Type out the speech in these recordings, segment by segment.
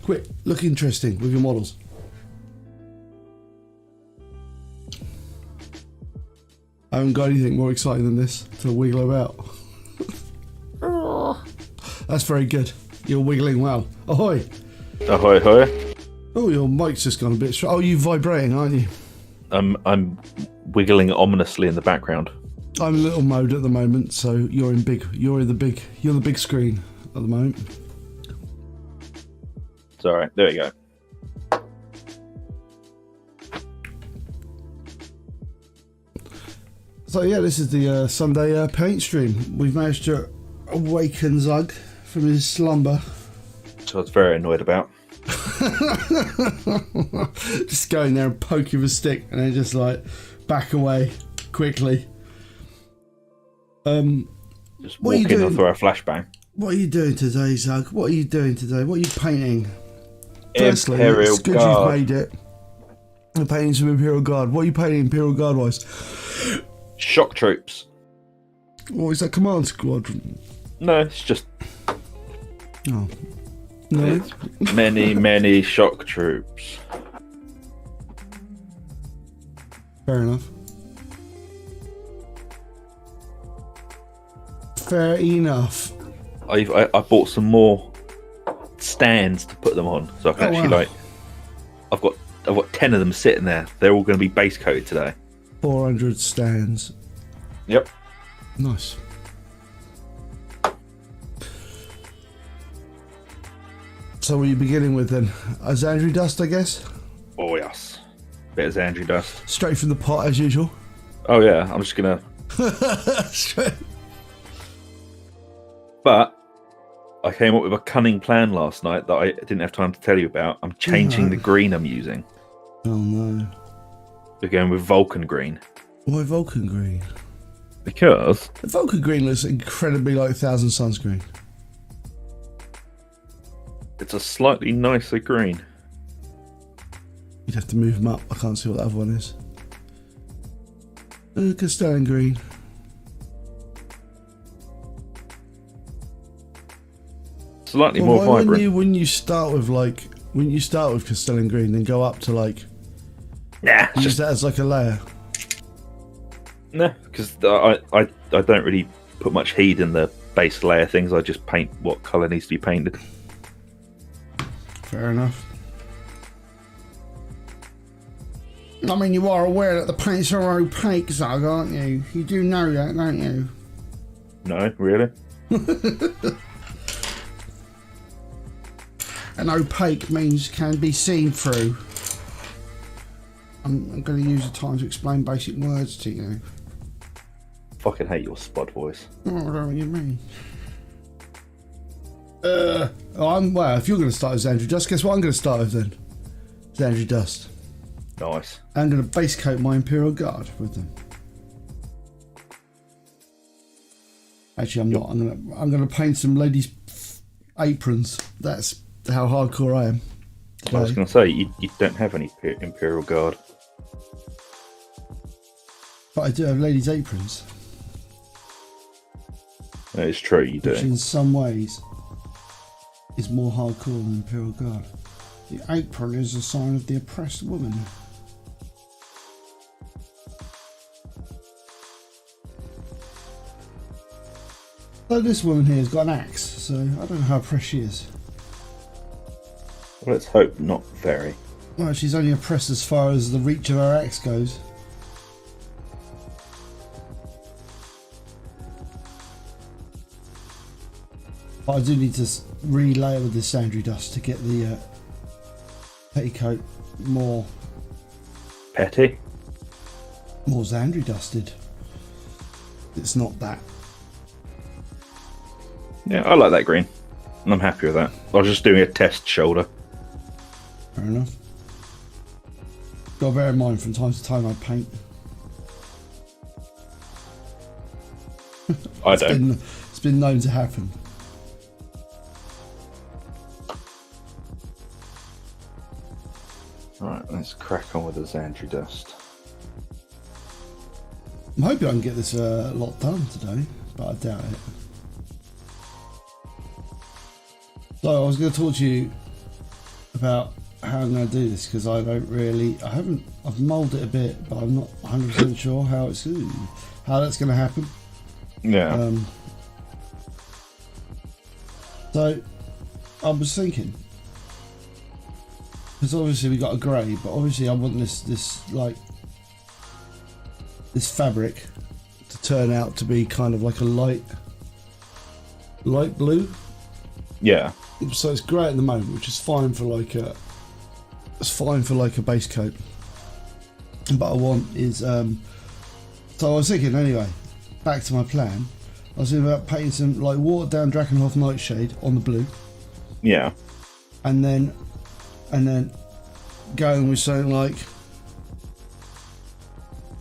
Quick, look interesting with your models. I haven't got anything more exciting than this to wiggle about. That's very good. You're wiggling well. Ahoy! Ahoy, ahoy. Oh, your mic's just gone a bit strong. Oh, you're vibrating, aren't you? I'm wiggling ominously in the background. I'm in little mode at the moment, so you're the big screen at the moment. It's all right. There you go. So yeah, this is the Sunday paint stream. We've managed to awaken Zug from his slumber. So I was very annoyed about. Just go in there and poke you with a stick, and then just like back away quickly. Just walk in and throw a flashbang. What are you doing today, Zug? What are you doing today? What are you painting? Firstly, Imperial it's good Guard. you've made it. I'm painting some Imperial Guard. What are you painting Imperial Guard wise? Shock troops. What is that, command squadron? No, it's just Oh. No. it's many shock troops. Fair enough. Fair enough. I bought some more stands to put them on, so I can actually I've got 10 of them sitting there. They're all going to be base coated today. 400 stands. Yep. Nice. So what are you beginning with then? Xandri dust, I guess? Oh yes. Bit of Xandri dust. Straight from the pot as usual. Oh yeah, I'm just gonna. Straight. But I came up with a cunning plan last night that I didn't have time to tell you about. I'm changing the green I'm using. Oh no. We're going with Vulcan green. Why Vulcan green? Because The Vulcan green looks incredibly like Thousand Suns green. it's a slightly nicer green. You'd have to move them up. I can't see what the other one is. Castellan green. Slightly Well, more why vibrant. when you start with Castellan green, then go up to like Nah, use that as like a layer. no, because I don't really put much heat in the base layer things. I just paint what colour needs to be painted. Fair enough. I mean, you are aware that the paints are opaque, Zug, aren't you? You do know that, don't you? No, really? And opaque means can be seen through. I'm going to use the time to explain basic words to you. Fucking hate your spot voice. Oh, I don't know what you mean. Well, if you're going to start with Xandri Dust, guess what I'm going to start with then? Xandri Dust. Nice. I'm going to base coat my Imperial Guard with them. Actually, I'm not. I'm going to paint some ladies' aprons. That's how hardcore I am. I was going to say, you don't have any Imperial Guard. But I do have ladies' aprons, That is true, you which do. in some ways is more hardcore than Imperial Guard. The apron is a sign of the oppressed woman. So this woman here has got an axe, so I don't know how oppressed she is. Well, let's hope not very. Well, she's only oppressed as far as the reach of her axe goes. But I do need to relayer with this Xandri dust to get the petticoat more Petty? Xandri dusted. It's not that. Yeah, I like that green. And I'm happy with that. I was just doing a test shoulder. Fair enough. Got to bear in mind from time to time I paint. I don't. It's been known to happen. Right, let's crack on with the Xandri dust. I'm hoping I can get this lot done today, but I doubt it. So I was going to talk to you about how I'm going to do this because I've moulded it a bit, but I'm not 100% sure how that's going to happen. Yeah. So I was thinking, because obviously we got a grey, but obviously I want this fabric to turn out to be kind of like a light blue. Yeah. So it's grey at the moment, which is fine for like a base coat. But I want is so I was thinking anyway. Back to my plan. I was thinking about painting some like watered down Drakenhof nightshade on the blue. Yeah. And then going with something like,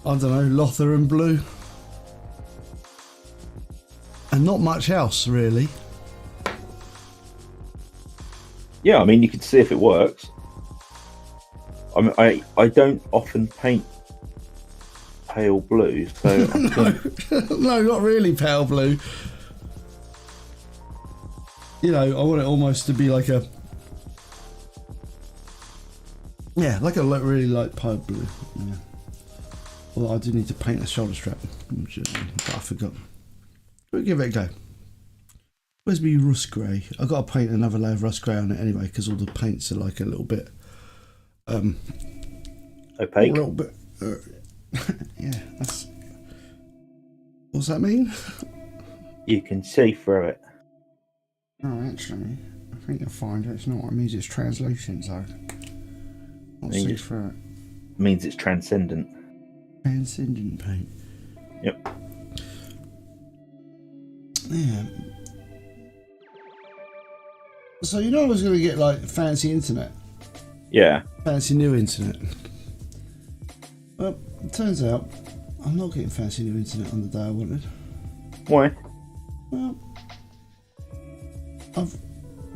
I don't know, Lothar and blue. And not much else really. Yeah, I mean, you could see if it works. I mean, I don't often paint pale blue, so no, not really pale blue. You know, I want it almost to be like a really light pale blue. Yeah. Although I do need to paint the shoulder strap, but I forgot. We'll give it a go. Where's my rust grey? I've got to paint another layer of rust grey on it anyway because all the paints are like a little bit opaque. A little bit. Yeah, that's. What's that mean? You can see through it. Oh, actually, I think you'll find it's not what it means. It's translucent, so. Not see through it. Means it's transcendent. Transcendent paint. Yep. Yeah. So you know I was going to get like fancy internet. Yeah. Fancy new internet. Well, it turns out I'm not getting fancy new internet on the day I wanted. Why? Well,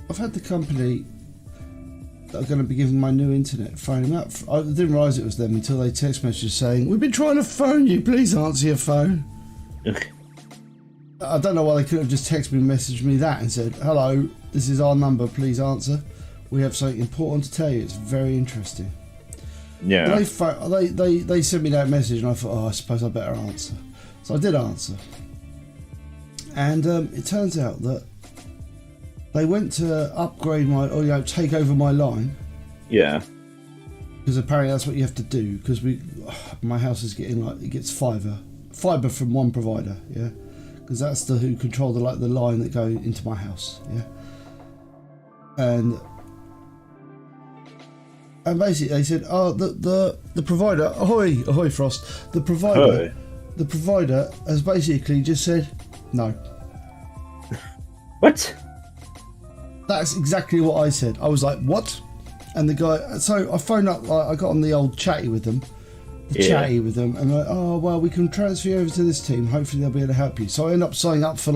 I've had the company that are going to be giving my new internet phone up. I didn't realise it was them until they text messaged saying, "We've been trying to phone you. Please answer your phone." I don't know why they could have just texted me and messaged me that and said, "Hello, this is our number. Please answer. We have something important to tell you. It's very interesting." Yeah. They sent me that message and I thought, oh, I suppose I better answer. So I did answer. And it turns out that they went to upgrade take over my line. Yeah. Because apparently that's what you have to do. Because my house is getting it gets fibre from one provider. Yeah. Because that's who control the line that go into my house. Yeah. And basically they said, oh, the provider, ahoy Frost, the provider has basically just said no. What? That's exactly what I said. I was like, what? And the guy, so I phoned up, I got on the old chatty with them, and they're like, oh, well, we can transfer you over to this team. Hopefully they'll be able to help you. So I end up signing up for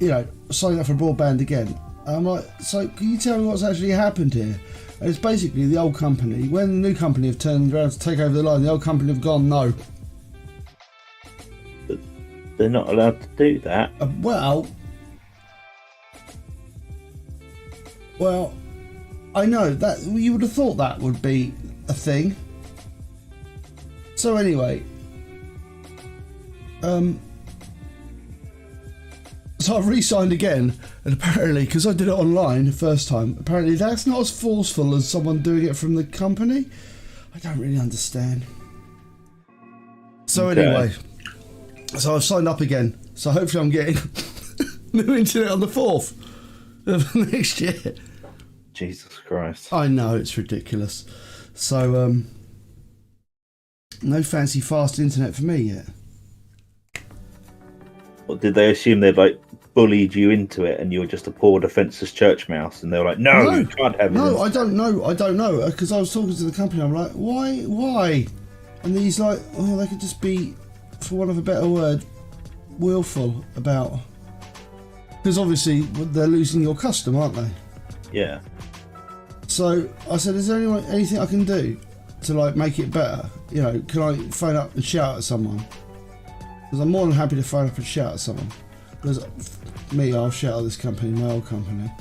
broadband again. I'm like, so can you tell me what's actually happened here? And it's basically the old company. When the new company have turned around to take over the line, the old company have gone, no. But they're not allowed to do that. Well, I know that you would have thought that would be a thing. So anyway, so I've re-signed again, and apparently, because I did it online the first time, apparently that's not as forceful as someone doing it from the company. I don't really understand. So anyway, so I've signed up again. So hopefully I'm getting new internet on the 4th of next year. Jesus Christ. I know, it's ridiculous. So, no fancy fast internet for me yet. What, did they assume they'd bullied you into it and you were just a poor defenceless church mouse and they were like, no, you can't have it? No, I don't know. Because I was talking to the company, I'm like, why? And he's like, oh, they could just be, for want of a better word, willful about... Because obviously they're losing your custom, aren't they? Yeah. So I said, is there anything I can do to make it better? You know, can I phone up and shout at someone? Because I'm more than happy to phone up and shout at someone. Because me, I'll shout at this company, my old company.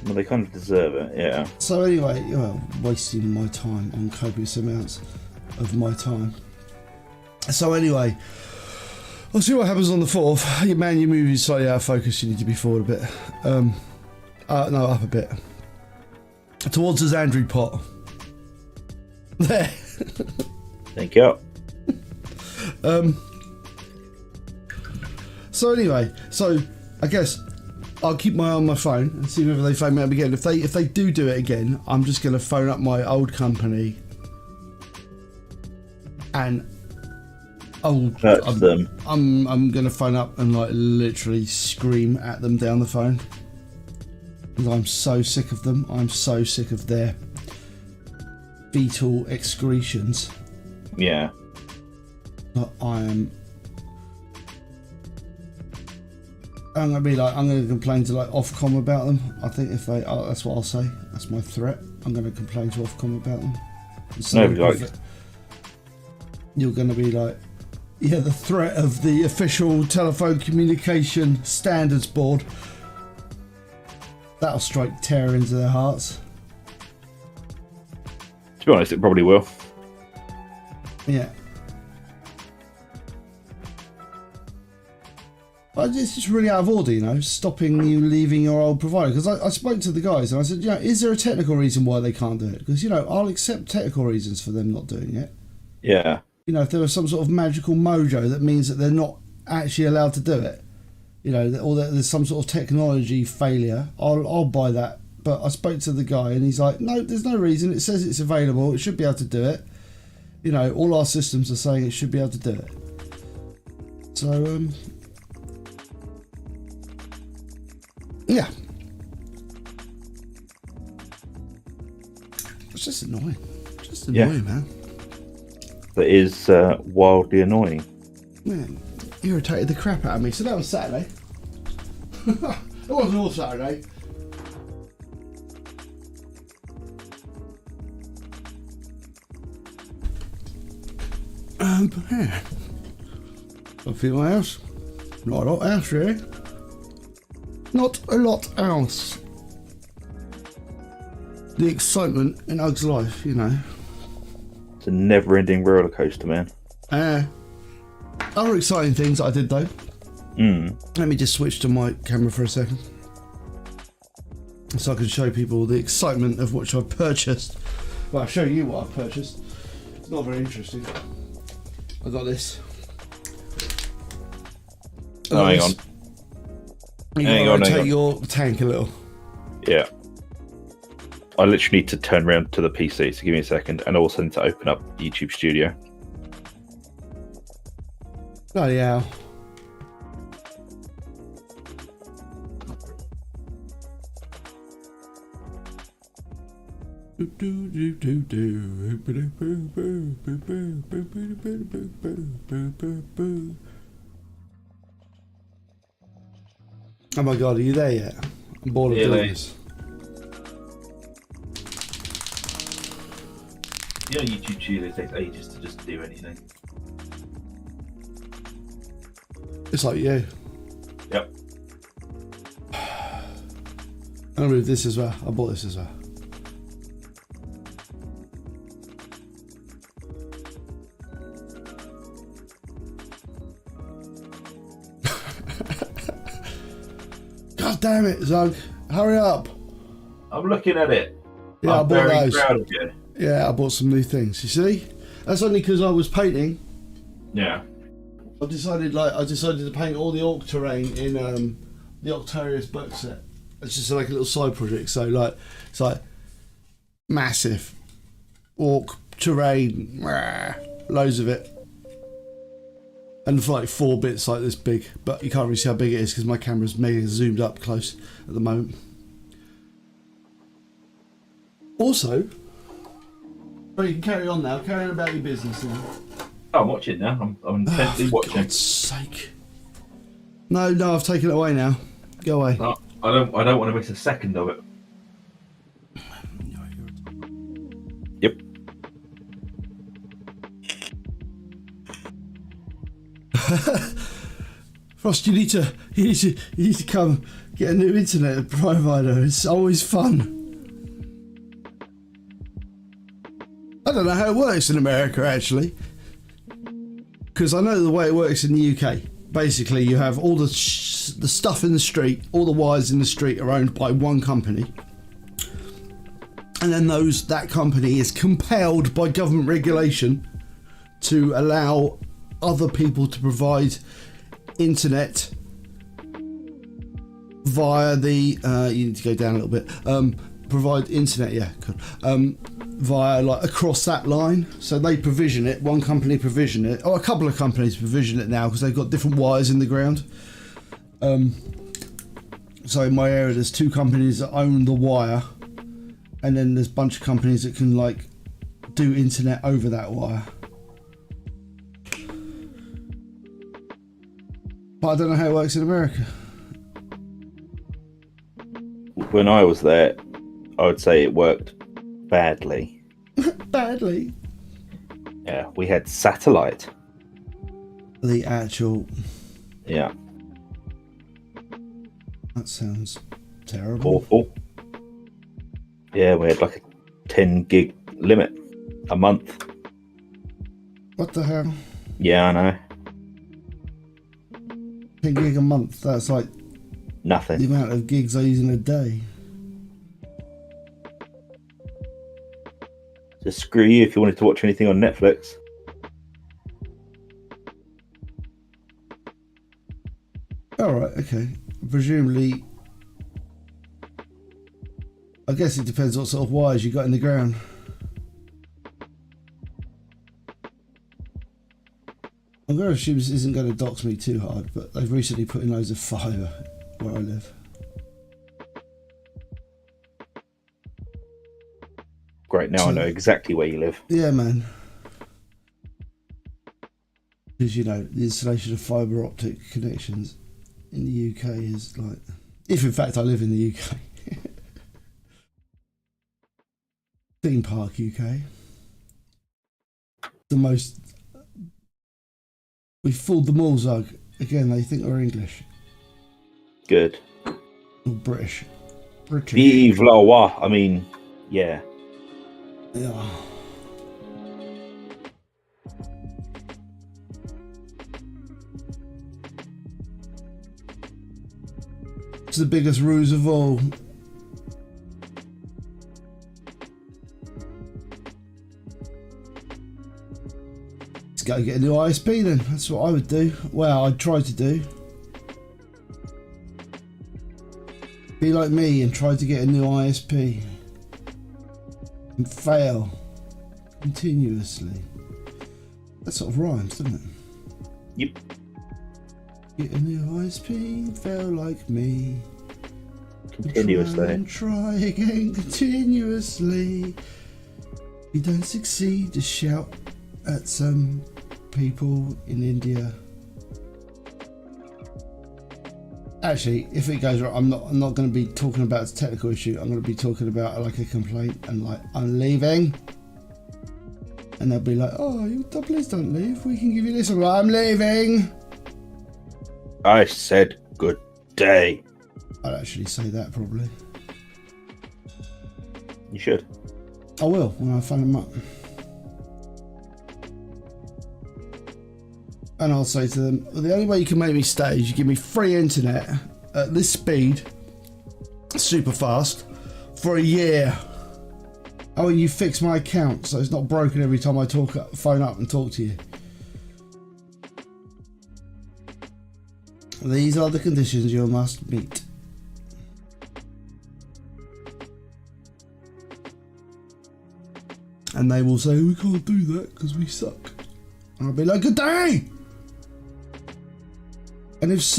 Well, they kind of deserve it, yeah. So anyway, well, wasting my time on copious amounts of my time. So anyway, I'll see what happens on the 4th. Your movie's slightly out of focus. You need to be forward a bit. No, up a bit. Towards the Xandri pot. There. Thank you. So anyway, I guess I'll keep my eye on my phone and see whether they phone me up again. If they do it again, I'm just going to phone up my old company and I'm going to phone up and like literally scream at them down the phone. Because I'm so sick of them. I'm so sick of their fetal excretions. Yeah. But I'm gonna be like, I'm gonna complain to like Ofcom about them. I think if they, that's what I'll say. That's my threat. I'm gonna complain to Ofcom about them. So you're gonna be like, yeah, the threat of the official telephone communication standards board. That'll strike terror into their hearts. To be honest, it probably will. Yeah. But it's just really out of order, you know, stopping you leaving your old provider. Because I spoke to the guys and I said, is there a technical reason why they can't do it? Because, I'll accept technical reasons for them not doing it. Yeah. If there was some sort of magical mojo that means that they're not actually allowed to do it, or that there's some sort of technology failure, I'll buy that. But I spoke to the guy and he's like, no, there's no reason. It says it's available. It should be able to do it. All our systems are saying it should be able to do it. So, yeah. It's just annoying. Man. That is wildly annoying. Man, irritated the crap out of me. So that was Saturday. It wasn't all Saturday. Yeah. Nothing else. Not a lot else, really. Not a lot else. The excitement in Ug's life, It's a never-ending roller coaster, man. Other exciting things I did though. Let me just switch to my camera for a second, so I can show people the excitement of what I've purchased. Well, I'll show you what I've purchased. It's not very interesting. I got this. Oh, hang on. You gotta rotate your tank a little. Yeah. I literally need to turn around to the PC, so give me a second, and also need to open up YouTube Studio. Bloody hell. Oh my god, are you there yet? I'm bored of doing this. YouTube Studio takes ages to just do anything. It's like you. Yep. I'm gonna move this as well. I bought this as well. God damn it, Zug. Hurry up. I'm looking at it. Yeah, I'm very proud of you. Yeah, I bought some new things. You see? That's only because I was painting. Yeah. I decided to paint all the orc terrain in the Octarius book set. It's just like a little side project. So it's like massive orc terrain, loads of it, and for like 4 bits like this big. But you can't really see how big it is because my camera's mega zoomed up close at the moment. Also, well, you can carry on now. Carry on about your business now. Oh, I'm watching now. I'm intently watching. For God's sake! No, I've taken it away now. Go away. No, I don't want to miss a second of it. Yep. Frost, you need You need to come get a new internet provider. It's always fun. I don't know how it works in America, actually. Because I know the way it works in the UK. Basically, you have all the stuff in the street, all the wires in the street are owned by one company. And then that company is compelled by government regulation to allow other people to provide internet via the you need to go down a little bit, provide internet via like across that line. So they provision it, one company provision it, or a couple of companies provision it now because they've got different wires in the ground. So in my area there's two companies that own the wire, and then there's a bunch of companies that can like do internet over that wire. But I don't know how it works in America. When I was there, I would say it worked badly. Badly? Yeah, we had satellite. The actual... Yeah. That sounds terrible. Awful. Yeah, we had like a 10 gig limit a month. What the hell? Yeah, I know. 10 gig a month, that's like Nothing. the amount of gigs I use in a day. Just screw you if you wanted to watch anything on Netflix. Alright, okay. Presumably, I guess it depends what sort of wires you got in the ground. I'm going to assume this isn't going to dox me too hard, but they've recently put in loads of fibre where I live. Great, now I know exactly where you live. Yeah, man. Because, you know, the installation of fibre optic connections in the UK is like... If, in fact, I live in the UK. Theme Park UK. The most... We fooled them all, Zug. Again, they think we're English. Good. Or British. British. Vive la roi. I mean, yeah. Yeah. It's the biggest ruse of all. Let's go get a new ISP then. That's what I would do. Well, I'd try to do. Be like me and try to get a new ISP. And fail. Continuously. That sort of rhymes, doesn't it? Yep. Get a new ISP, fail like me. Continuously. And try again continuously. If you don't succeed, just shout at some people in India. Actually, if it goes wrong, I'm not going to be talking about a technical issue. I'm going to be talking about like a complaint and like, I'm leaving. And they'll be like, oh, please don't leave. We can give you this. I'm like, I'm leaving. I said good day. I'd actually say that probably. You should. I will when I phone them up. And I'll say to them, well, the only way you can make me stay is you give me free internet at this speed, super fast, for a year. Oh, and you fix my account so it's not broken every time I phone up and talk to you. These are the conditions you must meet. And they will say, we can't do that because we suck. And I'll be like, good day! And if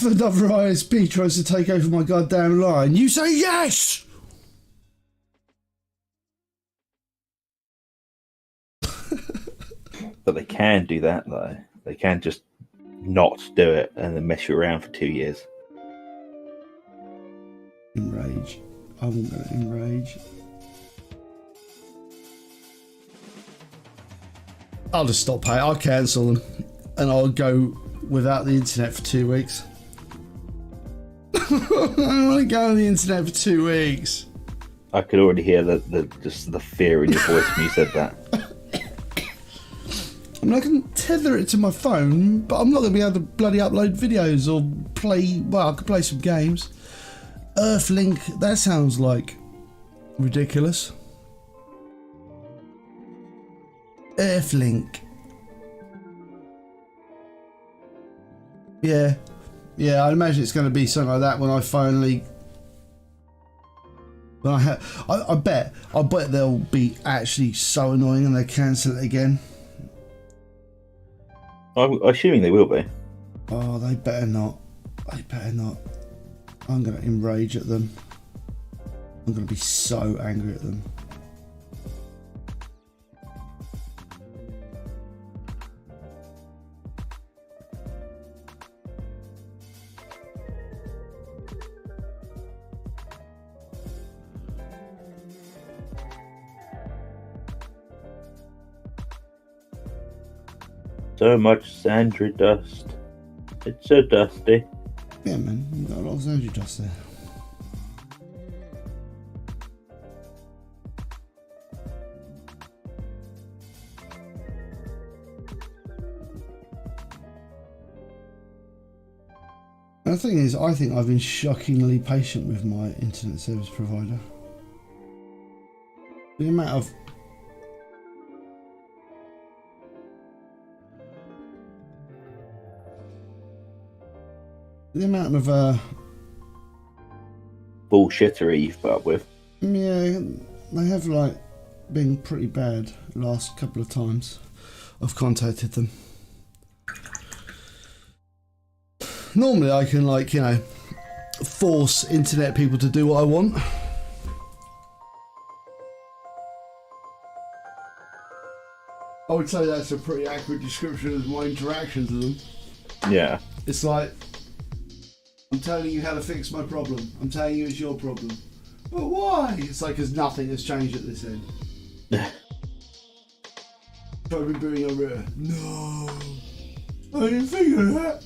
another ISP tries to take over my goddamn line, you say yes! But they can do that though. They can just not do it and then mess you around for 2 years. Enrage. I won't go enrage. I'll just stop paying. I'll cancel them and I'll go without the internet for 2 weeks. I don't want to go on the internet for 2 weeks. I could already hear just the fear in your voice when you said that. I mean, I can tether it to my phone, but I'm not going to be able to bloody upload videos or play. Well, I could play some games. Earthlink, that sounds like ridiculous. Earthlink. Yeah, I imagine it's going to be something like that when I finally. When I bet they'll be actually so annoying and they cancel it again. I'm assuming they will be. Oh, they better not. They better not. I'm going to enrage at them. I'm going to be so angry at them. So much Sandra dust. It's so dusty. Yeah, man. You've got a lot of Sandra dust there. And the thing is, I think I've been shockingly patient with my internet service provider. The amount of bullshittery you've put up with. Yeah, they have like been pretty bad the last couple of times I've contacted them. Normally I can, like, you know, force internet people to do what I want. I would say that's a pretty accurate description of my interactions with them. Yeah. It's like, I'm telling you how to fix my problem. I'm telling you it's your problem. But why? It's like, because nothing has changed at this end. Try rebooting your router. No. I didn't think of that.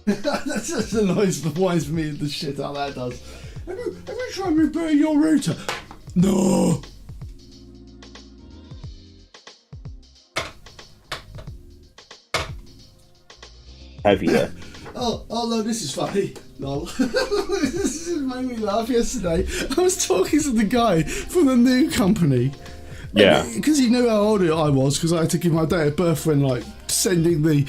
That's just the noise that winds me the shit out that does. Have you tried rebooting your router? No. Have you? Oh no, this is funny. Lol. This made me laugh yesterday. I was talking to the guy from the new company. Yeah. Because he knew how old I was, because I had to give my date of birth when, like, sending the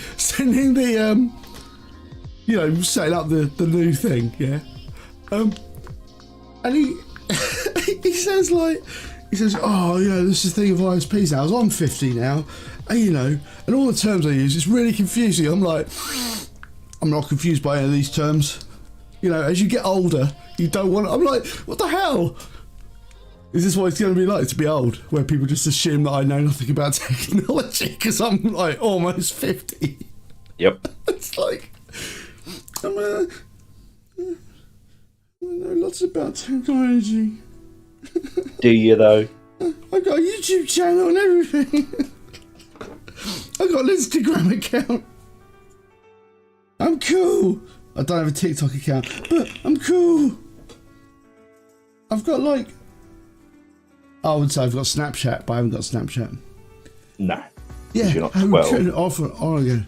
you know, setting up the new thing, yeah. And he he says, oh, you know, this is the thing of ISPs now. I'm 50 now, and, you know, and all the terms I use, it's really confusing. I'm like, I'm not confused by any of these terms. You know, as you get older, you don't want. I'm like, what the hell? Is this what it's going to be like to be old, where people just assume that I know nothing about technology because I'm like almost 50? Yep. It's like, I know lots about technology. Do you though? I've got a YouTube channel and everything. I've got an Instagram account. I'm cool. I don't have a TikTok account, but I'm cool. I've got, like, I would say I've got Snapchat, but I haven't got Snapchat. No. Yeah, you're not 12. On again.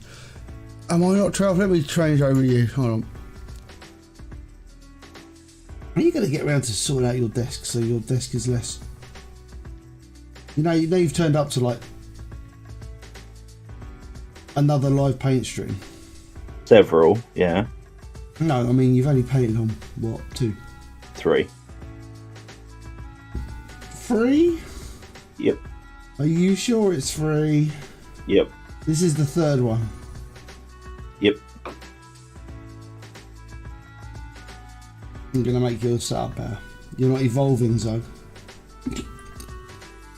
Am I not 12? Let me change over you. Hold on. Are you going to get around to sort out your desk so your desk is less? You know you've turned up to, like, another live paint stream. Several, yeah. No, I mean, you've only painted on, what, 2? 3. 3? Yep. Are you sure it's 3? Yep. This is the 3rd one. Yep. I'm going to make your setup better. You're not evolving, Zug.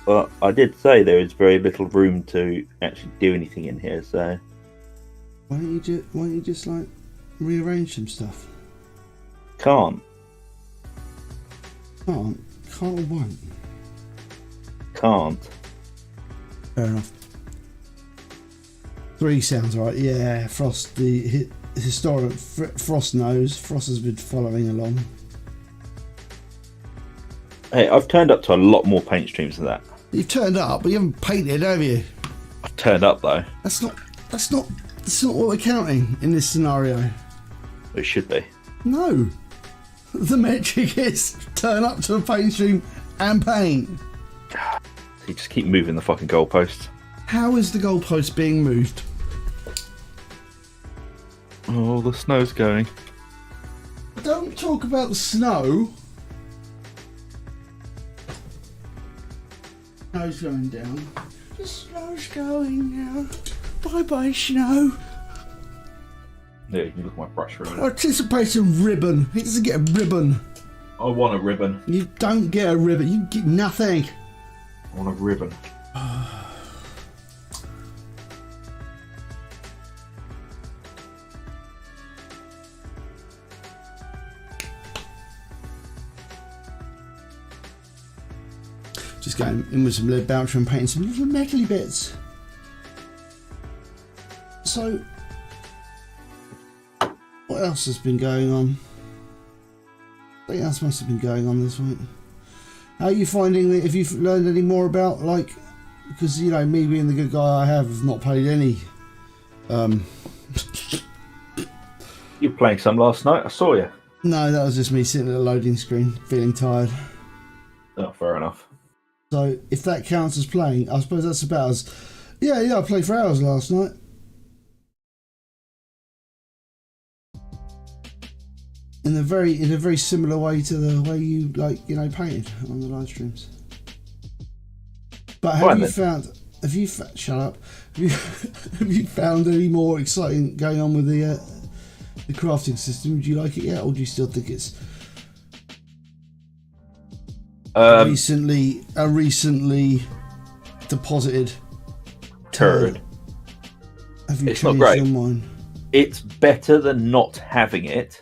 Well, I did say there is very little room to actually do anything in here, so... Why don't you just, like, rearrange some stuff? Can't. Can't or won't? Can't. Fair enough. 3 sounds right. Yeah, Frost, the historic Frost knows. Frost has been following along. Hey, I've turned up to a lot more paint streams than that. You've turned up, but you haven't painted, have you? I've turned up though. That's not what we're counting in this scenario. It should be. No. The metric is turn up to a paint stream and paint. You just keep moving the fucking goalposts. How is the goalpost being moved? Oh, the snow's going. Don't talk about the snow. Snow's going down. The snow's going now. Bye bye, snow. Yeah, you can look at my brush ribbon. Participation ribbon. He doesn't get a ribbon. I want a ribbon. You don't get a ribbon. You get nothing. I want a ribbon. Just going in with some lead bouncer and painting some little metally bits. So, what else has been going on? Something else must have been going on this week. How are you finding it? Have you learned any more about, like, because, you know, me being the good guy I have not played any. You were playing some last night, I saw you. No, that was just me sitting at a loading screen, feeling tired. Oh, fair enough. So, if that counts as playing, I suppose that's about as... Yeah, I played for hours last night. In a very similar way to the way you, like, you know, painted on the live streams. But have you shut up? Have you found any more exciting going on with the crafting system? Do you like it yet, or do you still think it's recently deposited turd? Have you it's changed not great. your mind? It's better than not having it.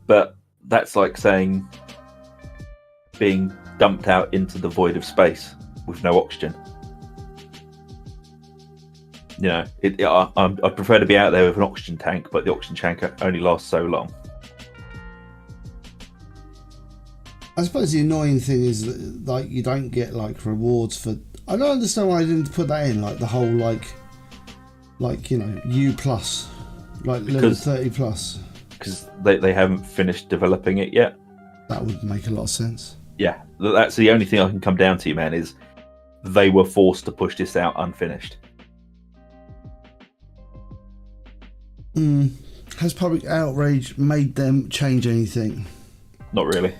But that's like saying being dumped out into the void of space with no oxygen. You know, I prefer to be out there with an oxygen tank, but the oxygen tank only lasts so long. I suppose the annoying thing is that, like, you don't get, like, rewards for... I don't understand why I didn't put that in, like, the whole, like you know, U+, like, level 30 plus. Because they haven't finished developing it yet. That would make a lot of sense. Yeah, that's the only thing I can come down to, man, is they were forced to push this out unfinished. Has public outrage made them change anything? Not really.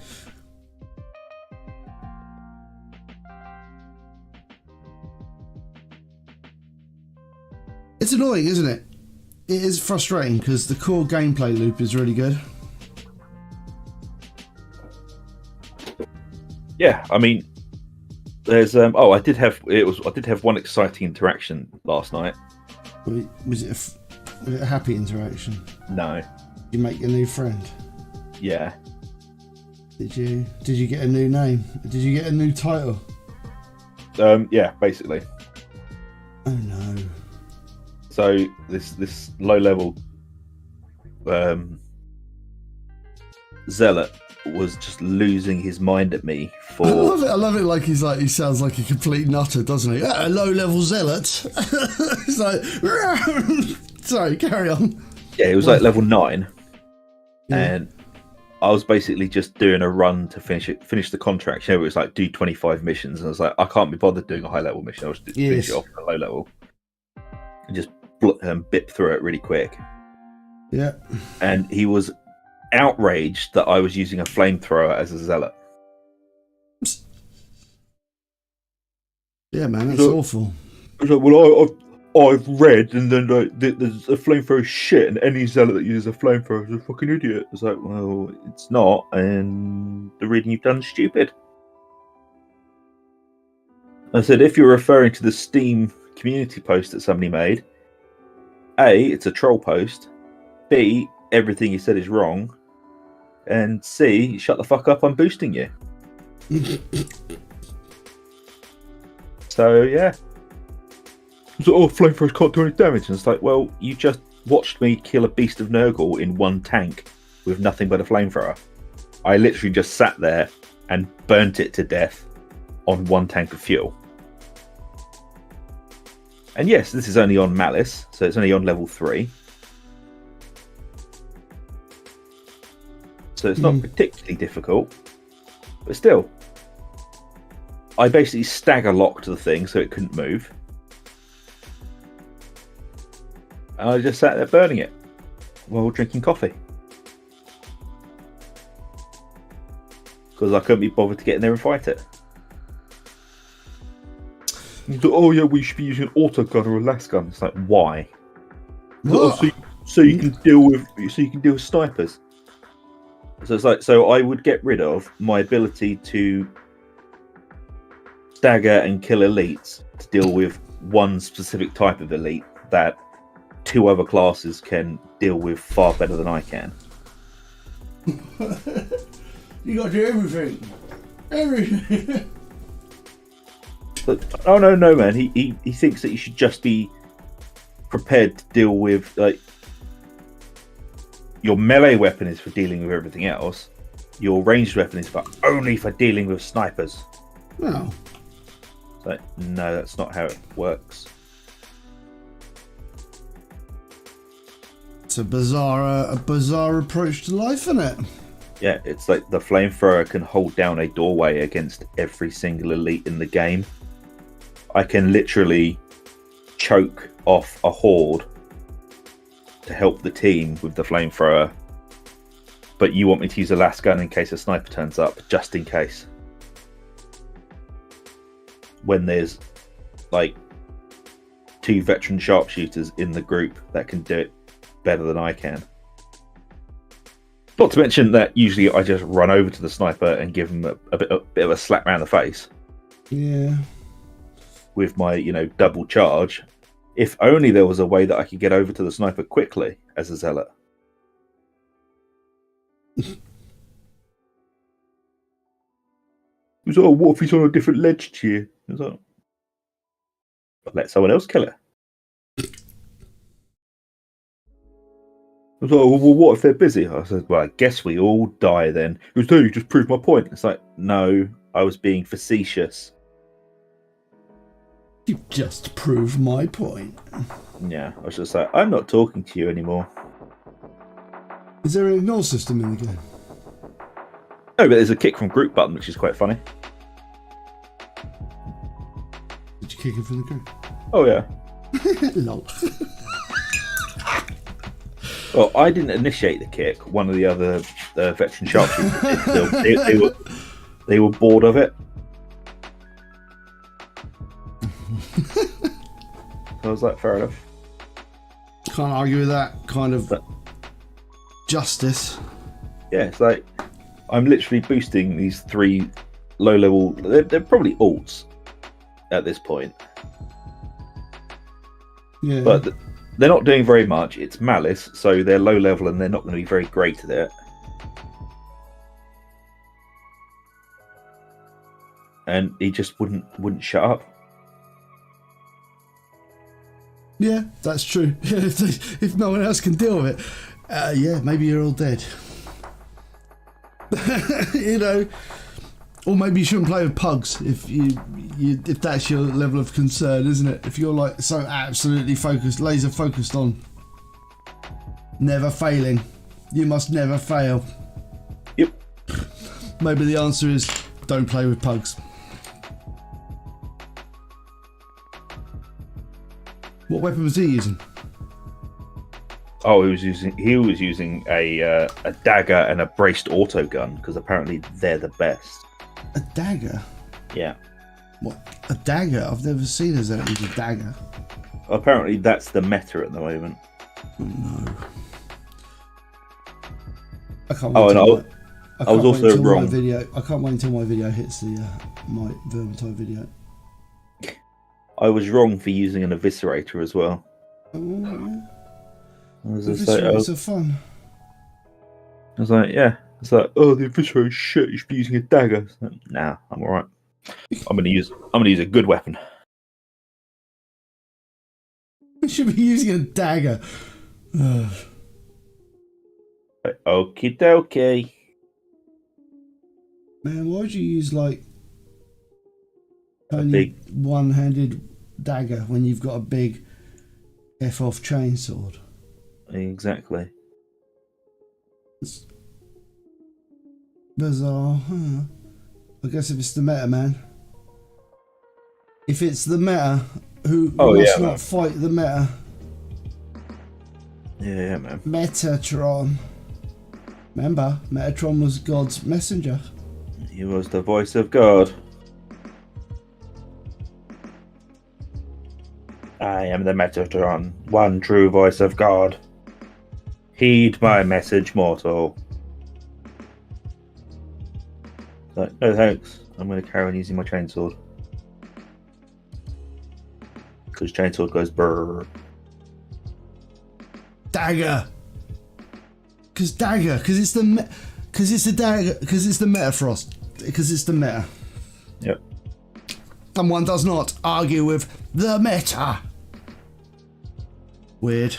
It's annoying, isn't it? It is frustrating because the core gameplay loop is really good. Yeah, I mean, there's I did have one exciting interaction last night. Was it a happy interaction? No. Did you make a new friend? Yeah. Did you get a new name? Did you get a new title? Yeah, basically. Oh no. So this low level zealot was just losing his mind at me for... I love it like he sounds like a complete nutter, doesn't he? A low level zealot. It's like sorry, carry on. Yeah, it was like level 9. Yeah. And I was basically just doing a run to finish the contract. You know, it was like do 25 missions, and I was like, I can't be bothered doing a high level mission. I was just finish it off at a low level and just bip through it really quick. Yeah. And he was outraged that I was using a flamethrower as a zealot. Yeah, man, that's awful. I was like, well, I've read, and then there's a flamethrower shit, and any zealot that uses a flamethrower is a fucking idiot. I was like, well, it's not, and the reading you've done is stupid. I said, if you're referring to the Steam community post that somebody made, A, it's a troll post, B, everything you said is wrong, and C, shut the fuck up, I'm boosting you. So yeah. So, flamethrowers can't do any damage. And it's like, well, you just watched me kill a beast of Nurgle in one tank with nothing but a flamethrower. I literally just sat there and burnt it to death on one tank of fuel. And yes, this is only on Malice, so it's only on level 3. So it's not particularly difficult, but still. I basically stagger locked the thing so it couldn't move. And I just sat there burning it while drinking coffee. Because I couldn't be bothered to get in there and fight it. Oh yeah, we should be using an auto gun or a las gun. It's like, why? So you can deal with snipers. So it's like, so I would get rid of my ability to stagger and kill elites to deal with one specific type of elite that 2 other classes can deal with far better than I can. You got to do everything. Everything. But oh no, man. He thinks that you should just be prepared to deal with, like, your melee weapon is for dealing with everything else. Your ranged weapon is only for dealing with snipers. No. It's like, no, that's not how it works. It's a bizarre approach to life, isn't it? Yeah, it's like the flamethrower can hold down a doorway against every single elite in the game. I can literally choke off a horde to help the team with the flamethrower, but you want me to use a las gun in case a sniper turns up, just in case. When there's like 2 veteran sharpshooters in the group that can do it better than I can. Not to mention that usually I just run over to the sniper and give him a bit of a slap around the face. Yeah. With my, double charge. If only there was a way that I could get over to the sniper quickly as a zealot. He was like, what if he's on a different ledge to you? I was like, let someone else kill it. I was like, well, what if they're busy? I said, well, I guess we all die then. He was like, you just proved my point. It's like, no, I was being facetious. You just proved my point. Yeah, I was just like, I'm not talking to you anymore. Is there an ignore system in the game? No, but there's a kick from group button, which is quite funny. Did you kick him from the group? Oh, yeah. Lol. Well, I didn't initiate the kick. One of the other veteran sharpshooters did. They were bored of it. I was like, fair enough. Can't argue with that kind of justice. Yeah, it's like I'm literally boosting these 3 low-level. They're probably alts at this point. Yeah. But they're not doing very much. It's Malice, so they're low level and they're not going to be very great at it. And he just wouldn't shut up. Yeah, that's true. If no one else can deal with it, yeah, maybe you're all dead. Or maybe you shouldn't play with pugs if that's your level of concern, isn't it? If you're like so absolutely focused, laser focused on never failing, you must never fail. Yep. Maybe the answer is don't play with pugs. What weapon was he using? Oh, he was using a dagger and a braced auto gun because apparently they're the best. A dagger? Yeah. What? A dagger? I've never seen a Zealot use a dagger. Apparently that's the meta at the moment. Oh no. I can't Oh, wait and I was also wrong. I can't wait until my video hits the my Vermintide video. I was wrong for using an eviscerator as well. Oh, yeah. Eviscerators are fun. I was like, yeah. It's like, oh, the eviscerator is shit. You should be using a dagger. Like, nah, I'm alright. I'm gonna use a good weapon. should be using a dagger. Okie dokie. Man, why would you use like A only big- one-handed dagger when you've got a big F-off chainsword? Exactly. It's bizarre. I guess if it's the meta, man. If it's the meta, who must not fight the meta? Yeah, man. Metatron. Remember, Metatron was God's messenger. He was the voice of God. I am the Metatron, one true voice of God. Heed my message, mortal. Like, no thanks. I'm going to carry on using my chainsword. Because chainsword goes brrr. Dagger. Because it's the dagger, because it's the meta, Frost. Because it's the meta. Yep. And one does not argue with the meta. Weird.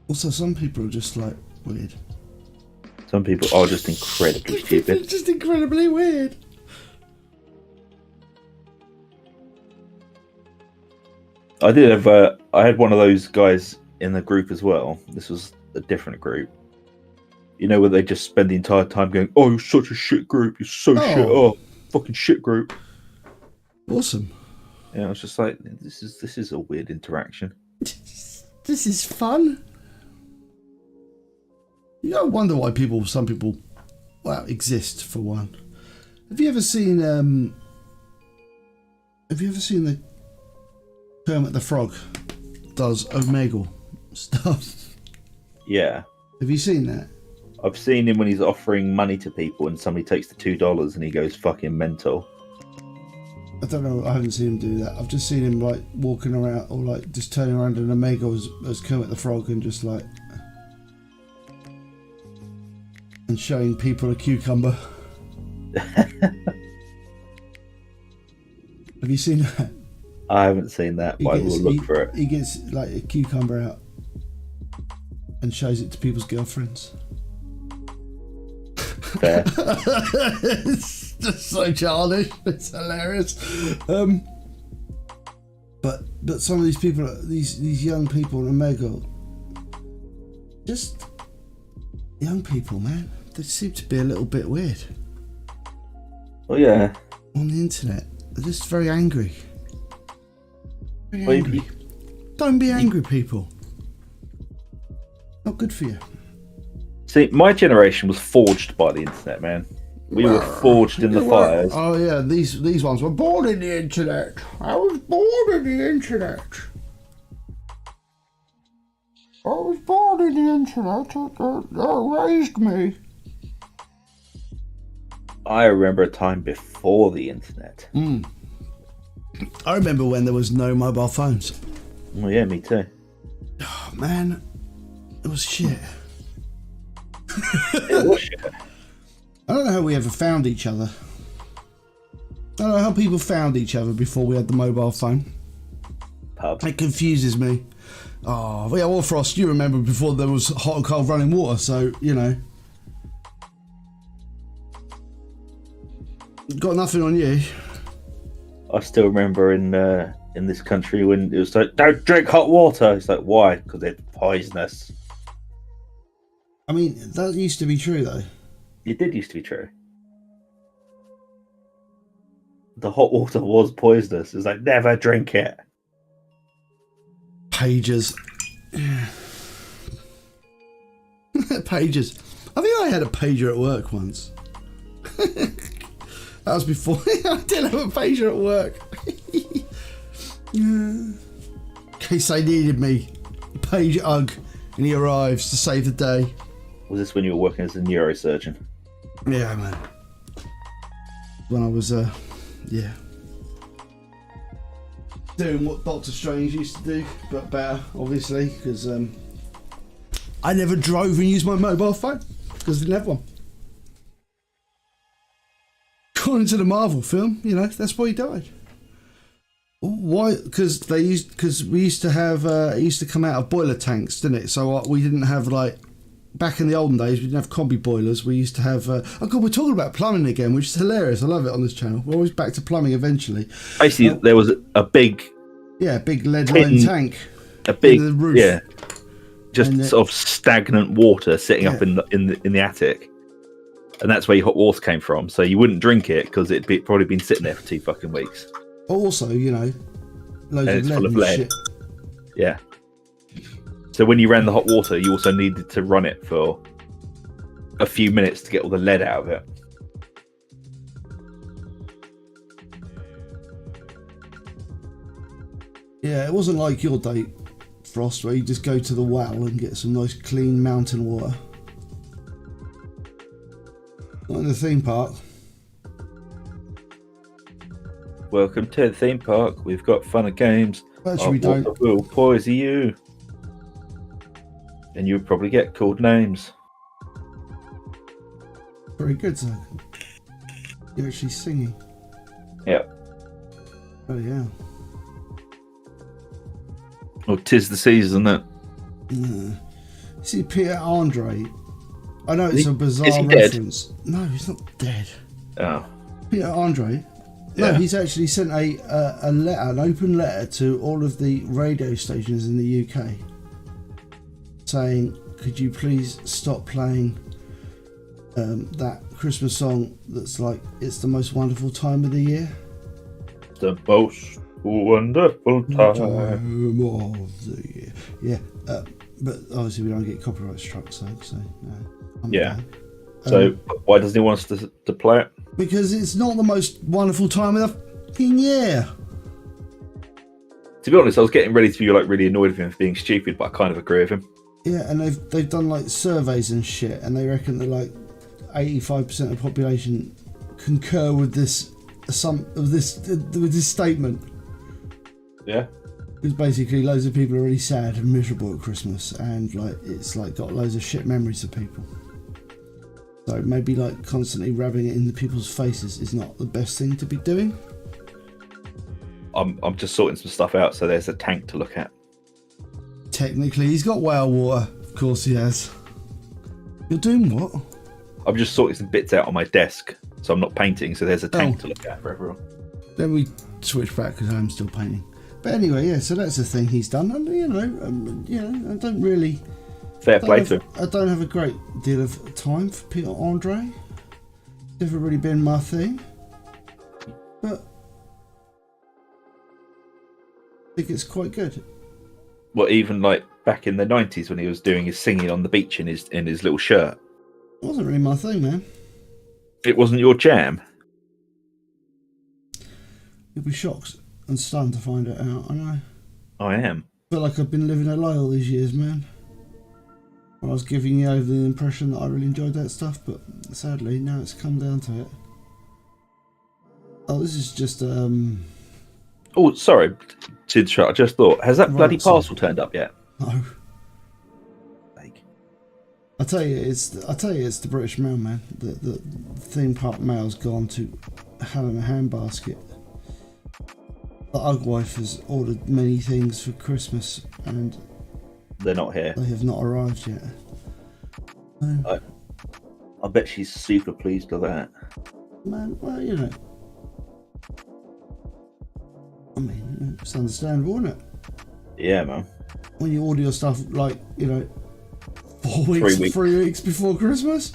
Also, some people are just like weird. Some people are just incredibly stupid. Just incredibly weird. I did have. I had one of those guys in the group as well. This was a different group. You know, where they just spend the entire time going, "Oh, you're such a shit group. You're so shit. Oh, fucking shit group." Awesome. Yeah, I was just like, "This is a weird interaction." This is fun. You gotta wonder why some people, exist for one. Have you ever seen the Kermit the Frog does Omegle stuff? Yeah. Have you seen that? I've seen him when he's offering money to people and somebody takes the $2 and he goes fucking mental. I don't know, I haven't seen him do that. I've just seen him like walking around or like just turning around in Omegle as Kermit the Frog and just like and showing people a cucumber. Have you seen that? I haven't seen that, but I will look for it. He gets like a cucumber out and shows it to people's girlfriends. Fair. It's just so childish. It's hilarious. But some of these people, these young people in Omegle, just young people, man. They seem to be a little bit weird. Oh yeah. On the internet, they're just very angry. Very angry. Don't be angry, people. Not good for you. See, my generation was forged by the internet, man. We were forged in the fires. Oh yeah, these ones were born in the internet. I was born in the internet. I was born in the internet. That raised me. I remember a time before the internet. I remember when there was no mobile phones. Oh yeah, me too. Oh man, it was shit. It was shit. I don't know how we ever found each other. I don't know how people found each other before we had the mobile phone. Pub. It confuses me. Oh, yeah, well, Frost, you remember before there was hot and cold running water, so, you know. Got nothing on you. I still remember in this country when it was like, don't drink hot water. It's like, why? Because it's poisonous. I mean, that used to be true, though. It did used to be true. The hot water was poisonous. It's like, never drink it. Pages. Pages. I think I had a pager at work once. That was before I did have a pager at work. In case they needed me. Page Ug, and he arrives to save the day. Was this when you were working as a neurosurgeon? Yeah, man. When I was, yeah. Doing what Doctor Strange used to do, but better, obviously, because I never drove and used my mobile phone, because I didn't have one. According to the Marvel film, you know, that's why he died. why? Because we used to have it used to come out of boiler tanks, didn't it? So we didn't have like back in the olden days. We didn't have combi boilers. We used to have. Oh god, we're talking about plumbing again, which is hilarious. I love it on this channel. We're always back to plumbing eventually. Basically, there was a big. Yeah, big lead line tank. A big in the roof. Yeah. Just sort of stagnant water sitting up in the attic. And that's where your hot water came from. So you wouldn't drink it because it'd probably been sitting there for 2 fucking weeks. Also, you know, loads and of it's lead full of and lead. shit. Yeah. So when you ran the hot water, you also needed to run it for a few minutes to get all the lead out of it. Yeah, it wasn't like your date, Frost, where you just go to the well and get some nice clean mountain water. Not in the theme park. Welcome to the theme park. We've got fun and games. Actually, we don't. Water will poison you. And you'll probably get called names. Very good, Zug. You're actually singing. Yep. Oh, yeah. Well, 'tis the season, isn't it? See, Peter Andre. I know it's a bizarre is he dead? reference. No, he's not dead. Oh. Peter Andre. No, Yeah. he's actually sent a letter, an open letter to all of the radio stations in the UK, saying, "Could you please stop playing that Christmas song that's like it's the most wonderful time of the year." The most wonderful time. Of the year. Yeah, but obviously we don't get copyright struck, so Yeah. So why doesn't he want us to play it? because it's not the most wonderful time of the fucking year. To be honest, I was getting ready to be like really annoyed with him for being stupid, but I kind of agree with him. Yeah, and they've done like surveys and shit, and they reckon that like 85% of the population concur with this statement. Yeah. Because basically loads of people are really sad and miserable at Christmas, and like it's like got loads of shit memories of people. So maybe like constantly rubbing it in the people's faces is not the best thing to be doing. I'm just sorting some stuff out, so there's a tank to look at. Technically, he's got whale water. Of course he has. You're doing what? I'm just sorting some bits out on my desk, so I'm not painting, so there's a tank to look at for everyone. Then we switch back because I'm still painting. But anyway, yeah, so that's the thing he's done. And, I don't really... Fair play to him. I don't have a great deal of time for Peter Andre. Never really been my thing. But I think it's quite good. Well, even like back in the 90s when he was doing his singing on the beach in his little shirt. It wasn't really my thing, man. It wasn't your jam? You'll be shocked and stunned to find it out, I know. I am. I feel like I've been living a lie all these years, man. I was giving you over the impression that I really enjoyed that stuff, but sadly, now it's come down to it. Oh, this is just, Oh, sorry, Tidshot, I just thought, has that Right, bloody so- parcel turned up yet? no. Like, I tell you, it's the British Mail, man. The theme park mail's gone to hell in a handbasket. The Ug wife has ordered many things for Christmas, and they're not here. they have not arrived yet. No. I bet she's super pleased with that. Man, well, you know. I mean, it's understandable, isn't it? Yeah, man. When you order your stuff, like, 3 weeks before Christmas,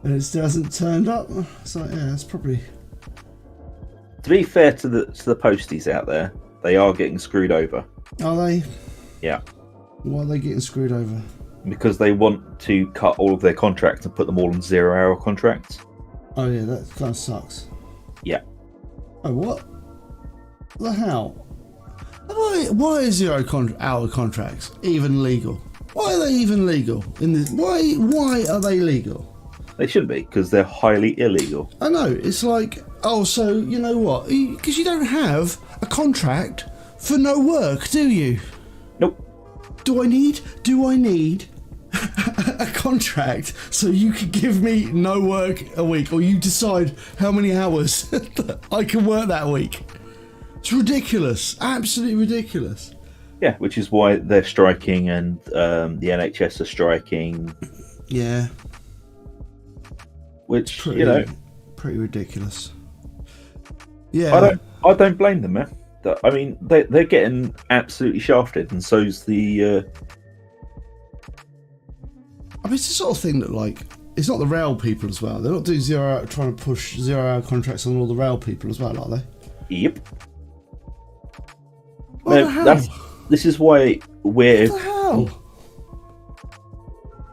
and it still hasn't turned up, it's like, yeah, that's probably... To be fair to the posties out there, they are getting screwed over. Are they? Yeah. Why are they getting screwed over? Because they want to cut all of their contracts and put them all on 0-hour contracts. Oh yeah, that kind of sucks. Yeah. Oh, what? The hell? Why is 0-hour contracts even legal? Why are they even legal? Why are they legal? They shouldn't be, because they're highly illegal. I know, it's like, oh, so, you know what? Because you don't have a contract for no work, do you? Nope. Do I need a contract so you can give me no work a week, or you decide how many hours I can work that week? It's ridiculous. Absolutely ridiculous. Yeah, which is why they're striking, and the NHS are striking. Yeah. Which, pretty ridiculous. Yeah. I don't blame them, man. I mean, they're getting absolutely shafted, and so's the. I mean, it's the sort of thing that, like, it's not the rail people as well. They're not doing trying to push 0 hour contracts on all the rail people as well, are they? Yep. What the hell? This is why we're. What the hell?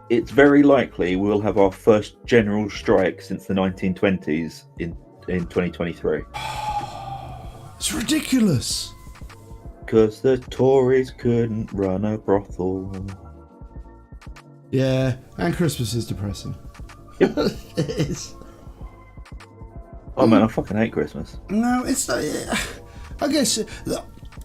It's very likely we'll have our first general strike since the 1920s in 2023. It's ridiculous. Because the Tories couldn't run a brothel. Yeah, and Christmas is depressing. Yep. It is. Oh man, I fucking hate Christmas. No, it's not. I guess,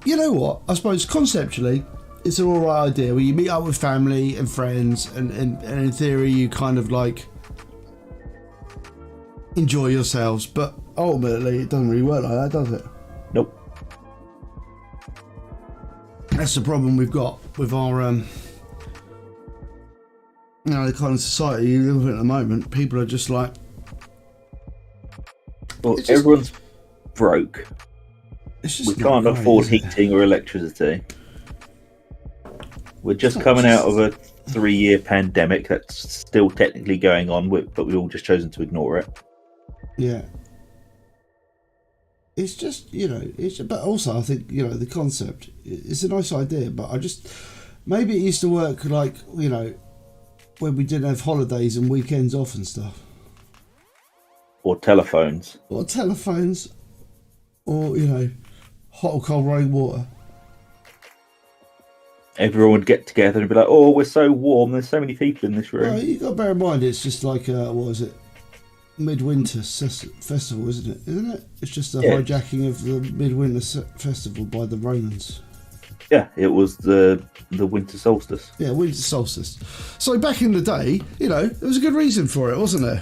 you know what? I suppose conceptually, it's an alright idea where you meet up with family and friends, and in theory, you kind of like enjoy yourselves. But ultimately, it doesn't really work like that, does it? Nope. That's the problem we've got with our, the kind of society you live in at the moment. People are just like, well, everyone's broke. It's we can't afford heating or electricity. We're just coming out of a 3-year pandemic that's still technically going on, but we've all just chosen to ignore it. Yeah. It's just, but also I think, the concept, it's a nice idea, but maybe it used to work like, when we didn't have holidays and weekends off and stuff. Or telephones. Or, hot or cold running water. Everyone would get together and be like, oh, we're so warm, there's so many people in this room. Well, you've got to bear in mind, it's just like, what is it? Midwinter festival, isn't it? It's just a hijacking of the Midwinter festival by the Romans. Yeah, it was the winter solstice. Yeah, winter solstice. So back in the day, there was a good reason for it, wasn't there?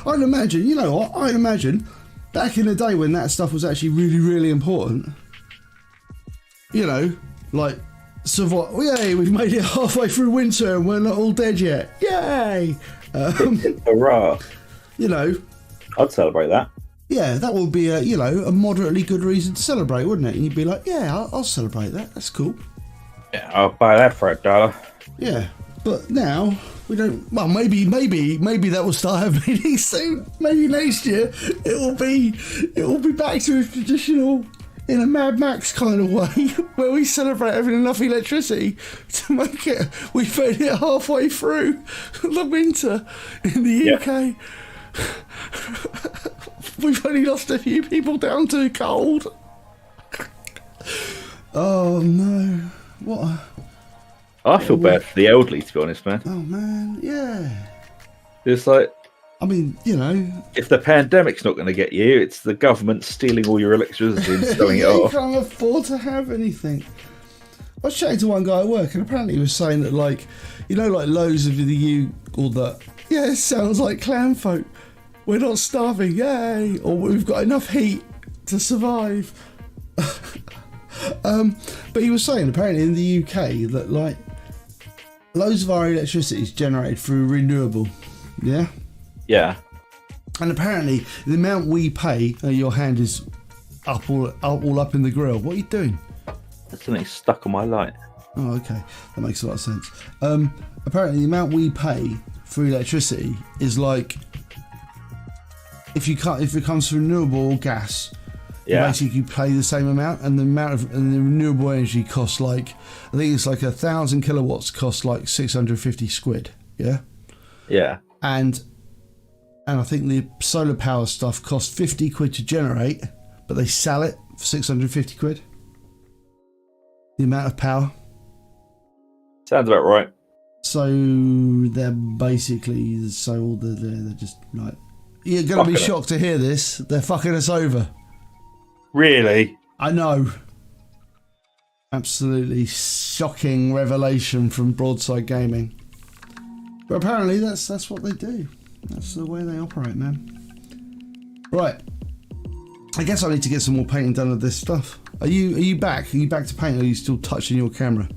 I'd imagine back in the day when that stuff was actually really, really important. Like, yay, we've made it halfway through winter and we're not all dead yet. Yay! Hurrah! I'd celebrate that. Yeah, that would be a moderately good reason to celebrate, wouldn't it? And you'd be like, yeah, I'll celebrate that. That's cool. Yeah, I'll buy that for $1. Yeah, but now we don't. Well, maybe that will start happening soon. Maybe next year it will be back to a traditional, in a Mad Max kind of way, where we celebrate having enough electricity to make it. We've made it halfway through the winter in the UK. We've only lost a few people down to cold. Oh no! What? I feel bad for the elderly, to be honest, man. Oh man, yeah. It's like, I mean, if the pandemic's not going to get you, it's the government stealing all your electricity and selling it off. You can't afford to have anything. I was chatting to one guy at work, and apparently he was saying that, like loads of it sounds like clan folk. We're not starving, yay! Or we've got enough heat to survive. But he was saying apparently in the UK that like loads of our electricity is generated through renewable. Yeah? Yeah. And apparently the amount we pay, your hand is all up in the grill. What are you doing? There's something stuck on my light. Oh, okay. That makes a lot of sense. Apparently the amount we pay for electricity is like, if it comes from renewable or gas, you basically pay the same amount, and the renewable energy costs like, I think it's like 1,000 kilowatts costs like 650 squid. Yeah. Yeah. And I think the solar power stuff costs 50 quid to generate, but they sell it for 650 quid. The amount of power. Sounds about right. So they're basically they're just like, you're gonna be shocked to hear this. They're fucking us over. Really? I know. Absolutely shocking revelation from Broadside Gaming. But apparently that's what they do. That's the way they operate, man. Right. I guess I need to get some more painting done of this stuff. Are you back? Are you back to paint? Or are you still touching your camera?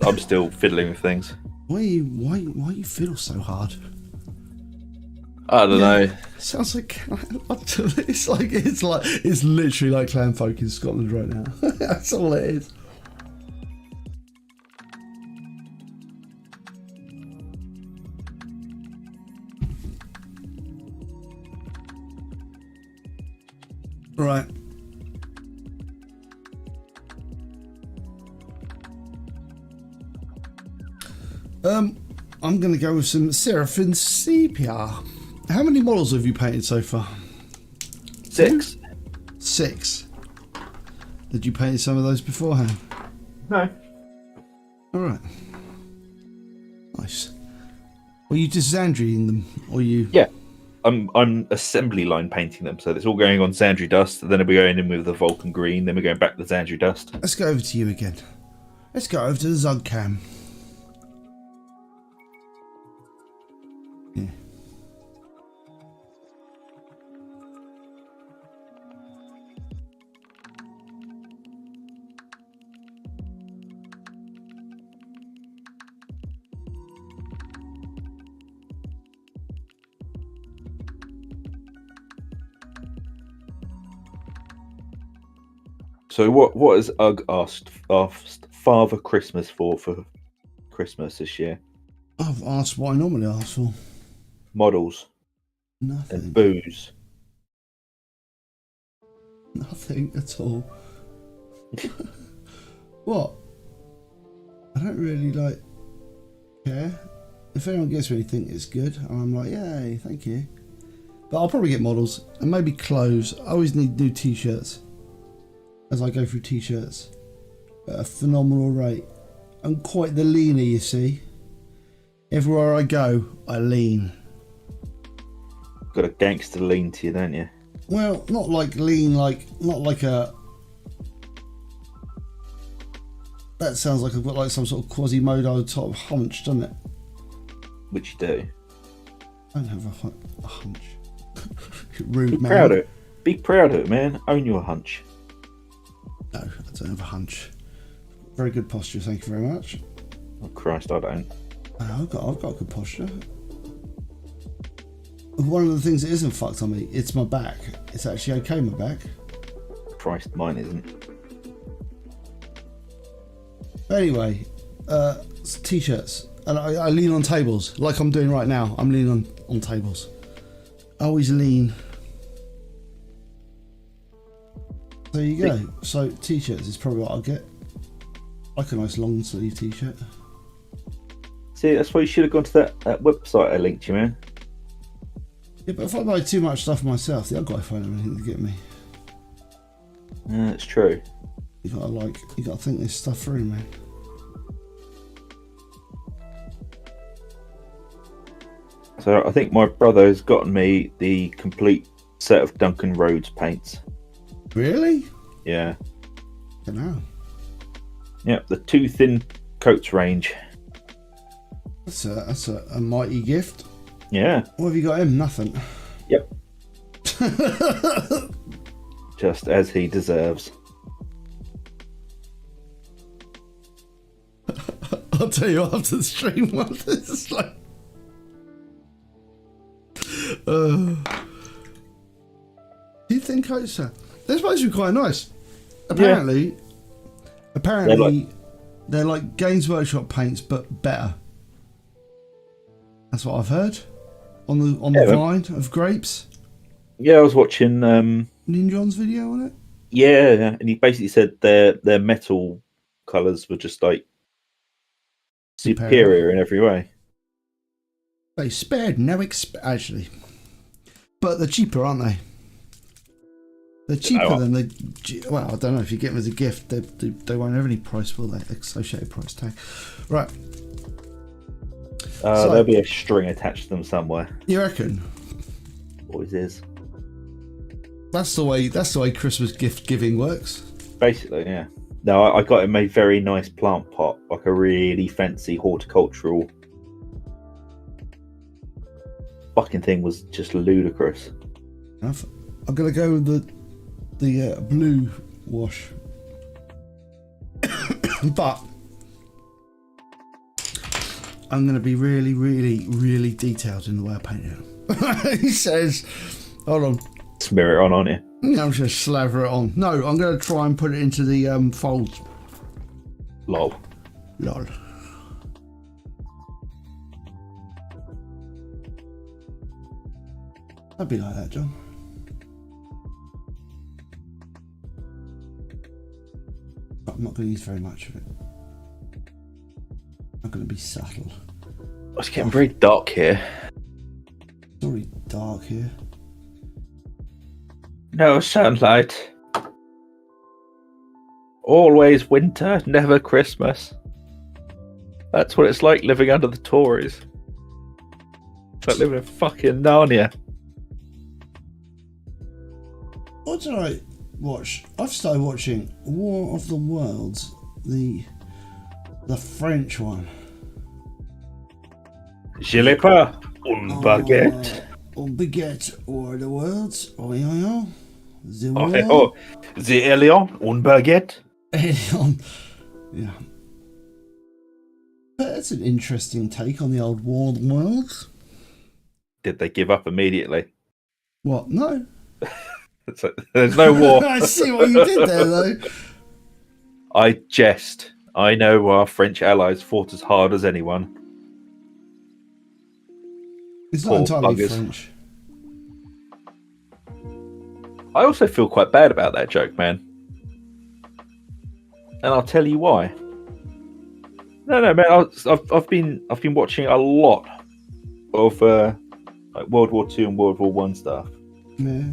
I'm still fiddling with things. Why you fiddle so hard? I don't know. Sounds like it's literally like clan folk in Scotland right now. That's all it is. Right. I'm going to go with some Seraphim Sepia. How many models have you painted so far? 6. 6. Did you paint some of those beforehand? No. All right. Nice. Were you just Zandriing them, or you? Yeah. I'm assembly line painting them, so it's all going on Zandri dust. Then we're going in with the Vulcan green. Then we're going back to the Zandri dust. Let's go over to you again. Let's go over to the Zug cam. Yeah. So what has Ug asked Father Christmas for Christmas this year? I've asked what I normally ask for. Models. Nothing. And booze. Nothing at all. What? I don't really care. If anyone gets me anything, it's good. And I'm like, yay, thank you. But I'll probably get models and maybe clothes. I always need new t-shirts as I go through t-shirts at a phenomenal rate. I'm quite the leaner, you see. Everywhere I go, I lean. Got a gangster lean to you, don't you? Well, not like lean, not like a. That sounds like I've got like some sort of Quasimodo type of hunch, doesn't it? Which you do. I don't have a hunch. Rude Be man. proud of it. Be proud of it, man. Own your hunch. No, I don't have a hunch. Very good posture, thank you very much. Oh Christ, I don't. I've got good posture. One of the things that isn't fucked on me, it's my back. It's actually okay, my back. Christ, mine isn't. Anyway, t-shirts. And I lean on tables, like I'm doing right now. I'm leaning on tables. I always lean. There you go. So t-shirts is probably what I'll get. Like a nice long sleeve t-shirt. See, that's why you should have gone to that website I linked you, man. Yeah, but if I buy too much stuff myself, the other guy won't have anything to get me. Yeah, it's true. You gotta think this stuff through, man. So I think my brother has gotten me the complete set of Duncan Rhodes paints. Really? Yeah. I don't know. Yeah, the Too Thin Coats range. That's a mighty gift. Yeah. What have you got him? Nothing. Yep. Just as he deserves. I'll tell you after the stream what this is like. Do you think Coaster? They're supposed to be quite nice. Apparently, they're like Games Workshop paints, but better. That's what I've heard on the vine of grapes. Yeah, I was watching Ninjon's video on it. Yeah, and he basically said their metal colours were just like superior in every way. They spared no actually, but they're cheaper, aren't they? They're cheaper than the. Well, I don't know if you get them as a gift, they won't have any price, will they? Associated price tag, right? So, there'll be a string attached to them somewhere. You reckon? Always is. That's the way Christmas gift giving works. Basically, yeah. No, I got him a very nice plant pot, like a really fancy horticultural. Fucking thing was just ludicrous. I'm gonna go with the blue wash. But I'm going to be really, really, really detailed in the way I paint it. He says, hold on. Smear it on, aren't you? Yeah, I'm just going to slather it on. No, I'm going to try and put it into the folds. Lol. That'd be like that, John. But I'm not going to use very much of it. I'm going to be subtle. It's getting very dark here. It's already dark here. No sunlight. Always winter, never Christmas. That's what it's like living under the Tories. It's like living in fucking Narnia. What did I watch? I've started watching War of the Worlds, the French one. Je l'ai pas, un baguette. Un baguette, War of the Worlds. Oh, yeah. The Oh, the Elion, un baguette. Yeah. But that's an interesting take on the old War of the Worlds. Did they give up immediately? What? No. There's no war. I see what you did there, though. I jest. I know our French allies fought as hard as anyone. It's not Poor entirely buggers. French. I also feel quite bad about that joke, man. And I'll tell you why. No, man. I've been watching a lot of like World War II and World War One stuff. Yeah.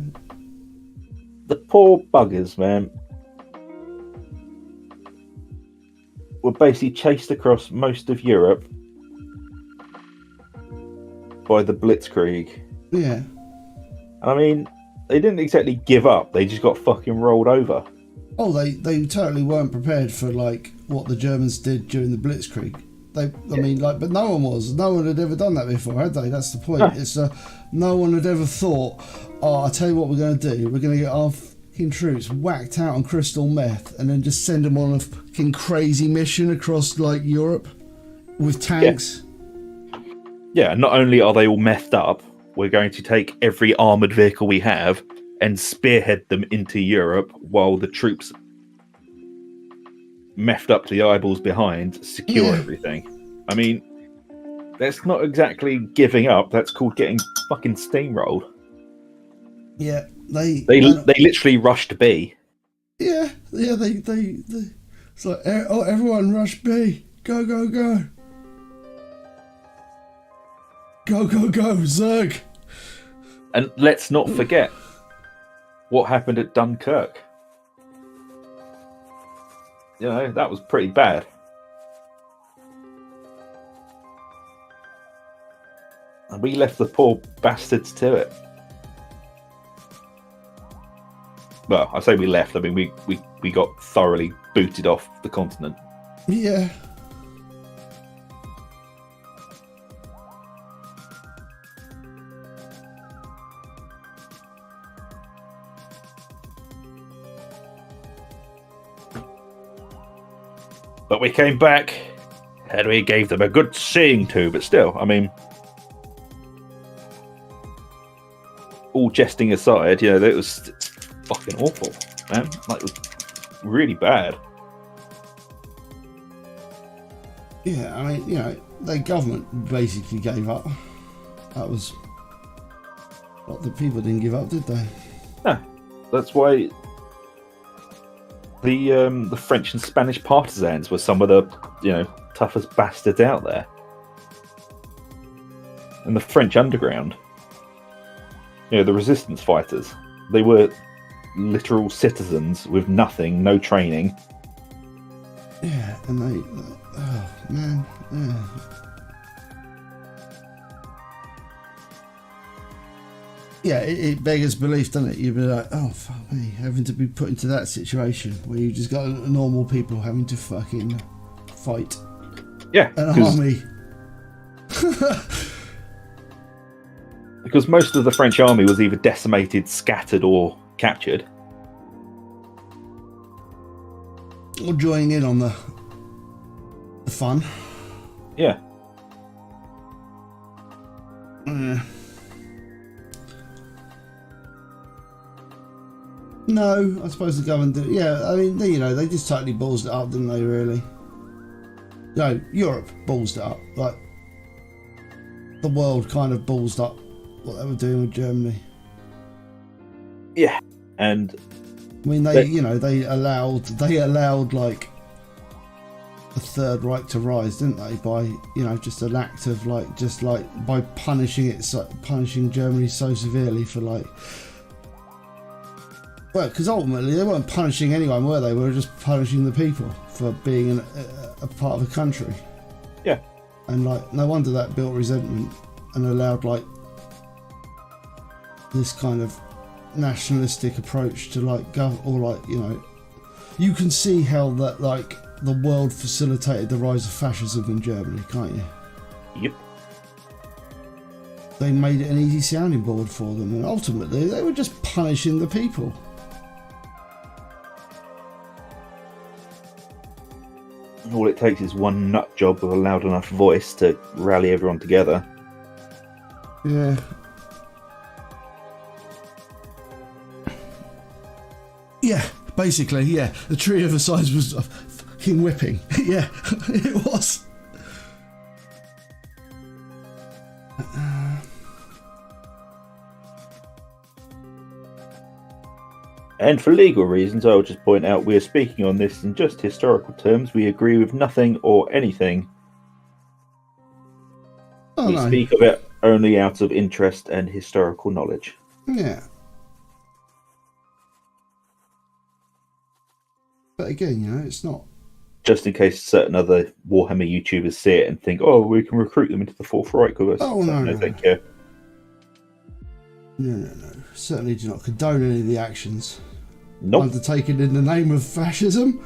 The poor buggers, man, were basically chased across most of Europe by the Blitzkrieg. Yeah. I mean, they didn't exactly give up. They just got fucking rolled over. Oh, they totally weren't prepared for like what the Germans did during the Blitzkrieg. I mean, like, but no one was. No one had ever done that before, had they? That's the point. No. It's no one had ever thought, oh, I'll tell you what we're going to do. We're going to get our fucking troops whacked out on crystal meth and then just send them on a fucking crazy mission across like Europe with tanks. Yeah, not only are they all methed up, we're going to take every armoured vehicle we have and spearhead them into Europe while the troops methed up to the eyeballs behind secure everything. I mean, that's not exactly giving up. That's called getting fucking steamrolled. Yeah, they literally rushed B. Yeah, they. It's like, oh, everyone rush B. Go, go, go. Go, go, go, Zug. And let's not forget what happened at Dunkirk. You know, that was pretty bad. And we left the poor bastards to it. Well, I say we left. I mean, we got thoroughly booted off the continent. Yeah. But we came back and we gave them a good seeing to, but still, I mean, all jesting aside, you know, it's fucking awful, man. Like, it was really bad. Yeah, I mean, you know, the government basically gave up. That was... But the people didn't give up, did they? No, that's why the French and Spanish partisans were some of the, you know, toughest bastards out there. And the French underground, you know, the resistance fighters, they were literal citizens with nothing, no training. Yeah, and they... oh, man. Yeah. Yeah, it beggars belief, doesn't it? You'd be like, oh, fuck me, having to be put into that situation where you just got normal people having to fucking fight Yeah, an army. because most of the French army was either decimated, scattered, or captured. or joining in on the fun. Yeah. No, I suppose the government did. Yeah, I mean, they just totally ballsed it up, didn't they, really? No, Europe ballsed it up. Like, the world kind of ballsed up what they were doing with Germany. Yeah, and... I mean, they allowed, like, the Third Reich to rise, didn't they? By, just an act of, by punishing Germany so severely for, like... Well, because ultimately they weren't punishing anyone, were they? They were just punishing the people for being a part of a country. Yeah. And no wonder that built resentment and allowed this kind of nationalistic approach to you can see how that the world facilitated the rise of fascism in Germany, can't you? Yep. They made it an easy sounding board for them, and ultimately they were just punishing the people. All it takes is one nut job with a loud enough voice to rally everyone together. Yeah. Yeah, basically, yeah. The tree of the size was a fucking whipping. Yeah, it was. And for legal reasons, I will just point out we are speaking on this in just historical terms. We agree with nothing or anything. We speak of it only out of interest and historical knowledge. Yeah. But again, it's not... Just in case certain other Warhammer YouTubers see it and think, oh, we can recruit them into the Fourth Reich with us. Oh, no, thank you. No. Certainly do not condone any of the actions undertaken in the name of fascism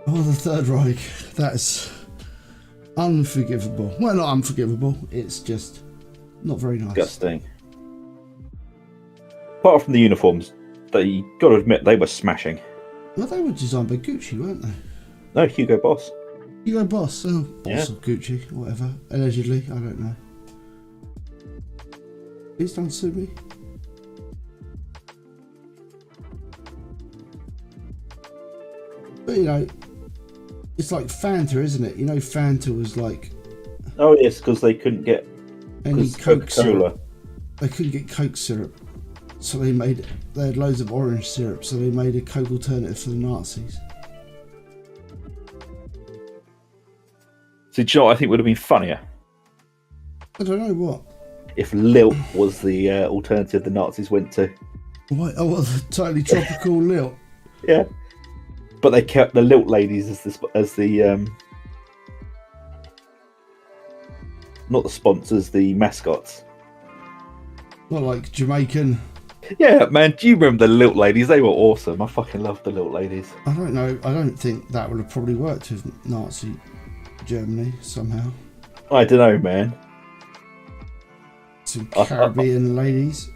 or the Third Reich. That's unforgivable. Well, not unforgivable. It's just not very nice. Disgusting. Apart from the uniforms, they got to admit they were smashing. Well, they were designed by Gucci, weren't they? No, Hugo Boss. Hugo Boss, Boss of Gucci, whatever. Allegedly, I don't know. Please don't sue me. But it's like Fanta, isn't it? Fanta was like... Oh yes, because they couldn't get any Coke syrup. They couldn't get Coke syrup, so they had loads of orange syrup, so they made a Coke alternative for the Nazis. So do you know what I think would have been funnier? I don't know what. If Lilt was the alternative the Nazis went to. What? Oh, what, the totally tropical Lilt? Yeah. But they kept the Lilt ladies as the not the sponsors, the mascots. Not like Jamaican. Yeah, man, do you remember the Lilt ladies? They were awesome. I fucking loved the Lilt ladies. I don't know. I don't think that would have probably worked with Nazi Germany somehow. I don't know, man. Some Caribbean ladies.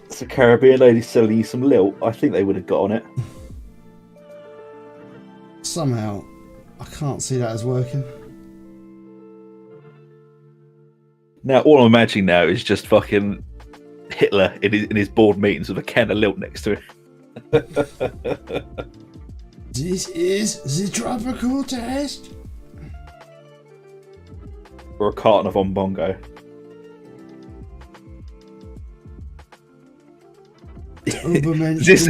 Some Caribbean ladies selling you some Lilt. I think they would have got on it. Somehow, I can't see that as working. Now, all I'm imagining now is just fucking Hitler in his board meetings with a can of Lilt next to him. This is the tropical test. Or a carton of Ombongo. This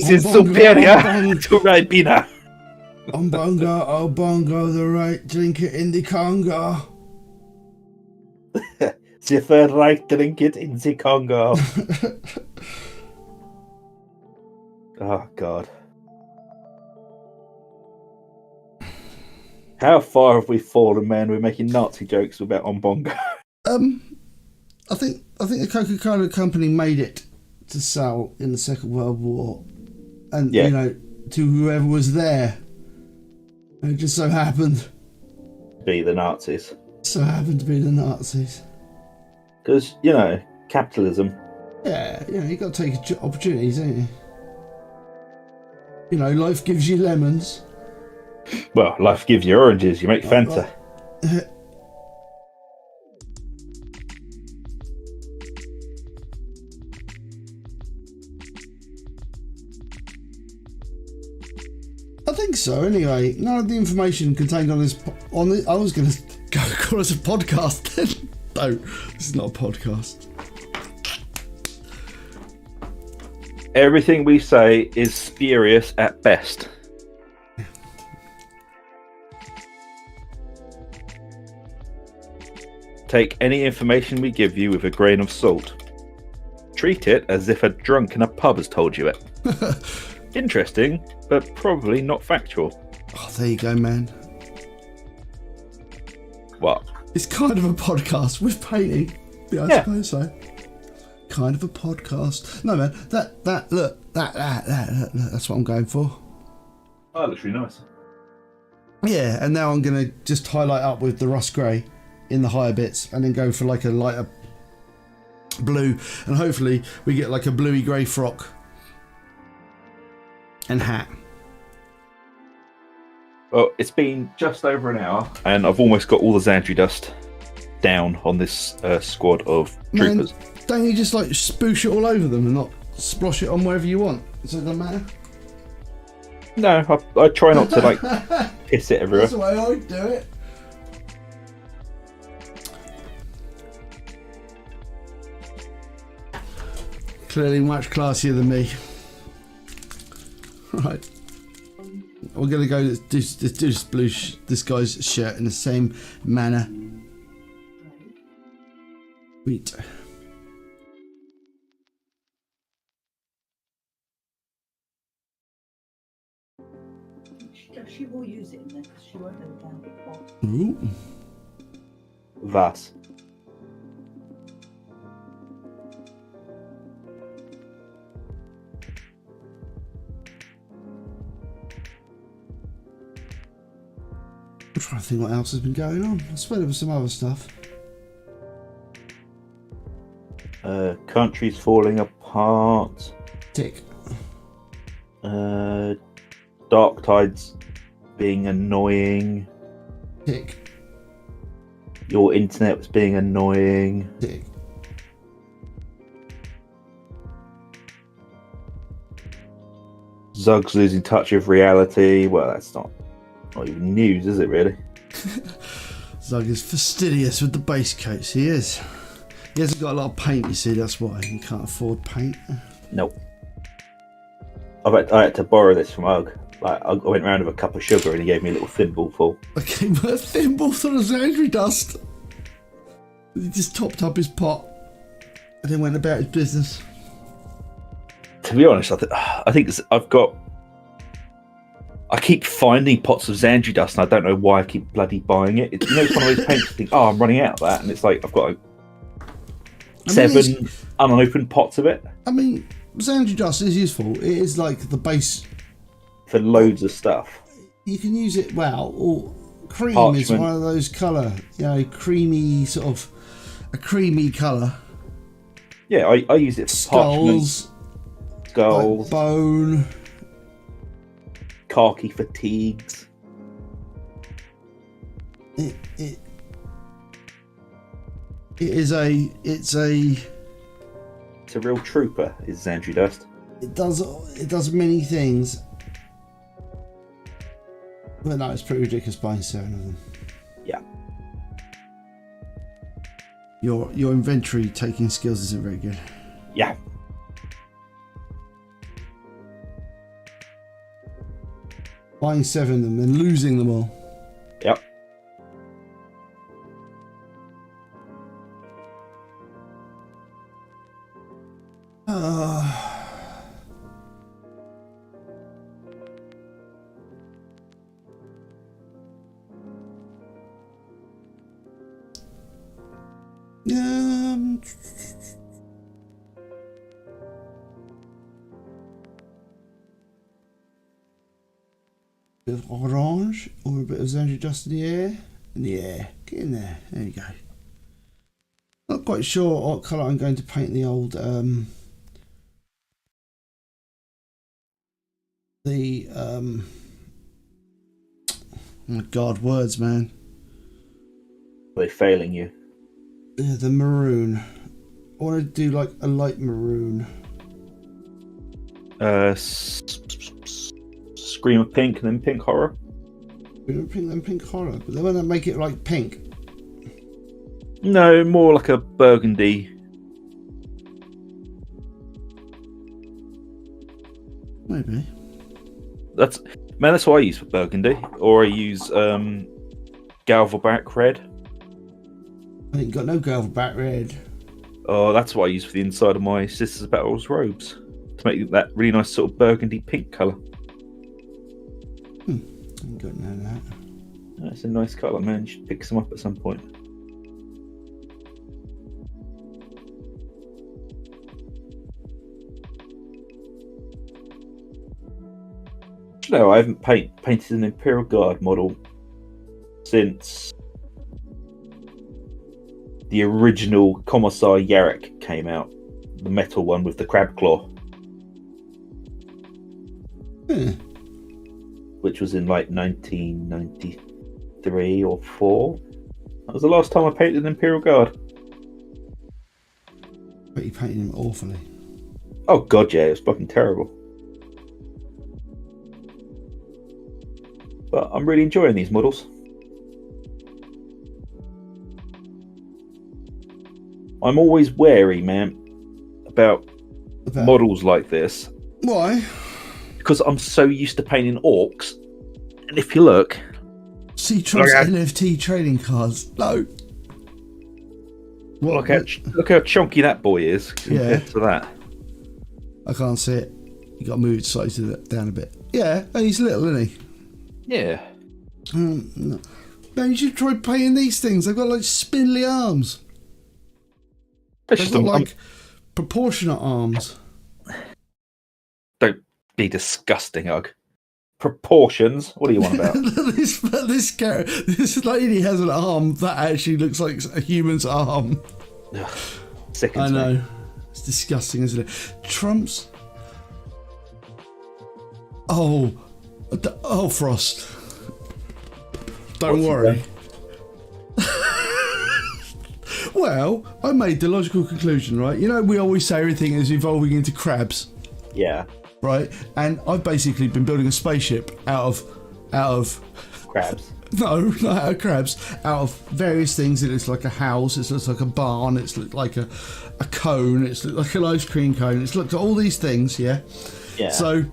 is superior to Ribena. Ombongo, the right drinker in the Congo. The Third Reich drink it in the Congo. Oh, God. How far have we fallen, man? We're making Nazi jokes about Ombongo. I think the Coca-Cola company made it to sell in the Second World War, and to whoever was there. And it just so happened Be the Nazis. to be the Nazis. Because capitalism. Yeah, you got to take opportunities, don't you? You know, life gives you lemons. Well, life gives you oranges. You make Fanta. I think so. Anyway, none of the information contained on this. I was going to go call us a podcast. Then no, this is not a podcast. Everything we say is spurious at best. Take any information we give you with a grain of salt. Treat it as if a drunk in a pub has told you it. Interesting, but probably not factual. Oh, there you go, man. What? It's kind of a podcast with painting. Yeah, I suppose so. Kind of a podcast. No, man. Look, that's what I'm going for. Oh, that looks really nice. Yeah, and now I'm gonna just highlight up with the rust grey in the higher bits, and then go for like a lighter blue, and hopefully we get like a bluey grey frock and hat. Well, it's been just over an hour, and I've almost got all the Xandri dust down on this squad of troopers. Man, don't you just like spoosh it all over them and not splosh it on wherever you want? So it doesn't matter? No, I try not to like piss it everywhere. That's the way I do it. Clearly much classier than me. Right. We're going to go do this guy's shirt in the same manner. Sweet. She will use it in there because she won't let it down. Ooh. Vas. I'm trying to think what else has been going on. I swear there was some other stuff. Country's falling apart. Tick. Dark Tide's being annoying. Tick. Your internet was being annoying. Tick. Zug's losing touch with reality. Well, that's not even news, is it really? Zug is fastidious with the base coats. He is. He hasn't got a lot of paint, you see, that's why. He can't afford paint. Nope. I had to borrow this from Ug. Like, I went round with a cup of sugar and he gave me a little thimble full. I gave him a thimble full of Xandri dust. He just topped up his pot and then went about his business. To be honest, I think I keep finding pots of Xandri dust and I don't know why I keep bloody buying it. It's one of those paints you think, oh, I'm running out of that. And it's like, I've got seven unopened pots of it. I mean, Xandri dust is useful. It is like the base for loads of stuff. You can use it or cream Parchment. Is one of those colour, creamy sort of a creamy colour. Yeah, I use it for parchment, skulls, like bone, khaki fatigues. It's a real trooper, is Xandri dust. It does many things. But no, it's pretty ridiculous buying 7 of them. Yeah. Your inventory taking skills isn't very good. Yeah. Buying 7 of them and losing them all. Yep. Bit of orange or a bit of Xandri dust in the air. In the air. Get in there. There you go. Not quite sure what colour I'm going to paint the old the oh my God, words, man. Are they failing you? Yeah, the maroon. I want to do like a light maroon. Scream of pink and then pink horror. Pink, then pink horror, but they want to make it like pink. No, more like a burgundy. Maybe. That's what I use for burgundy, or I use Galvaback red. I ain't got no Galvaback red. Oh, that's what I use for the inside of my Sisters of Battle's robes to make that really nice sort of burgundy pink colour. Ain't got none of that. That's a nice colour, man. You should pick some up at some point. No, I haven't painted an Imperial Guard model since the original Commissar Yarrick came out. The metal one with the crab claw. Which was in like 1993 or 4. That was the last time I painted an Imperial Guard. But you painted him awfully. Oh god, yeah, it was fucking terrible. But I'm really enjoying these models. I'm always wary, man, about models like this. Why? Because I'm so used to painting orcs. And if you look... See Trump's NFT trading cards. No. Look how chunky that boy is compared to that. I can't see it. You got to move it slightly down a bit. Yeah, and he's little, isn't he? Yeah. No. Man, you should try painting these things. They've got like spindly arms. They've got like proportionate arms. Don't be disgusting, Ug. Proportions? What do you want about? this lady has an arm that actually looks like a human's arm. Sickens I know. me. It's disgusting, isn't it? Trump's... Oh, Frost. Don't worry. Well, I made the logical conclusion, right? You know, we always say everything is evolving into crabs. Yeah. Right? And I've basically been building a spaceship out of crabs. No, not out of crabs. Out of various things. It looks like a house. It looks like a barn. It's looked like a cone. It's looked like an ice cream cone. It's looked at all these things, yeah? Yeah. So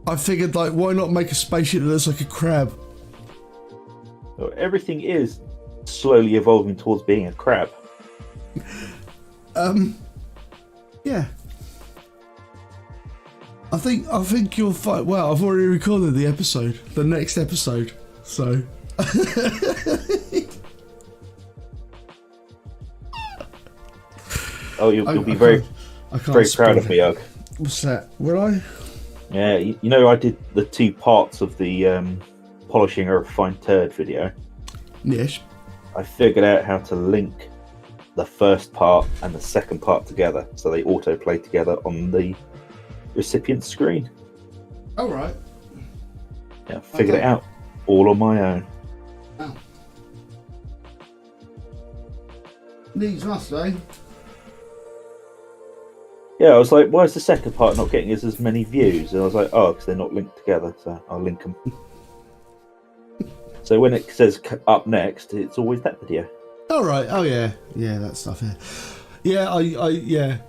I figured, like, why not make a spaceship that looks like a crab? So everything is slowly evolving towards being a crab. Yeah. I think you'll find. Well, I've already recorded the episode, the next episode. So. Oh, you'll be very proud of me, Ug. What's that? Will I? Yeah, you know, I did the 2 parts of the polishing a refined turd video. Yes. I figured out how to link the first part and the second part together, so they autoplay together on the recipient's screen. All right. Yeah, figured it out all on my own. Oh. Needs must, eh? Yeah, I was like, why is the second part not getting as many views? And I was like, oh, because they're not linked together, so I'll link them. So when it says up next, it's always that video. All right. Oh yeah, yeah, that stuff. Yeah, I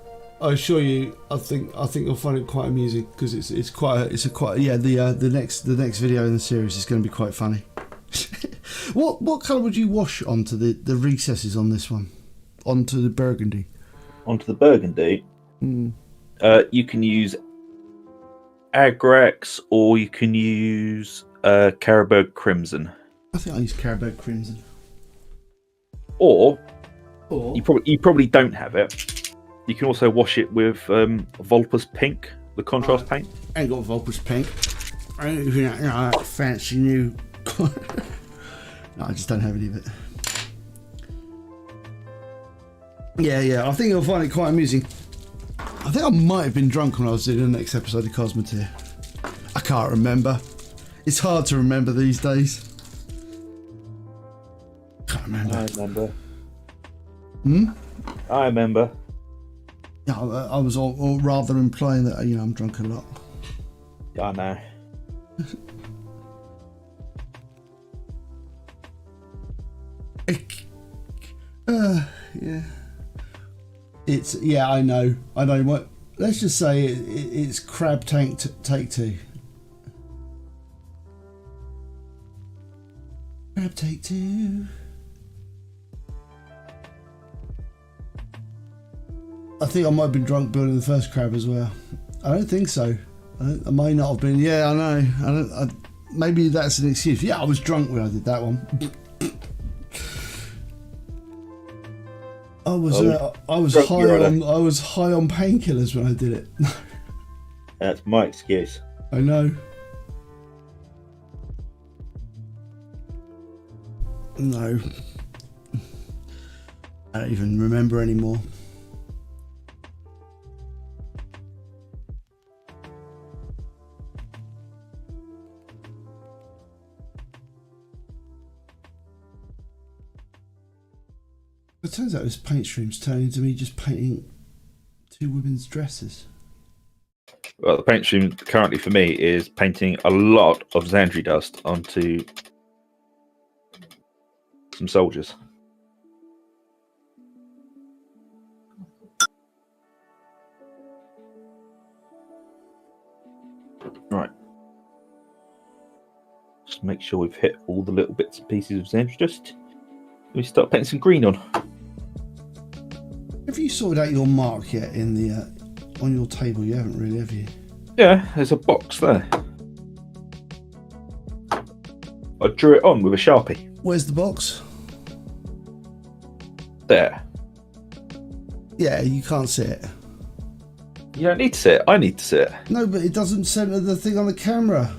assure you, I think you'll find it quite amusing because it's quite the next video in the series is going to be quite funny. What colour would you wash onto the recesses on this one? Onto the burgundy. Onto the burgundy. You can use Agrax or you can use Caribou Crimson. I think I use Caribou Crimson. Or you probably don't have it. You can also wash it with Vulpus Pink, the contrast paint. I ain't got Vulpus Pink. I ain't even that fancy new. No, I just don't have any of it. Yeah. I think you'll find it quite amusing. I think I might have been drunk when I was doing the next episode of Cosmoteer. can't remember. It's hard to remember these days. Can't remember. I remember. Hmm? I remember. Yeah, I was all rather implying that, you know, I'm drunk a lot. Yeah, I know. Yeah. It's, yeah, I know. What? Let's just say it's Crab Tank Take 2. Crab Take 2. I think I might have been drunk building the first crab as well. I don't think so. I may not have been. Yeah, I know. Maybe that's an excuse. Yeah, I was drunk when I did that one. I was high on painkillers when I did it. That's my excuse. I know. No. I don't even remember anymore. It turns out this paint stream's turning into me just painting 2 women's dresses. Well, the paint stream currently for me is painting a lot of Xandri dust onto some soldiers. Right. Just make sure we've hit all the little bits and pieces of Xandri dust. We start painting some green on. Have you sorted out your mark yet in the on your table? You haven't really, have you? Yeah, there's a box there. I drew it on with a Sharpie. Where's the box? There. Yeah, you can't see it. You don't need to see it. I need to see it. No, but it doesn't center the thing on the camera.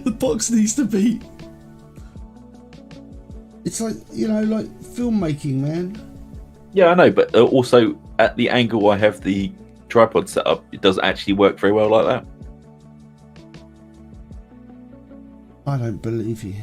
The box needs to be. It's like, you know, like filmmaking, man. Yeah, I know, but also at the angle I have the tripod set up, it doesn't actually work very well like that. I don't believe you.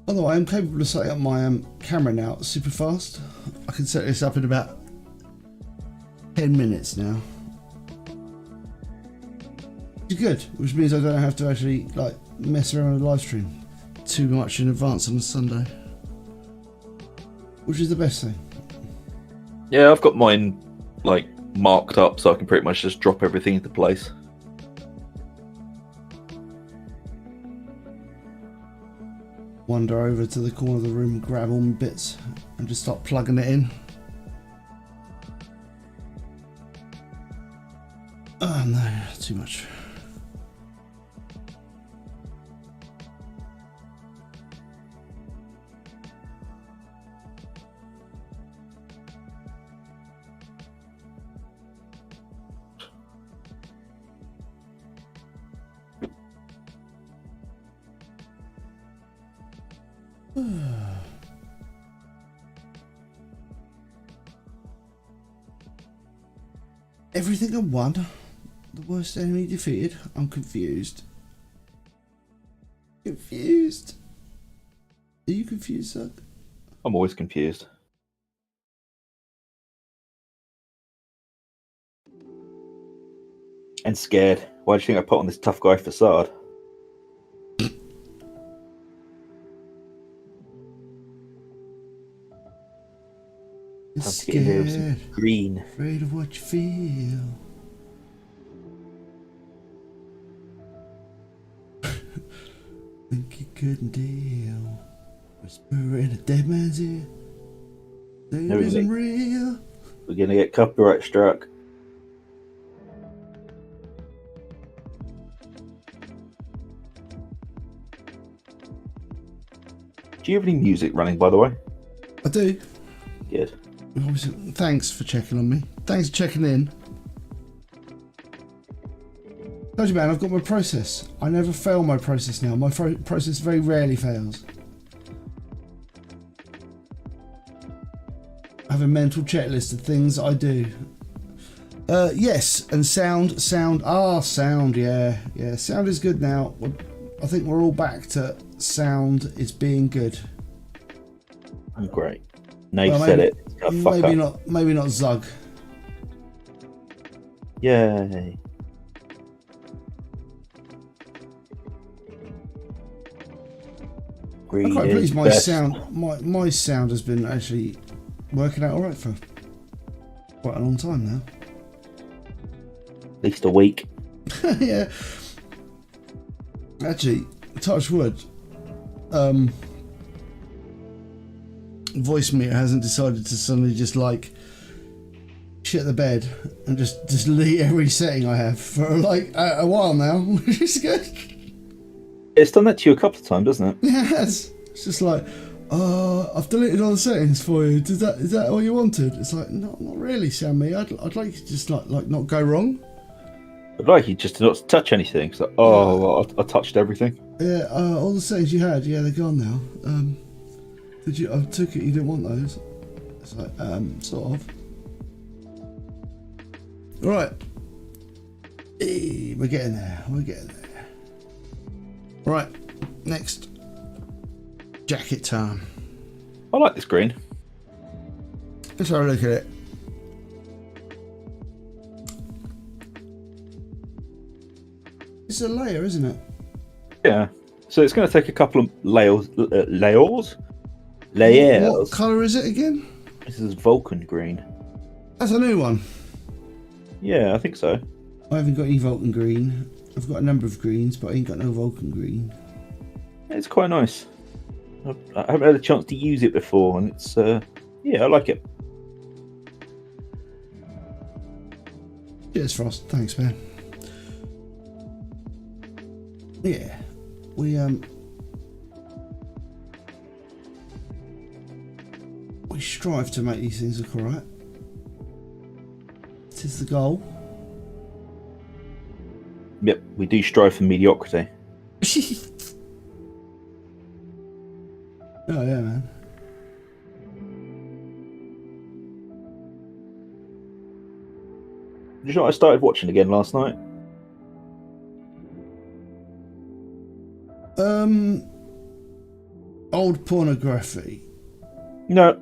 By the way, I'm capable of setting up my camera now super fast. I can set this up in about 10 minutes now. It's good, which means I don't have to actually like mess around with the live stream too much in advance on a Sunday, which is the best thing. Yeah, I've got mine like marked up so I can pretty much just drop everything into place. Wander over to the corner of the room, grab all my bits, and just start plugging it in. Oh no, too much. Everything I won. The worst enemy defeated. I'm confused. Confused. Are you confused, Zug? I'm always confused. And scared. Why do you think I put on this tough guy facade? Time to get in here with some green. Afraid of what you feel. Think you couldn't deal. Whisper in a dead man's ear. Say it isn't real. We're gonna get copyright struck. Do you have any music running, by the way? I do. Good. Obviously, thanks for checking on me. Thanks for checking in. Told you, man, I've got my process. I never fail my process now. My process very rarely fails. I have a mental checklist of things I do. Yes, and sound, yeah. Sound is good now. I think we're all back to sound is being good. Great. Nate said it. Maybe not Zug. Yay. I'm quite pleased my sound has been actually working out alright for quite a long time now. At least a week. Yeah. Actually, touch wood. Voice meter hasn't decided to suddenly just like shit the bed and just delete every setting I have for like a while now, which is good. It's done that to you a couple of times, doesn't it? Yes. It's just like, I've deleted all the settings for you. Is that all you wanted? It's like, no, not really, Sammy. I'd like you to just like not go wrong. I'd like you just to not touch anything. It's like, I touched everything. Yeah, all the settings you had, yeah, they're gone now. Did you? I took it you didn't want those. It's like, sort of. All right. Hey, we're getting there. Right, next. Jacket time. I like this green. Let's have a look at it. It's a layer, isn't it? Yeah. So it's going to take a couple of layers. What colour is it again? This is Vulcan green. That's a new one. Yeah, I think so. I haven't got any Vulcan green. I've got a number of greens, but I ain't got no Vulcan green. It's quite nice. I haven't had a chance to use it before, and it's yeah, I like it. Cheers, Frost. Thanks, man. Yeah, we strive to make these things look alright. This is the goal. Yep, we do strive for mediocrity. Oh yeah, man. Did you know what I started watching again last night? Old pornography. No.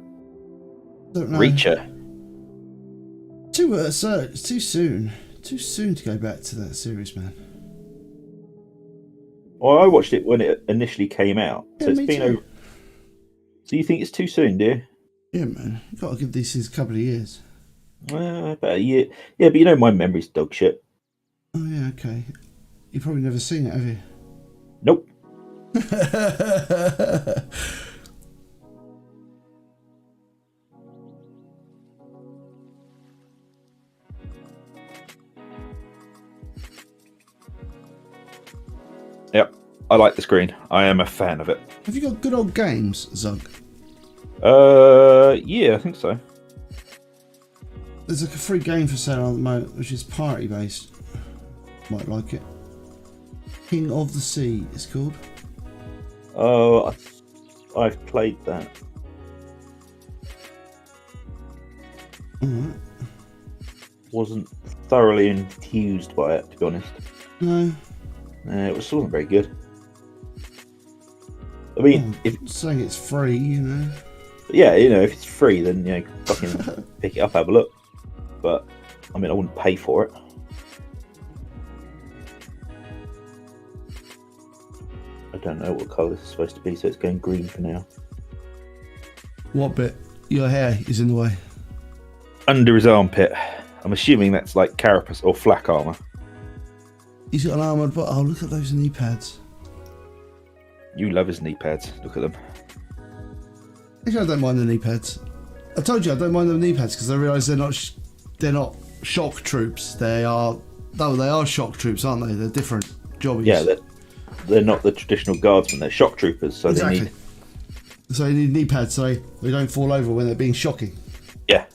Don't know. Reacher. It's too soon. Too soon to go back to that series, man. Well, I watched it when it initially came out. Yeah, So it's me been too. over. So you think it's too soon, do you? Yeah, man. You've got to give these things a couple of years. About a year. Yeah, but you know my memory's dog shit. Oh yeah, okay. You've probably never seen it, have you? Nope. Yep, I like the screen. I am a fan of it. Have you got good old games, Zug? Yeah, I think so. There's like a free game for sale at the moment, which is party based. Might like it. King of the Sea, it's called. Oh, I've played that. Alright. Wasn't thoroughly enthused by it, to be honest. No. It wasn't very good. I mean, if saying it's free, you know. yeah, if it's free, then fucking pick it up, have a look. But I mean, I wouldn't pay for it. I don't know what colour this is supposed to be, so it's going green for now. What bit? Your hair is in the way. Under his armpit. I'm assuming that's like carapace or flak armour. He's got an armoured bot. Oh, look at those knee pads. You love his knee pads. Look at them. Actually, I don't mind the knee pads. I told you I don't mind the knee pads because I realise they're not shock troops. They are shock troops, aren't they? They're different jobbies. Yeah, they're not the traditional guardsmen. They're shock troopers, so exactly. they need So you need knee pads so they don't fall over when they're being shocking. Yeah.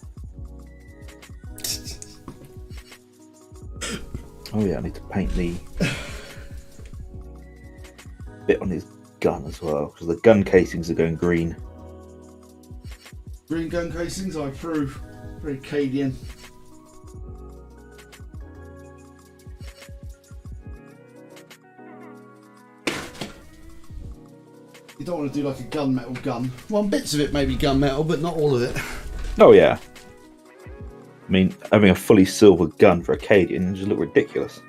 Oh yeah, I need to paint the bit on his gun as well, because the gun casings are going green. Green gun casings, I approve. Very Cadian. You don't want to do like a gunmetal gun. Well, bits of it may be gunmetal, but not all of it. Oh yeah. I mean, having a fully silver gun for a Cadian just look ridiculous.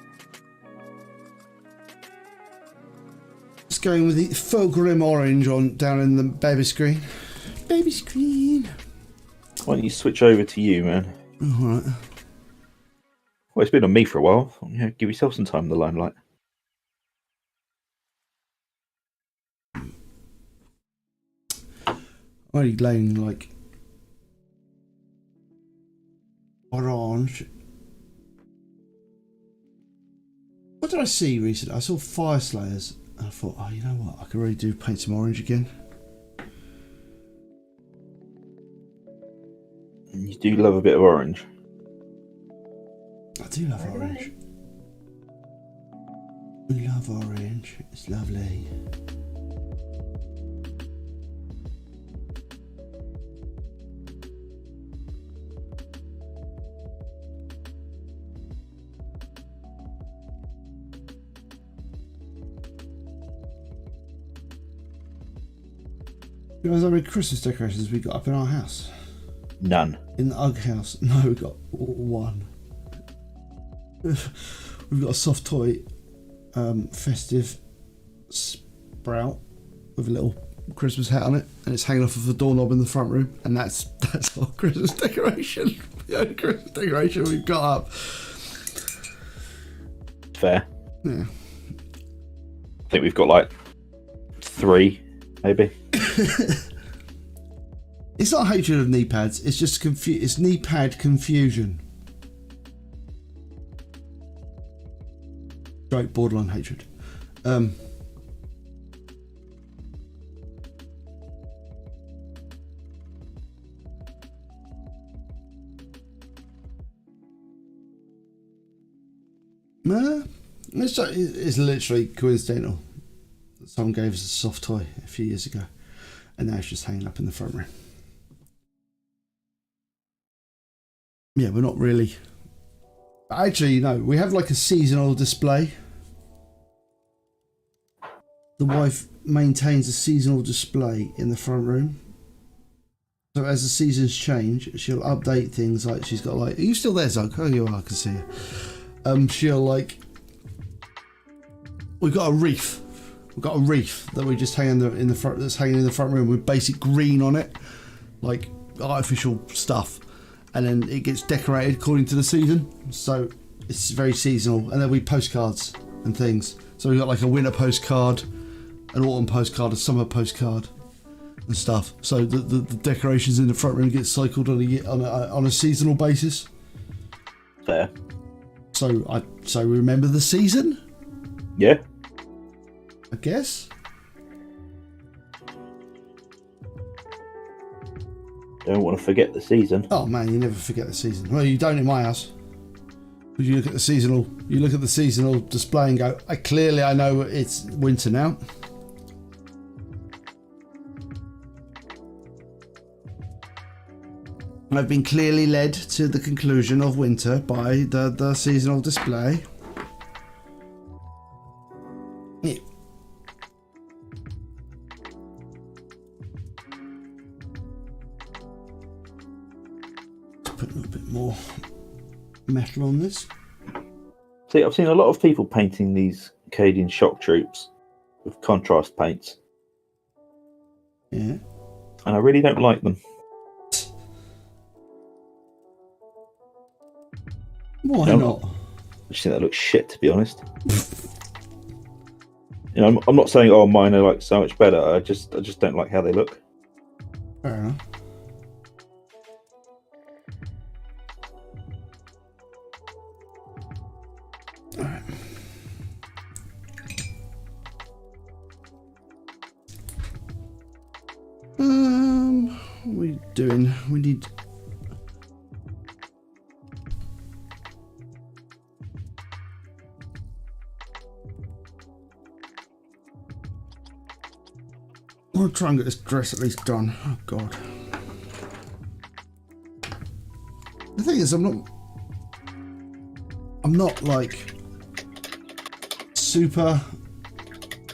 Just going with the Fulgrim orange on down in the baby screen. Baby screen. Why don't you switch over to you, man? Alright. Well, it's been on me for a while. Yeah, give yourself some time in the limelight. Why are you laying like orange? What did I see recently? I saw Fire Slayers and I thought, oh, you know what? I could really do paint some orange again. You do love a bit of orange. I do love orange. We love orange. It's lovely. You know how many Christmas decorations we got up in our house? None. In the Ug house? No, we got one. We've got a soft toy festive sprout with a little Christmas hat on it, and it's hanging off of a doorknob in the front room, and that's our Christmas decoration. The only Christmas decoration we've got up. Fair. Yeah. I think we've got like 3, maybe. It's not hatred of knee pads, it's just it's knee pad confusion. Straight borderline hatred. It's literally coincidental that someone gave us a soft toy a few years ago, and now it's just hanging up in the front room. Yeah, we're not really. Actually, no, we have like a seasonal display. The wife maintains a seasonal display in the front room. So as the seasons change, she'll update things like she's got like. Are you still there, Zug? Oh, you are. I can see you. She'll like. We've got a wreath. We've got a wreath that we just hang in the front. That's hanging in the front room with basic green on it, like artificial stuff. And then it gets decorated according to the season, so it's very seasonal. And then we postcards and things. So we've got like a winter postcard, an autumn postcard, a summer postcard, and stuff. So the decorations in the front room get cycled on a seasonal basis. Fair. So remember the season? Yeah. I guess. Don't want to forget the season. Oh man, you never forget the season. Well, you don't in my house. Because you look at the seasonal display and go, I know it's winter now. I've been clearly led to the conclusion of winter by the seasonal display. Yeah. Put a little bit more metal on this. See, I've seen a lot of people painting these Acadian shock troops with contrast paints. Yeah. And I really don't like them. Why not? I just think that looks shit, to be honest. I'm not saying mine are like so much better. I just don't like how they look. Fair enough. Alright. What are we doing? We need... I'll try and get this dress at least done. Oh God. The thing is, I'm not like super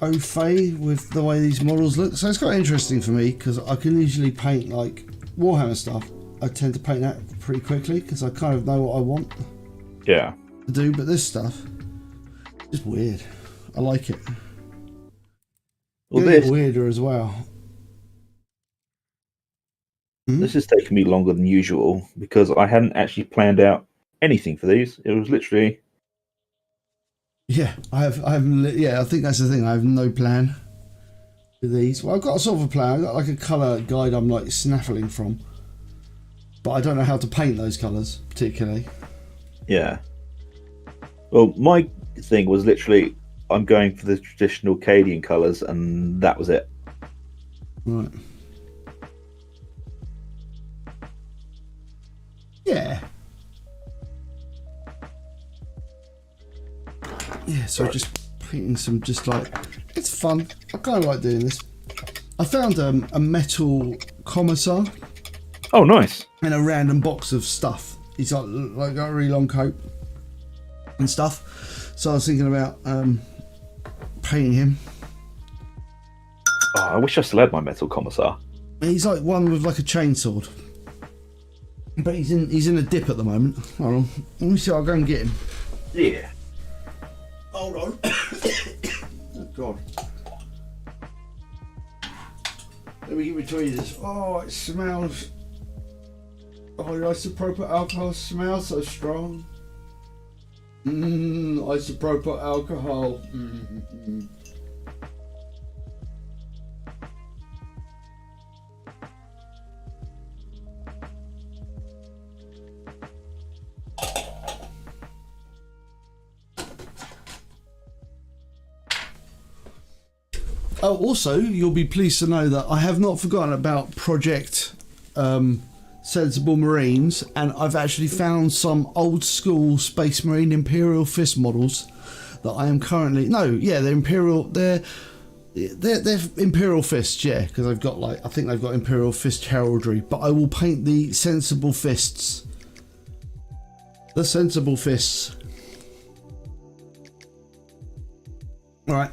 au fait with the way these models look, so it's quite interesting for me because I can usually paint like Warhammer stuff. I tend to paint that pretty quickly because I kind of know what I want to do, but this stuff is weird. I like it. Well, this weirder as well. This has taken me longer than usual because I hadn't actually planned out anything for these. It was literally... Yeah, I think that's the thing. I have no plan with these. Well, I've got a sort of a plan. I've got like a colour guide I'm like snaffling from, but I don't know how to paint those colours particularly. Yeah. Well, my thing was literally I'm going for the traditional Cadian colours, and that was it. Right. Yeah. Yeah, so right. Just painting some, just like, it's fun. I kind of like doing this. I found a metal commissar. Oh, nice. In a random box of stuff. He's got a really long coat and stuff. So I was thinking about painting him. Oh, I wish I still had my metal commissar. He's like one with like a chainsaw. But he's in a dip at the moment. Hold on. Let me see, I'll go and get him. Yeah. Hold on. Oh God. Let me give it to you this. Oh, it smells. Oh, isopropyl alcohol smells so strong. Isopropyl alcohol. Oh, also, you'll be pleased to know that I have not forgotten about Project Sensible Marines, and I've actually found some old school Space Marine Imperial Fist models that I am currently... No, yeah, they're Imperial... They're Imperial Fists, yeah, because I've got like... I think they've got Imperial Fist heraldry, but I will paint the Sensible Fists. The Sensible Fists. Alright.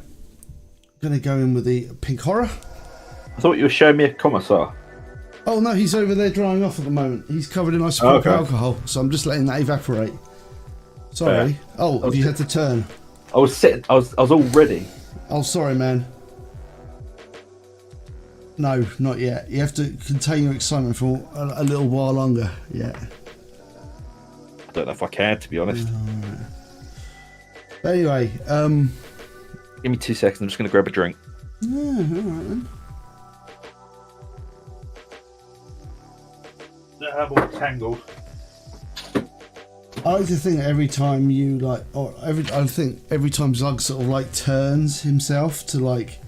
Gonna go in with the pink horror. I thought you were showing me a commissar. Oh no, he's over there drying off at the moment. He's covered in isopropyl alcohol, so I'm just letting that evaporate. Sorry. Oh, have you had to turn? I was sitting. I was all ready. Oh, sorry, man. No, not yet. You have to contain your excitement for a little while longer. Yeah. I don't know if I can, to be honest. But anyway, give me 2 seconds. I'm just going to grab a drink. Yeah, all right then. I'm all tangled. I like to think every time you like, I think every time Zug sort of like turns himself to like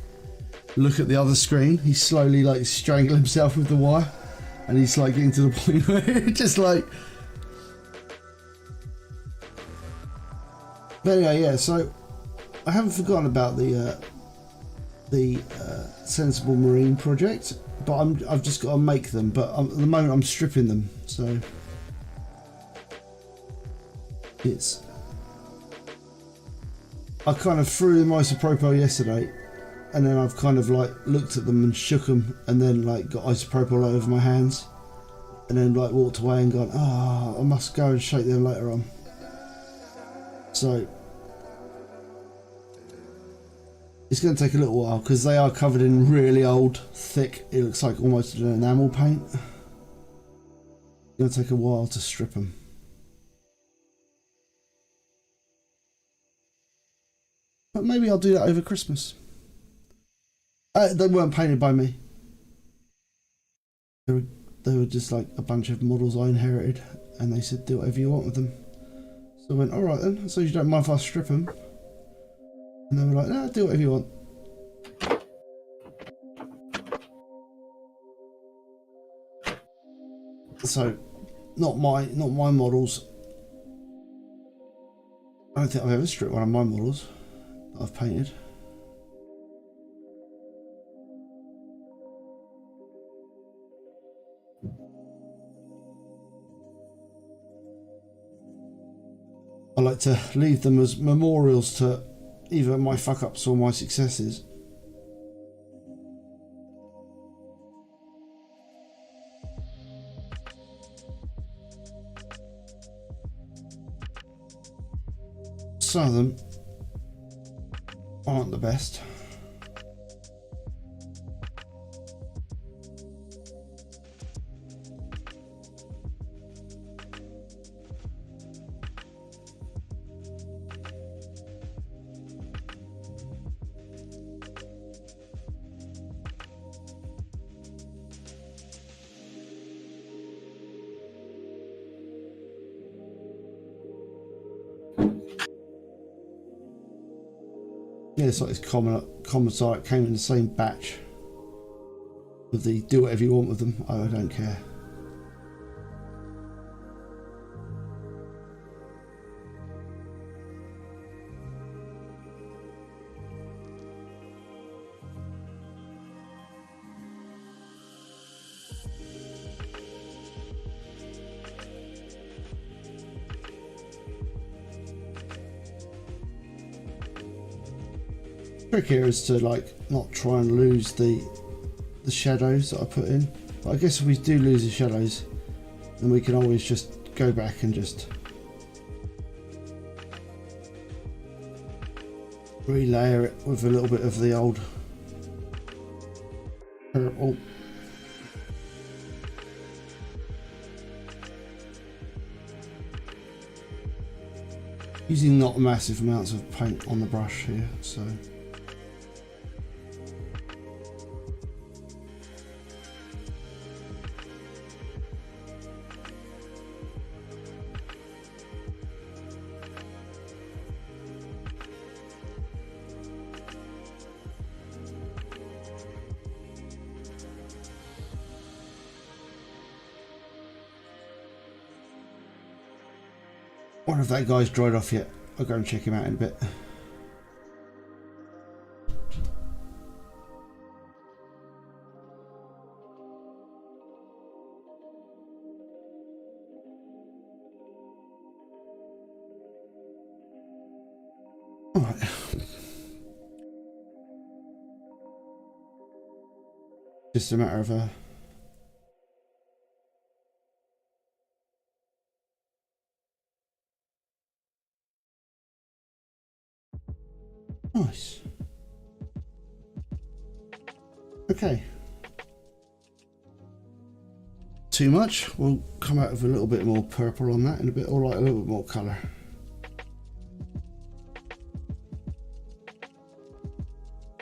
look at the other screen, he's slowly like strangling himself with the wire, and he's like getting to the point where it's just like. But anyway, yeah. So I haven't forgotten about the Sensible Marine project, but I've just got to make them. But at the moment, I'm stripping them, so it's. I kind of threw them isopropyl yesterday, and then I've kind of like looked at them and shook them, and then like got isopropyl all over my hands, and then like walked away and gone, I must go and shake them later on. So. It's going to take a little while because they are covered in really old, thick, it looks like almost an enamel paint. It's going to take a while to strip them. But maybe I'll do that over Christmas. They weren't painted by me. They were just like a bunch of models I inherited, and they said do whatever you want with them. So I went, alright then, as long as you don't mind if I strip them. And they were like, no, do whatever you want. So, not my models. I don't think I've ever stripped one of my models that I've painted. I like to leave them as memorials to either my fuck ups or my successes. Some of them aren't the best. Yeah, it's like this commissar came in the same batch with the do whatever you want with them. Oh, I don't care. Trick here is to like not try and lose the shadows that I put in. But I guess if we do lose the shadows, then we can always just go back and just relayer it with a little bit of the old purple. Using not massive amounts of paint on the brush here, so. Wonder if that guy's dried off yet. I'll go and check him out in a bit. All right. Just a matter of nice. Okay. Too much? We'll come out with a little bit more purple on that in a bit, or like a little bit more colour.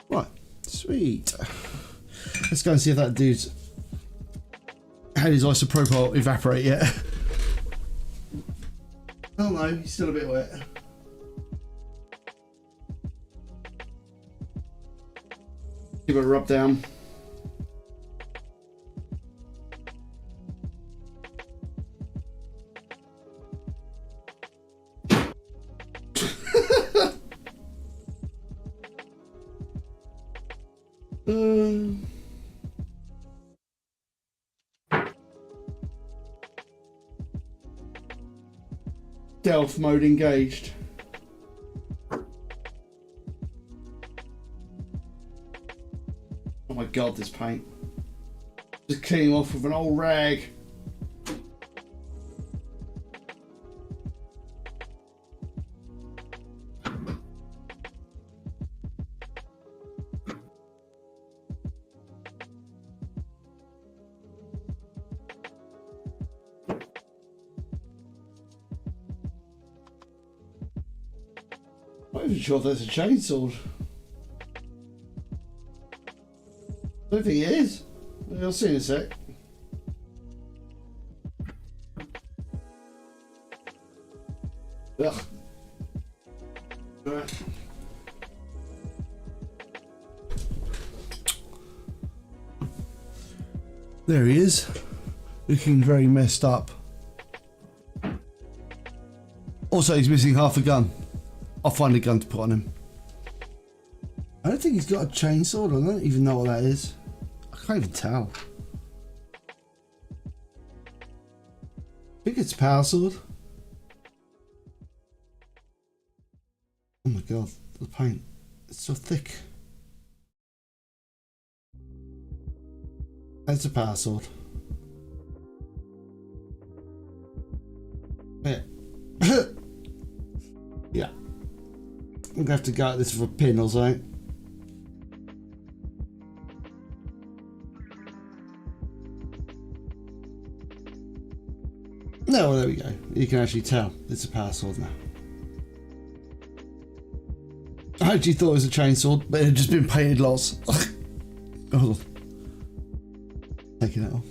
Right, sweet. Let's go and see if that dude's had his isopropyl evaporate yet. Oh no, he's still a bit wet. Give it a rub down. Stealth mode engaged. Oh my god, this paint. Just cleaning off with an old rag. I'm not even sure if there's a chainsaw. I don't think it is. I'll see in a sec. Ugh. Right. There he is. Looking very messed up. Also, he's missing half a gun. I'll find a gun to put on him. I don't think he's got a chainsaw. I don't even know what that is. I can't even tell. I think it's a power sword. Oh my god, the paint. It's so thick. That's a power sword. Yeah. Yeah. I'm gonna have to go at this with a pin or something. No, well, there we go. You can actually tell it's a power sword now. I actually thought it was a chainsaw, but it had just been painted lots. Hold on. Taking it off.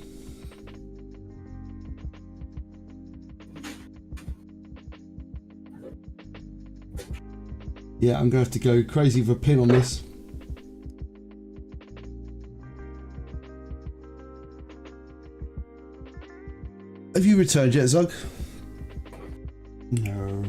Yeah, I'm going to have to go crazy with a pin on this. Have you returned yet, Zug? No.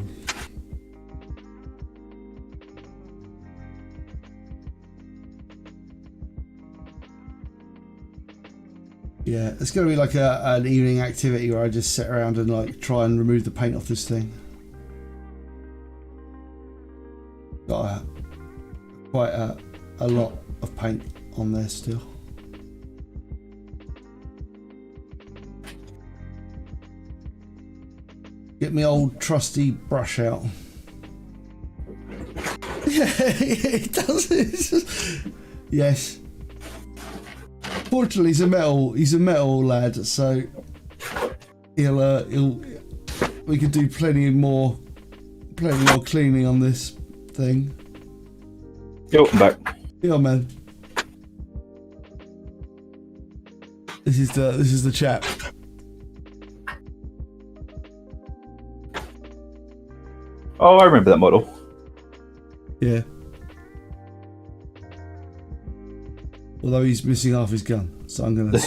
Yeah, it's going to be like an evening activity where I just sit around and like try and remove the paint off this thing. Got quite a lot of paint on there still. Get my old trusty brush out. Yeah, it does. It's just, yes. Fortunately, he's a metal lad, so he'll we can do plenty more cleaning on this thing. Yo, I'm back. Yeah, man. This is the chap. Oh, I remember that model. Yeah. Although he's missing half his gun, so I'm going to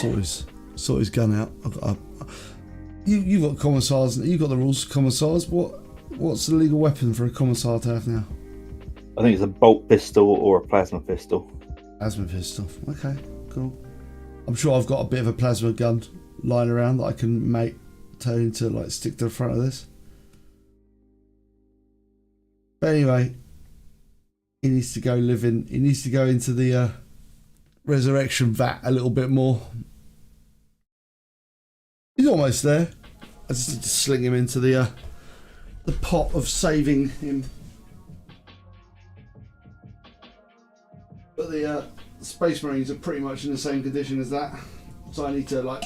sort his gun out. You've got commissars. You've got the rules for commissars. What's the legal weapon for a commissar to have now? I think it's a bolt pistol or a plasma pistol. Plasma pistol. Okay, cool. I'm sure I've got a bit of a plasma gun lying around that I can turn into like stick to the front of this. But anyway, he needs to go He needs to go into the resurrection vat a little bit more. He's almost there. I just need to sling him into the pot of saving him. But the Space Marines are pretty much in the same condition as that, so I need to like.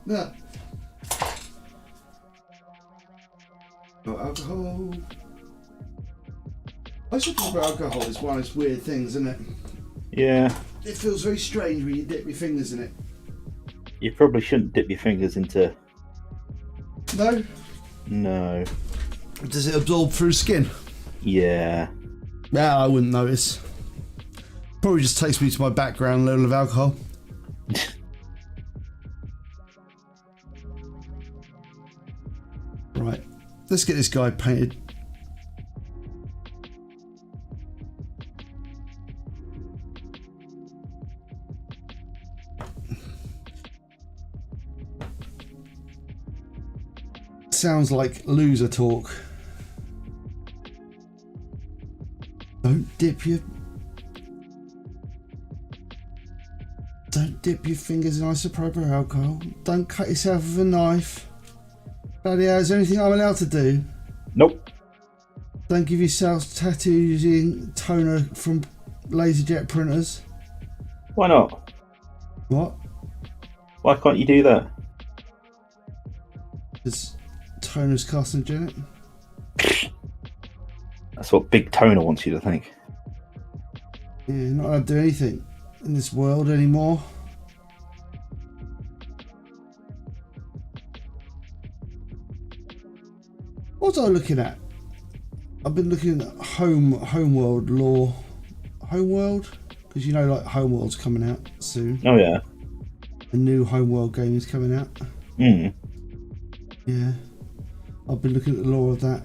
Yeah. No alcohol. I should talk about alcohol. It's one of those weird things, isn't it? Yeah. It feels very strange when you dip your fingers in it. You probably shouldn't dip your fingers into. No? No. Does it absorb through skin? Yeah. Nah, I wouldn't notice. Probably just takes me to my background level of alcohol. Right. Let's get this guy painted. Sounds like loser talk. Don't dip your fingers in isopropyl alcohol. Don't cut yourself with a knife. Bloody hell, is there anything I'm allowed to do? Nope. Don't give yourself tattoos using toner from laserjet printers. Why not? What? Why can't you do that? Because toner's carcinogenic. That's what Big Toner wants you to think. Yeah, not allowed to do anything in this world anymore. What was I looking at? I've been looking at Homeworld lore. Homeworld? Because you know, like, Homeworld's coming out soon. Oh yeah. A new Homeworld game is coming out. Mm. Yeah. I've been looking at the lore of that.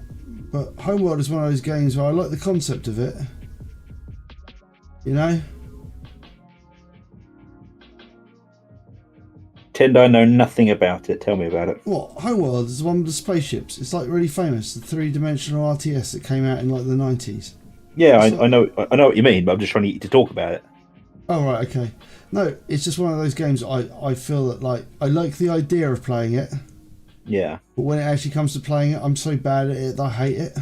But Homeworld is one of those games where I like the concept of it. You know? Tend I know nothing about it. Tell me about it. What? Homeworld is the one with the spaceships. It's like really famous. The three-dimensional RTS that came out in like the 90s. Yeah, I know what you mean, but I'm just trying to get you to talk about it. Oh, right, okay. No, it's just one of those games I feel that, like, I like the idea of playing it. Yeah. But when it actually comes to playing it, I'm so bad at it that I hate it.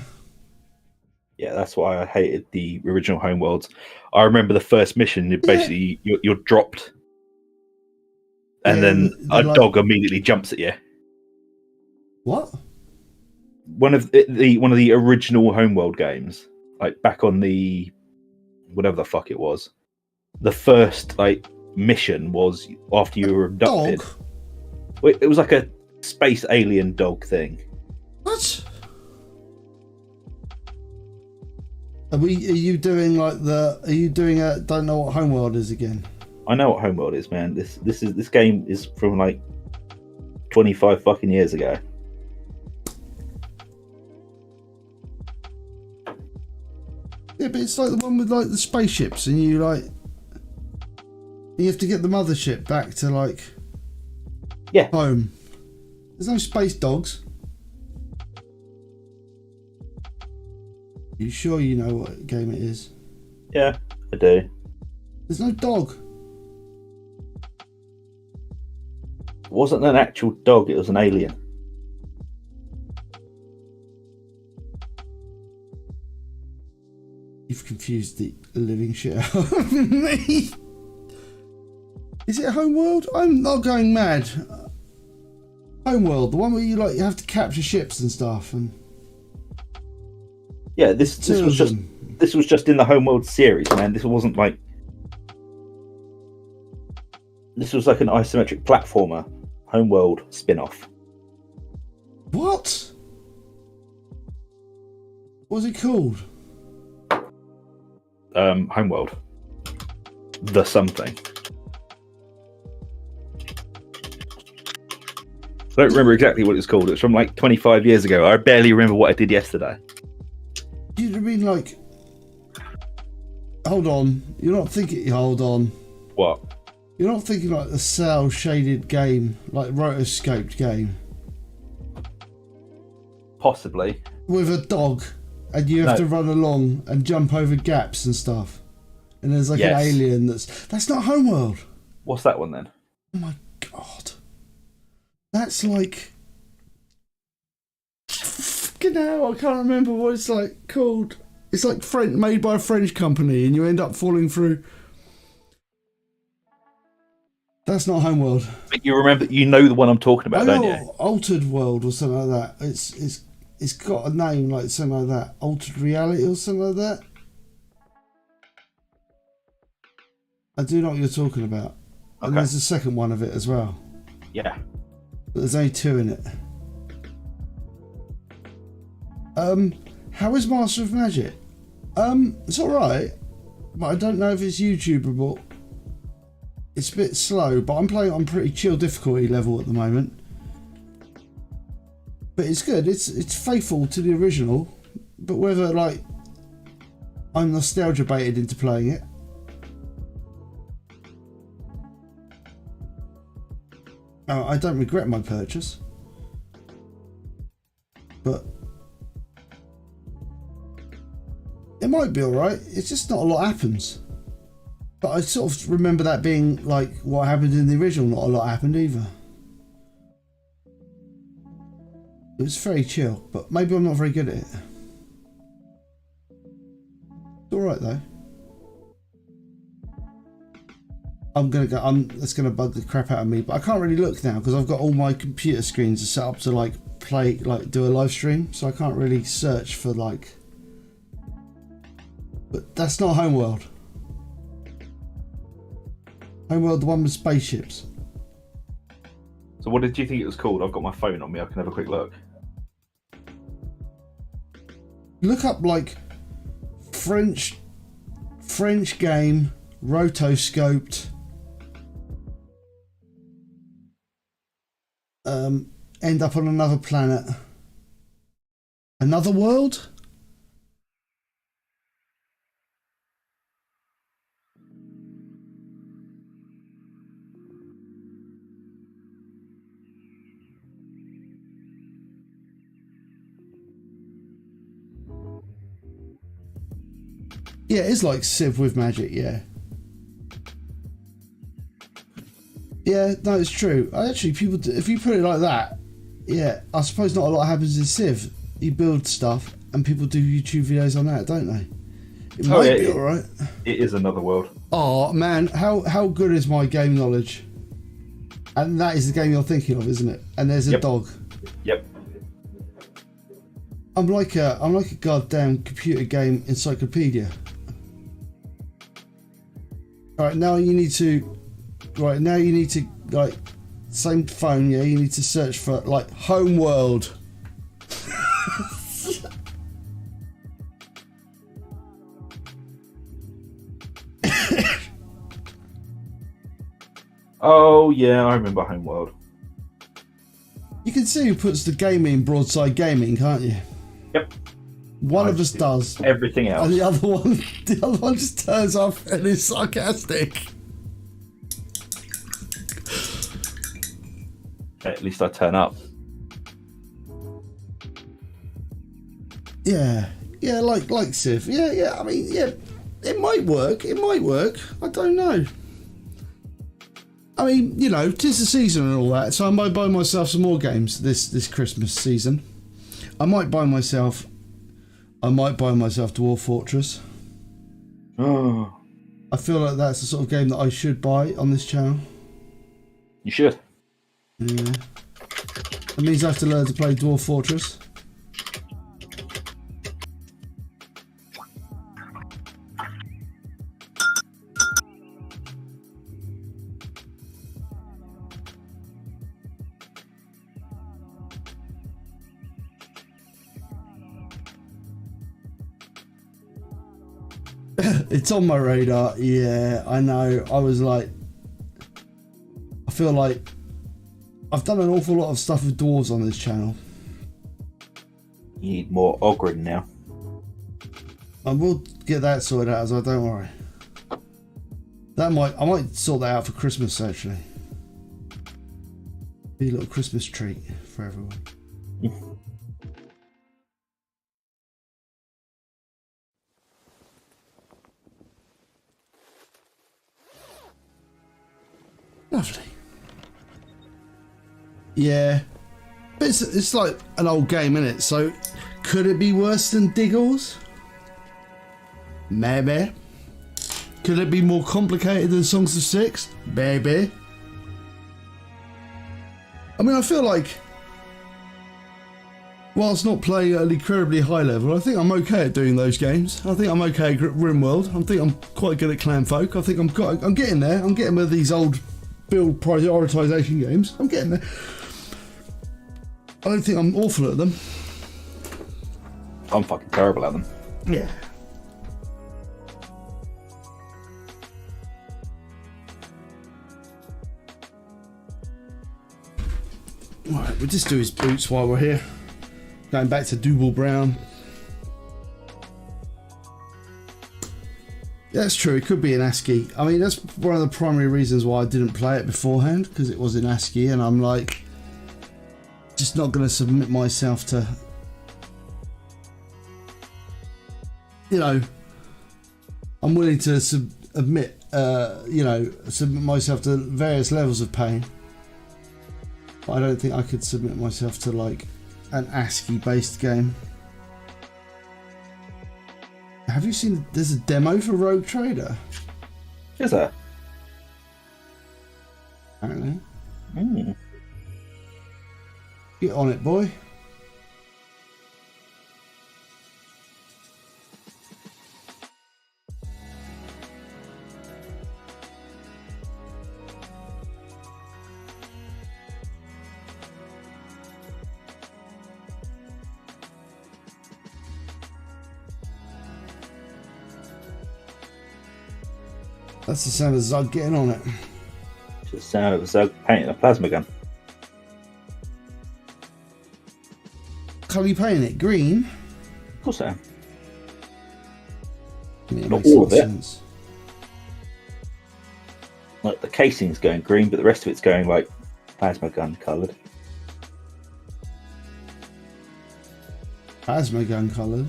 Yeah, that's why I hated the original Homeworlds. I remember the first mission, basically you're dropped, and then a dog immediately jumps at you. What? One of the original Homeworld games, like back on the whatever the fuck it was, the first like mission was after you were abducted. Dog? It was like a space alien dog thing. What? Are you doing like don't know what Homeworld is again? I know what Homeworld is, man. This game is from like 25 fucking years ago. Yeah, but it's like the one with like the spaceships, and you have to get the mothership back to like home. There's no space dogs. You sure you know what game it is? Yeah, I do. There's no dog. It wasn't an actual dog, it was an alien. You've confused the living shit out of me. Is it Homeworld? I'm not going mad. Homeworld, the one where you have to capture ships and stuff, and yeah, this was just in the Homeworld series, man. This wasn't like this was like an isometric platformer Homeworld spin-off. What? What was it called? Homeworld. The something. I don't remember exactly what it's called. It's from like 25 years ago. I barely remember what I did yesterday. You mean like... Hold on. You're not thinking... Hold on. What? You're not thinking like the cell-shaded game, like rotoscoped game? Possibly. With a dog, and you have to run along and jump over gaps and stuff. And there's like an alien that's not Homeworld. What's that one then? Oh my god. That's like... Fucking hell, I can't remember what it's like called. It's like made by a French company, and you end up falling through... That's not Homeworld. But you remember, you know the one I'm talking about, don't you? Altered World or something like that. It's got a name like something like that. Altered Reality or something like that. I do know what you're talking about. Okay. And there's a second one of it as well. Yeah. But there's only two in it. How is Master of Magic? It's alright, but I don't know if it's YouTuberable. It's a bit slow, but I'm playing on pretty chill difficulty level at the moment. But it's good. It's faithful to the original, but whether like I'm nostalgia baited into playing it. I don't regret my purchase, but it might be alright. It's just not a lot happens. But I sort of remember that being like what happened in the original. Not a lot happened either. It was very chill, but maybe I'm not very good at it. It's alright though. That's gonna bug the crap out of me, but I can't really look now because I've got all my computer screens set up to like do a live stream, so I can't really search for like. But that's not Homeworld. Homeworld, the one with spaceships. So what did you think it was called? I've got my phone on me. I can have a quick look. Look up like French game, rotoscoped, end up on another planet. Another world? Yeah, it's like Civ with magic, yeah. Yeah, no, it's true. Actually, people, if you put it like that, yeah, I suppose not a lot happens in Civ. You build stuff and people do YouTube videos on that, don't they? It might be alright. It is another world. Oh, man, how good is my game knowledge? And that is the game you're thinking of, isn't it? And there's a dog. Yep. I'm like a goddamn computer game encyclopedia. Right now you need to like same phone, yeah, you need to search for like home world. Oh yeah, I remember Homeworld. You can see who puts the game in Broadside Gaming, can't you? Yep. One of us does. Everything else. And the other one just turns off and is sarcastic. At least I turn up. Yeah, like Civ. Yeah. I mean, yeah, it might work. I don't know. I mean, you know, 'tis the season and all that, so I might buy myself some more games this Christmas season. I might buy myself Dwarf Fortress. Oh. I feel like that's the sort of game that I should buy on this channel. You should. Yeah. That means I have to learn to play Dwarf Fortress. It's on my radar. Yeah, I know. I feel like I've done an awful lot of stuff with dwarves on this channel. You need more ogren now. I will get that sorted out as well, don't worry. I might sort that out for Christmas actually. Be a little Christmas treat for everyone. Lovely. Yeah. But it's like an old game, isn't it? So could it be worse than Diggles? Maybe. Could it be more complicated than Songs of Six? Maybe. I mean, I feel like whilst not playing at an incredibly high level, I think I'm okay at doing those games. I think I'm okay at RimWorld. I think I'm quite good at Clanfolk. I think I'm getting there. I'm getting with these old build prioritization games. I'm getting there. I don't think I'm awful at them. I'm fucking terrible at them. Yeah. Alright, we'll just do his boots while we're here. Going back to Double Brown. Yeah, that's true, it could be in ASCII. I mean, that's one of the primary reasons why I didn't play it beforehand, because it was in ASCII, and I'm like, just not going to submit myself to, you know, I'm willing to submit myself to various levels of pain. But I don't think I could submit myself to like an ASCII based game. Have you seen there's a demo for Rogue Trader? Is there? Apparently. Mm. Get on it, boy. That's the sound of Zug getting on it. It's the sound of Zug painting a plasma gun. Colour you painting it? Green? Of course I am. I mean, it Not makes a all lot of it. sense. Like the casing's going green, but the rest of it's going like plasma gun coloured. Plasma gun coloured.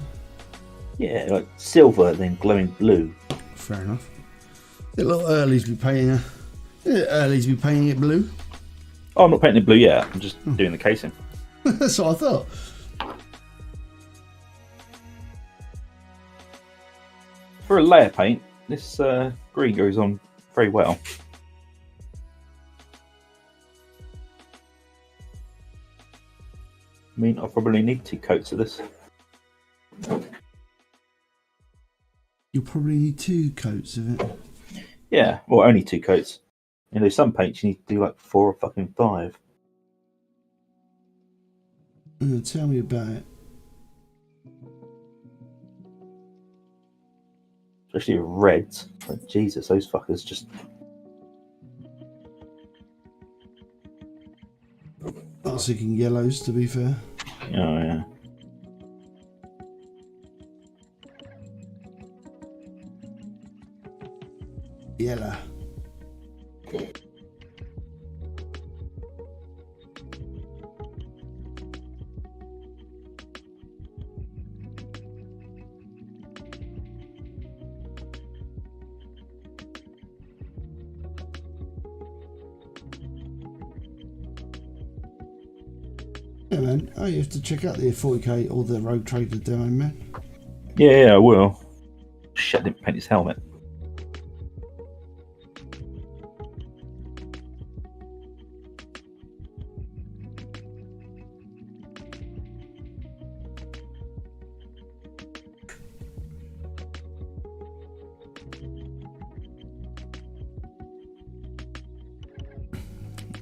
Yeah, like silver then glowing blue. Fair enough. A little early to be painting it. Early to be painting it blue. Oh, I'm not painting it blue yet. I'm just doing the casing. That's what I thought. For a layer paint, this green goes on very well. I mean, I'll probably need 2 coats of this. You'll probably need 2 coats of it. Yeah, well, only 2 coats. You know, some paints you need to do like 4 or fucking 5. Tell me about it. Especially reds. Like, Jesus, those fuckers just... I was thinking yellows, to be fair. Oh, yeah. Yellow. Yeah, man. Oh, you have to check out the 40k or the Rogue Trader demo, man. Yeah, I will. Shit, I didn't paint his helmet.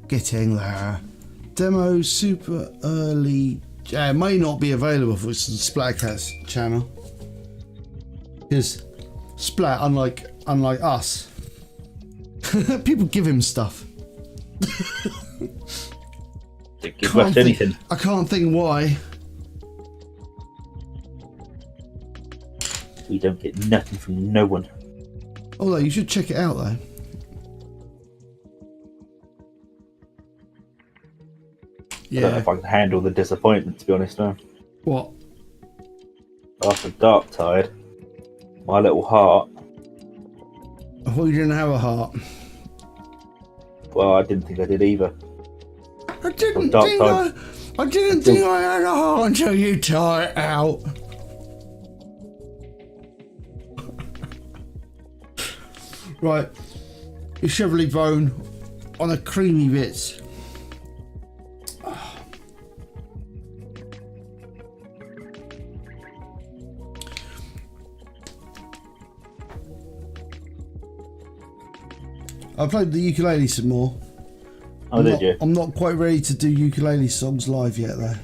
Getting there. Demo super early. It may not be available for Splatcat's channel. Because Splat, unlike us, people give him stuff. Didn't give us anything. I can't think why. We don't get nothing from no one. Although you should check it out though. I don't know if I can handle the disappointment, to be honest now. What? After Dark Tide, my little heart. I thought you didn't have a heart. Well, I didn't think I did either. I didn't Dark think Tide. I didn't think I had a heart until you tore it out. Right. Your Chevrolet bone on a creamy bits. I played the ukulele some more. Oh, did you? I'm not quite ready to do ukulele songs live yet, though.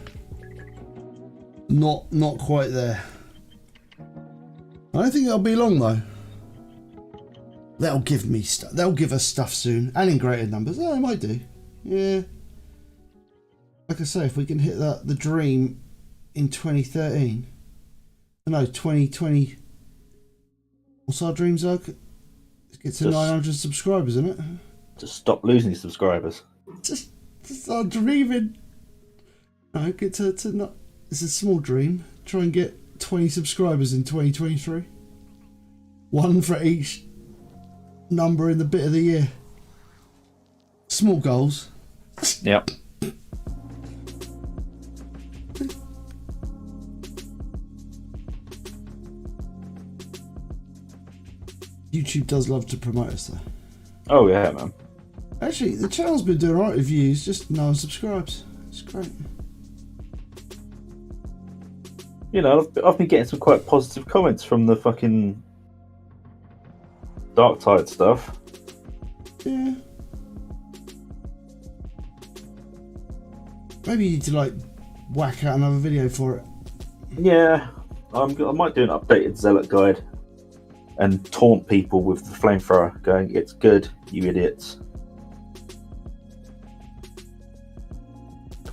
Not quite there. I don't think it'll be long though. They'll give me stuff. They'll give us stuff soon, and in greater numbers. Oh, they might do. Yeah. Like I say, if we can hit the dream in 2013. No, 2020. What's our dream, Zug? Get to 900 subscribers, isn't it? To stop losing subscribers. Just start dreaming. No, get to not. It's a small dream. Try and get 20 subscribers in 2023. One for each number in the bit of the year. Small goals. Yep. YouTube does love to promote us though. Oh yeah, man. Actually, the channel's been doing alright with views, just no one subscribes. It's great. You know, I've been getting some quite positive comments from the fucking Dark Tide stuff. Yeah. Maybe you need to like whack out another video for it. Yeah, I might do an updated Zealot guide. and taunt people with the flamethrower, going, "It's good, you idiots."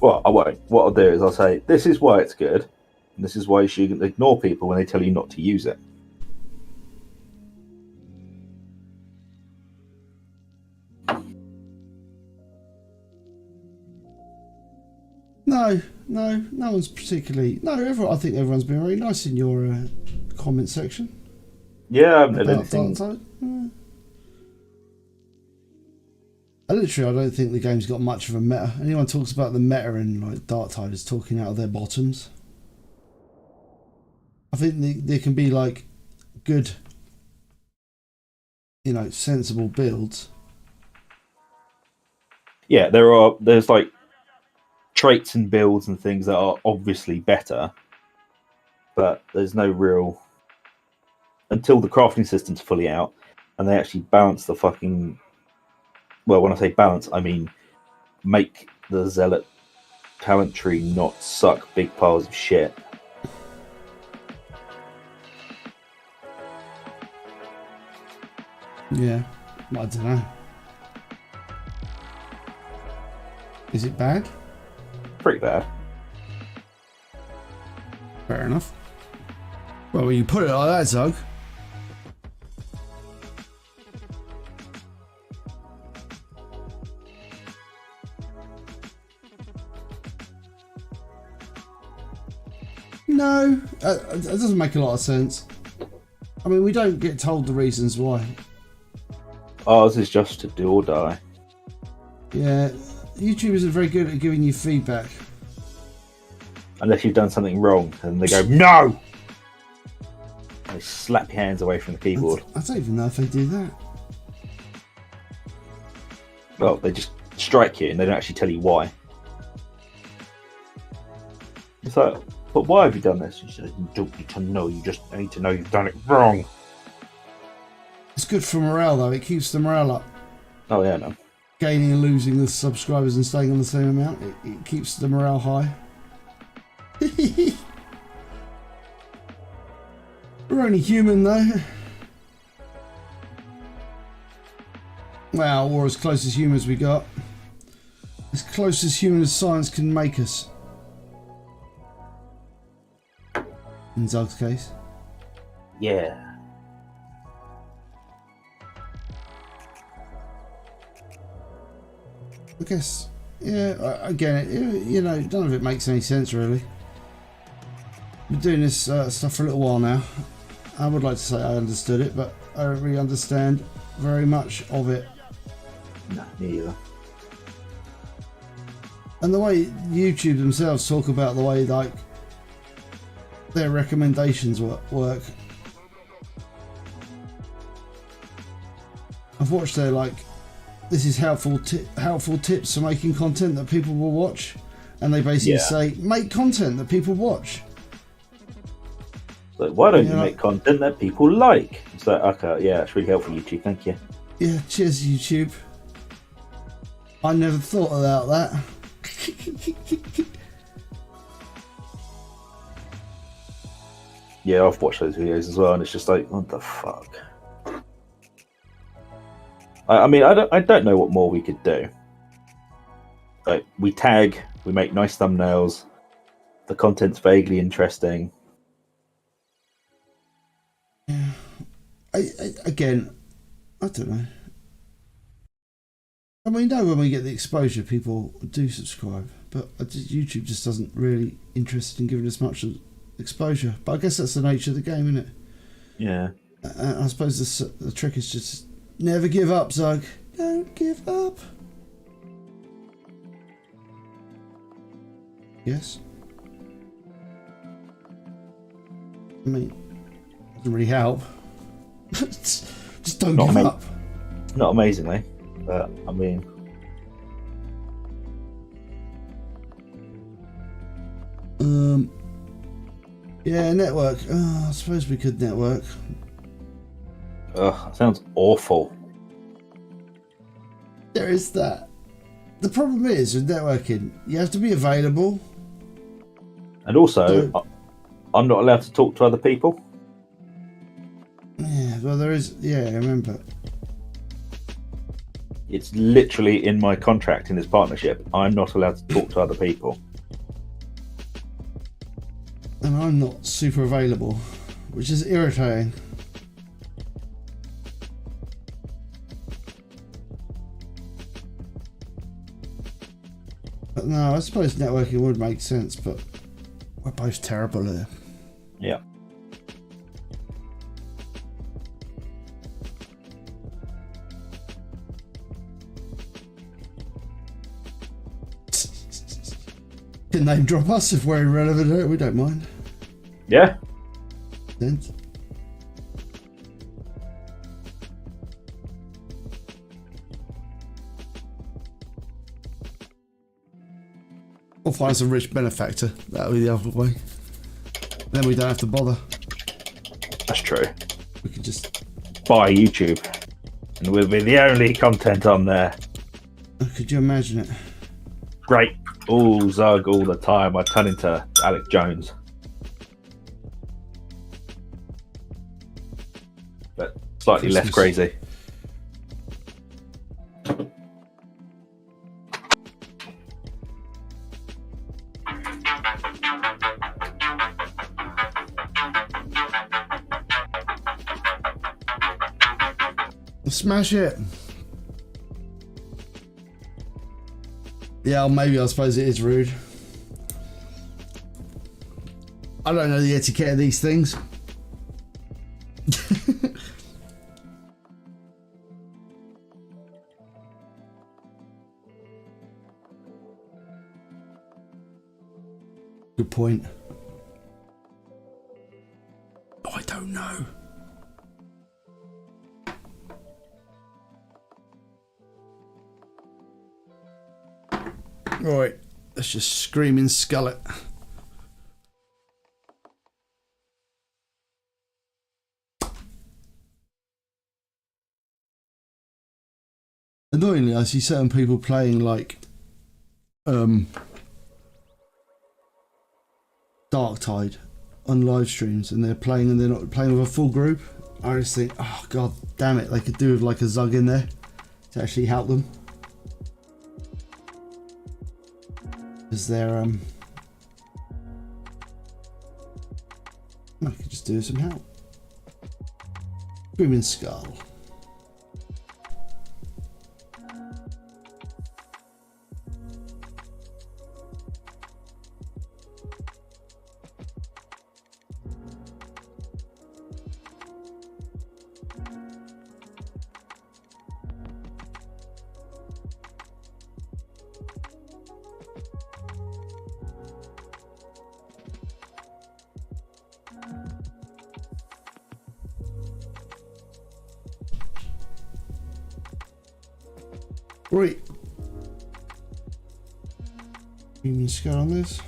Well, I won't. What I'll do is I'll say, "This is why it's good, and this is why you should ignore people when they tell you not to use it." No one's particularly. No, I think everyone's been very nice in your comment section. Yeah, I haven't had about anything. Dark Tide. Yeah. I don't think the game's got much of a meta. Anyone talks about the meta in like Dark Tide is talking out of their bottoms. I think there can be like good, sensible builds. Yeah, there's like traits and builds and things that are obviously better, but there's no real, until the crafting system's fully out and they actually balance the fucking, well, when I say balance, I mean make the zealot talent tree not suck big piles of shit. Yeah, I don't know. Is it bad? Pretty bad. Fair enough. Well, when you put it like that, Zug. No, it doesn't make a lot of sense. I mean, we don't get told the reasons why. Ours is just to do or die. Yeah, YouTubers are very good at giving you feedback. Unless you've done something wrong, and they go, "No!" They slap your hands away from the keyboard. I don't even know if they do that. Well, they just strike you, and they don't actually tell you why. It's like, "But why have you done this?" You said, "You don't need to know. You just need to know you've done it wrong." It's good for morale, though. It keeps the morale up. Oh yeah, no. Gaining and losing the subscribers and staying on the same amount, it keeps the morale high. We're only human, though. Well, we're as close as human as we got. As close as human as science can make us. In Zug's case. Yeah. I guess, yeah, again, none of it makes any sense, really. Been doing this stuff for a little while now. I would like to say I understood it, but I don't really understand very much of it. No, neither. And the way YouTube themselves talk about the way, like, their recommendations work. I've watched their, like, this is helpful tips for making content that people will watch, and they basically say make content that people watch. So why don't you make content that people like? It's like, okay, yeah, it's really helpful, YouTube. Thank you. Yeah, cheers, YouTube. I never thought about that. Yeah, I've watched those videos as well, and it's just like, what the fuck? I mean, I don't know what more we could do. Like, we tag, we make nice thumbnails, the content's vaguely interesting. Yeah. I don't know. I mean, when we get the exposure, people do subscribe, but YouTube just doesn't really interested in giving us much exposure. But I guess that's the nature of the game, isn't it? Yeah. I suppose the trick is just never give up, Zug. Don't give up. Yes. I mean, it doesn't really help. Just don't give up. Not amazingly, but I mean. Yeah, network. Oh, I suppose we could network. Ugh, sounds awful. There is that. The problem is with networking, you have to be available. And also, I'm not allowed to talk to other people. Yeah, well there is. Yeah, I remember. It's literally in my contract in this partnership. I'm not allowed to talk to other people. And I'm not super available, which is irritating. But no, I suppose networking would make sense, but we're both terrible here. Yeah. Can name drop us if we're irrelevant, we don't mind. Yeah. Sense. Or find some rich benefactor. That'll be the other way. Then we don't have to bother. That's true. We can just Buy YouTube. And we'll be the only content on there. Could you imagine it? Great. All Zug all the time. I turn into Alex Jones. But slightly less crazy. Smash it. Yeah, maybe I suppose it is rude. I don't know the etiquette of these things. Good point. Oh, I don't know. Right, let's just screaming skull it. Annoyingly, I see certain people playing like Dark Tide on live streams, and they're playing and they're not playing with a full group. I just think, oh god damn it, they could do with like a Zug in there to actually help them. Is there I could just do some help. Screaming skull. Right. Screaming skull on this.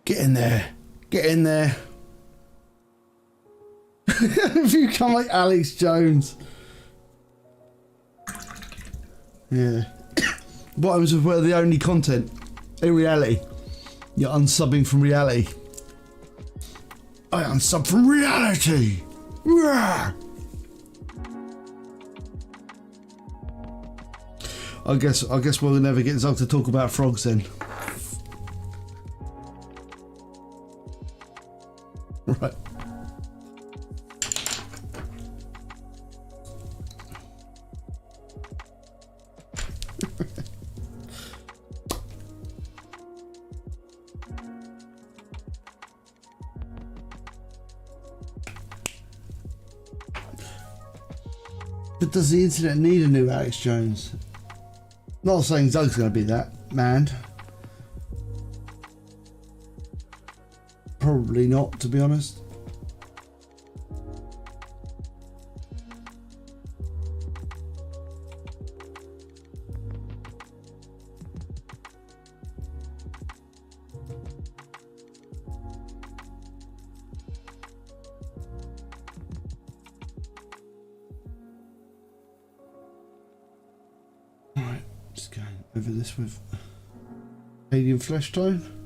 Get in there. Get in there. If you come like Alex Jones. Yeah. What happens if we're the only content in reality? You're unsubbing from reality. I unsub from reality. Rah! I guess we'll never get Zug to talk about frogs then. Right. But does the internet need a new Alex Jones? Not saying Zug's going to be that man. Probably not, to be honest. Just going over this with alien flesh tone.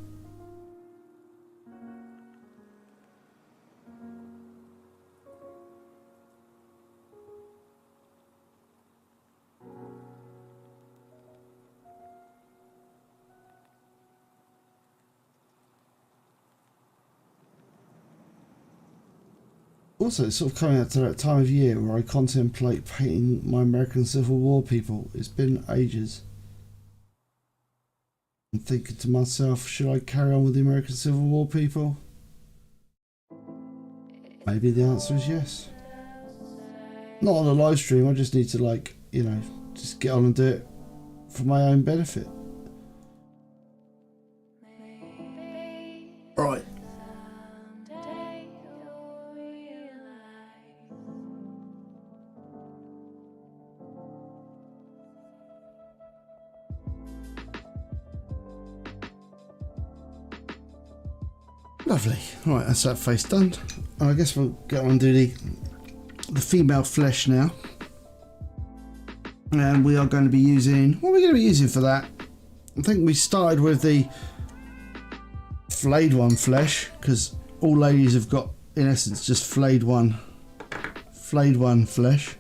Also, it's sort of coming out to that time of year where I contemplate painting my American Civil War people. It's been ages. I'm thinking to myself, should I carry on with the American Civil War people? Maybe the answer is yes. Not on a live stream, I just need to, like, you know, just get on and do it for my own benefit. Right. Lovely. Right, that's that face done. And I guess we'll get on and do the female flesh now. And we are going to be using... What are we going to be using for that? I think we started with the flayed one flesh, because all ladies have got, in essence, just flayed one flesh.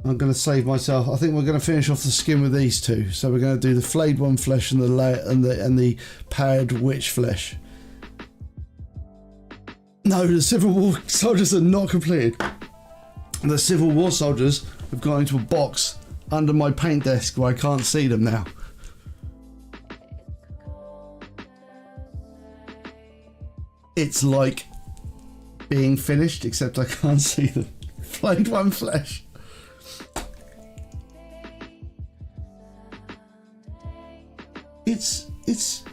I'm going to save myself. I think we're going to finish off the skin with these two. So we're going to do the flayed one flesh and the paired witch flesh. No, the Civil War soldiers are not completed. The Civil War soldiers have gone into a box under my paint desk where I can't see them now. It's like being finished, except I can't see them. Flayed one flesh. It's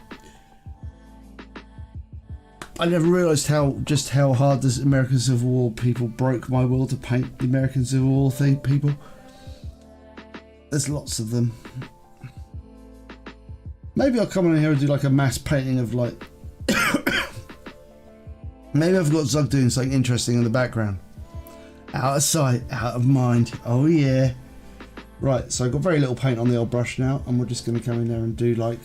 I never realised how hard this American Civil War people broke my will to paint the American Civil War people. There's lots of them. Maybe I'll come on here and do like a mass painting of like maybe I've got Zug doing something interesting in the background. Out of sight, out of mind. Oh yeah. Right, so I've got very little paint on the old brush now, and we're just going to come in there and do like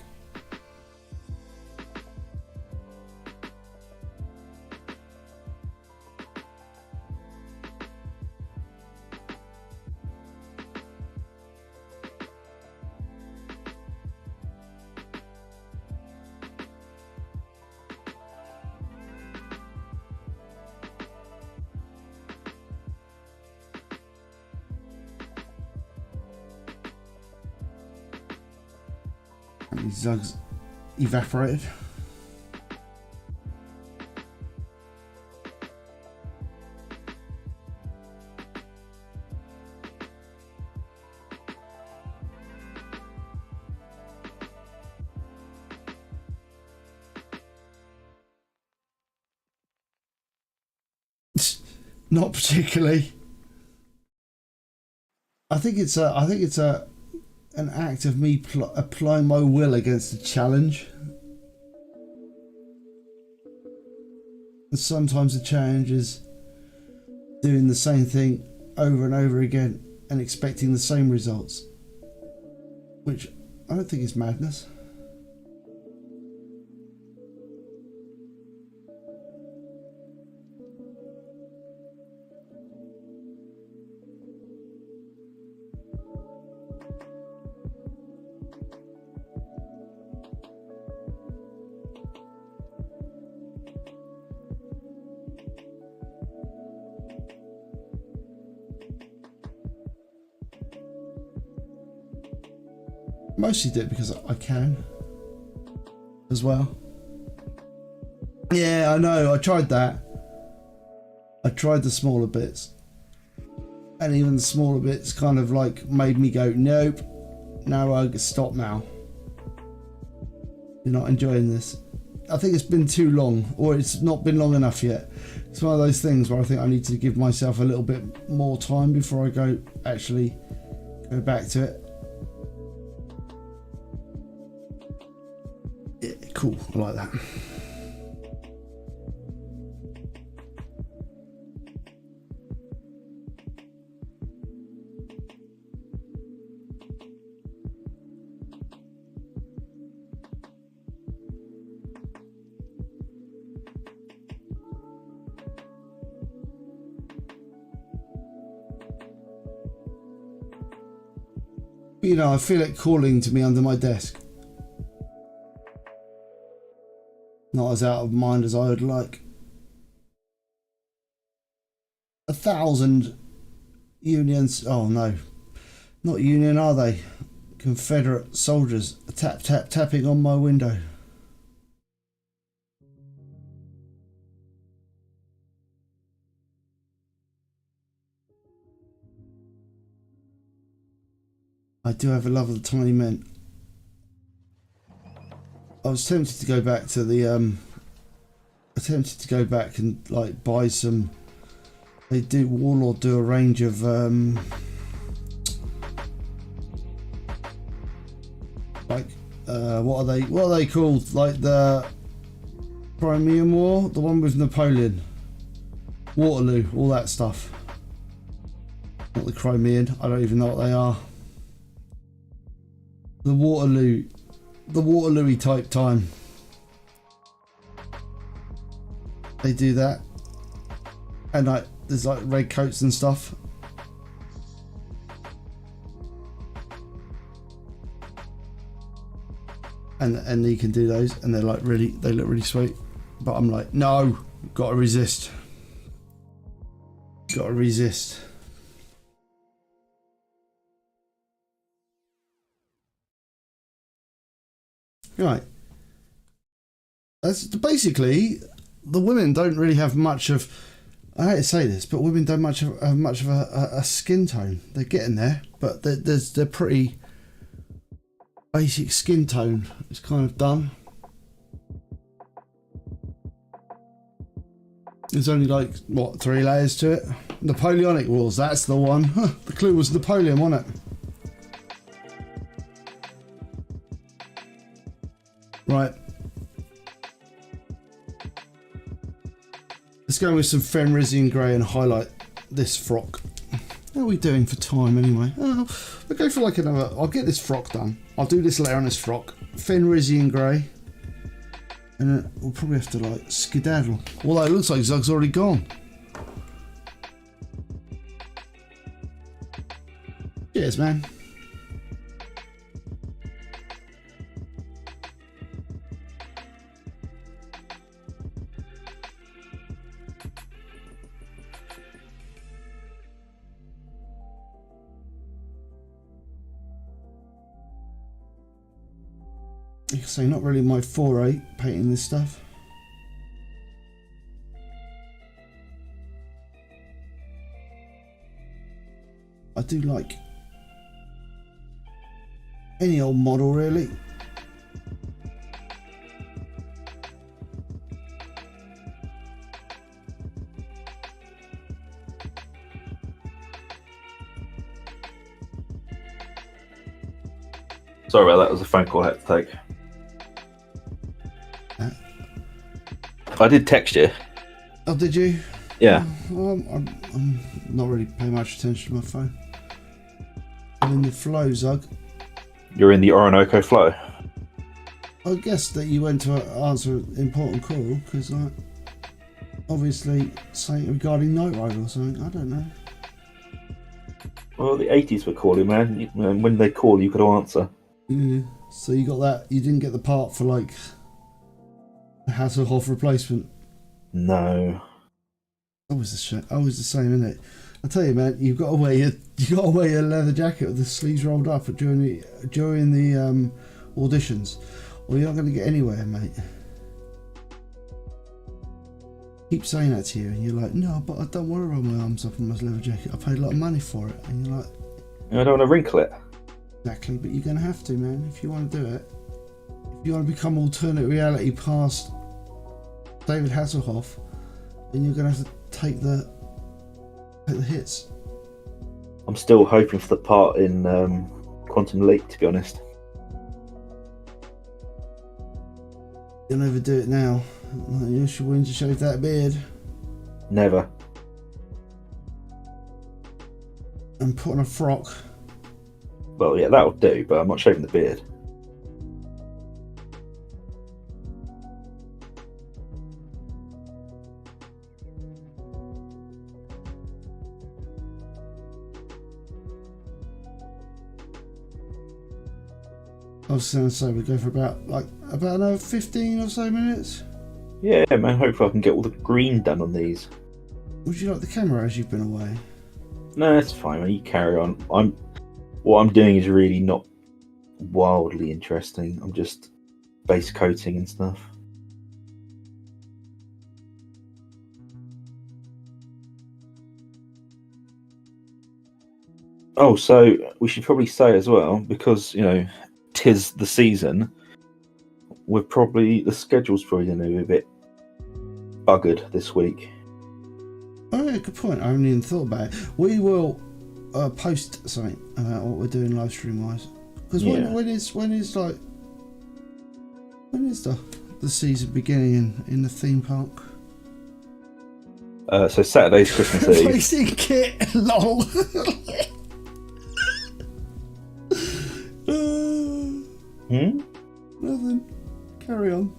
these Zugs evaporated. Not particularly. I think it's an act of me applying my will against a challenge. And sometimes the challenge is doing the same thing over and over again and expecting the same results, which I don't think is madness. Mostly do it because I can as well. Yeah, I know, I tried that. I tried the smaller bits, and even the smaller bits kind of like made me go, nope, no, Ug, stop now. You're not enjoying this. I think it's been too long, or it's not been long enough yet. It's one of those things where I think I need to give myself a little bit more time before I actually go back to it. Yeah, cool, I like that. You know, I feel it calling to me under my desk. Not as out of mind as I would like. 1,000 Unions. Oh no, not Union, are they? Confederate soldiers tapping on my window. I do have a love of the tiny men. I was tempted to go back to the and like buy some. They do Warlord do a range of like what are they called? Like the Crimean War, the one with Napoleon, Waterloo, all that stuff. Not the Crimean. I don't even know what they are. The Waterloo type time. They do that, and like there's like red coats and stuff. And you can do those, and they're like they look really sweet. But I'm like, no, gotta resist. Gotta resist. Right. That's basically, the women don't really have much of. I hate to say this, but women don't have much of a skin tone. They're getting there, but they're pretty basic skin tone. It's kind of done. There's only like what 3 layers to it. Napoleonic Wars. That's the one. The clue was Napoleon, wasn't it? Right. Let's go with some Fenrisian grey and highlight this frock. How are we doing for time anyway? Oh, we'll go for like another. I'll get this frock done. I'll do this layer on this frock. Fenrisian grey. And then we'll probably have to like skedaddle. Although it looks like Zug's already gone. Cheers, man. So not really my foray painting this stuff. I do like any old model really. Sorry about that. It was a phone call I had to take. I did text you. Oh, did you? Yeah. I'm not really paying much attention to my phone. I'm in the flow, Zug. You're in the Orinoco flow. I guess that you went to answer an important call because, obviously, something regarding Night Rider or something. I don't know. Well, the 80s were calling, man. When they call, you could answer. Yeah. So you got that. You didn't get the part for like the Hasselhoff replacement. No. Always the same, isn't it? I tell you, man, you got to wear your leather jacket with the sleeves rolled up during the auditions, or you're not going to get anywhere, mate. Keep saying that to you, and you're like, no, but I don't want to roll my arms up in my leather jacket. I paid a lot of money for it, and you're like, I don't want to wrinkle it. Exactly, but you're going to have to, man, if you want to do it. If you want to become alternate reality past David Hasselhoff, then you're going to have to take the hits. I'm still hoping for the part in Quantum Leap, to be honest. You'll never do it now. You should win to shave that beard. Never. And put on a frock. Well, yeah, that'll do, but I'm not shaving the beard. I was going to say we go for about another 15 or so minutes. Yeah, man. Hopefully, I can get all the green done on these. Would you like the camera as you've been away? No, it's fine, man. You carry on. What I'm doing is really not wildly interesting. I'm just base coating and stuff. Oh, so we should probably say as well, because tis the season. The schedule's probably going to be a bit buggered this week. Oh yeah, good point. I haven't even thought about it. We will post something about what we're doing live stream wise. Because when is the season beginning in the theme park? So Saturday's Christmas Eve. Racing kit, lol. Nothing. Carry on.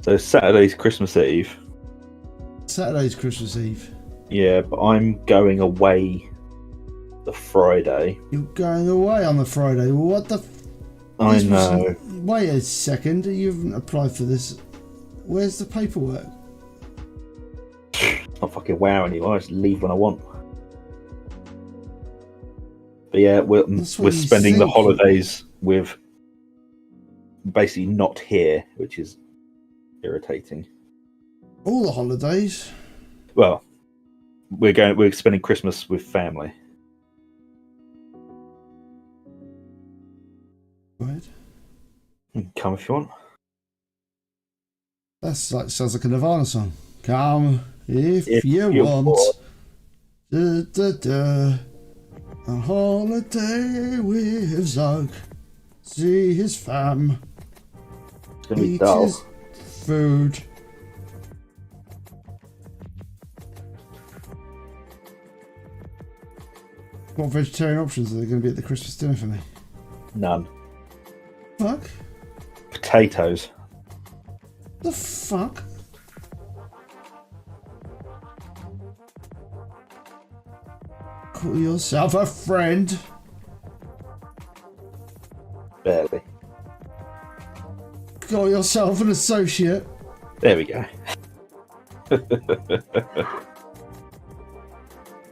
So Saturday's Christmas Eve. Saturday's Christmas Eve. Yeah, but I'm going away the Friday. You're going away on the Friday. What the? I know. Wait a second. You haven't applied for this. Where's the paperwork? Not fucking wow anymore. I just leave when I want. But yeah, we're spending the holidays with basically not here, which is irritating. All the holidays. Well, we're spending Christmas with family. Right. Come if you want. Sounds like a Nirvana song. Come if you want. Da, da, da. A holiday with Zug. See his fam. It's gonna be Eat dull. his food. What vegetarian options are there going to be at the Christmas dinner for me? None. Fuck? Potatoes. The fuck? Call yourself a friend. Barely. Call yourself an associate. There we go.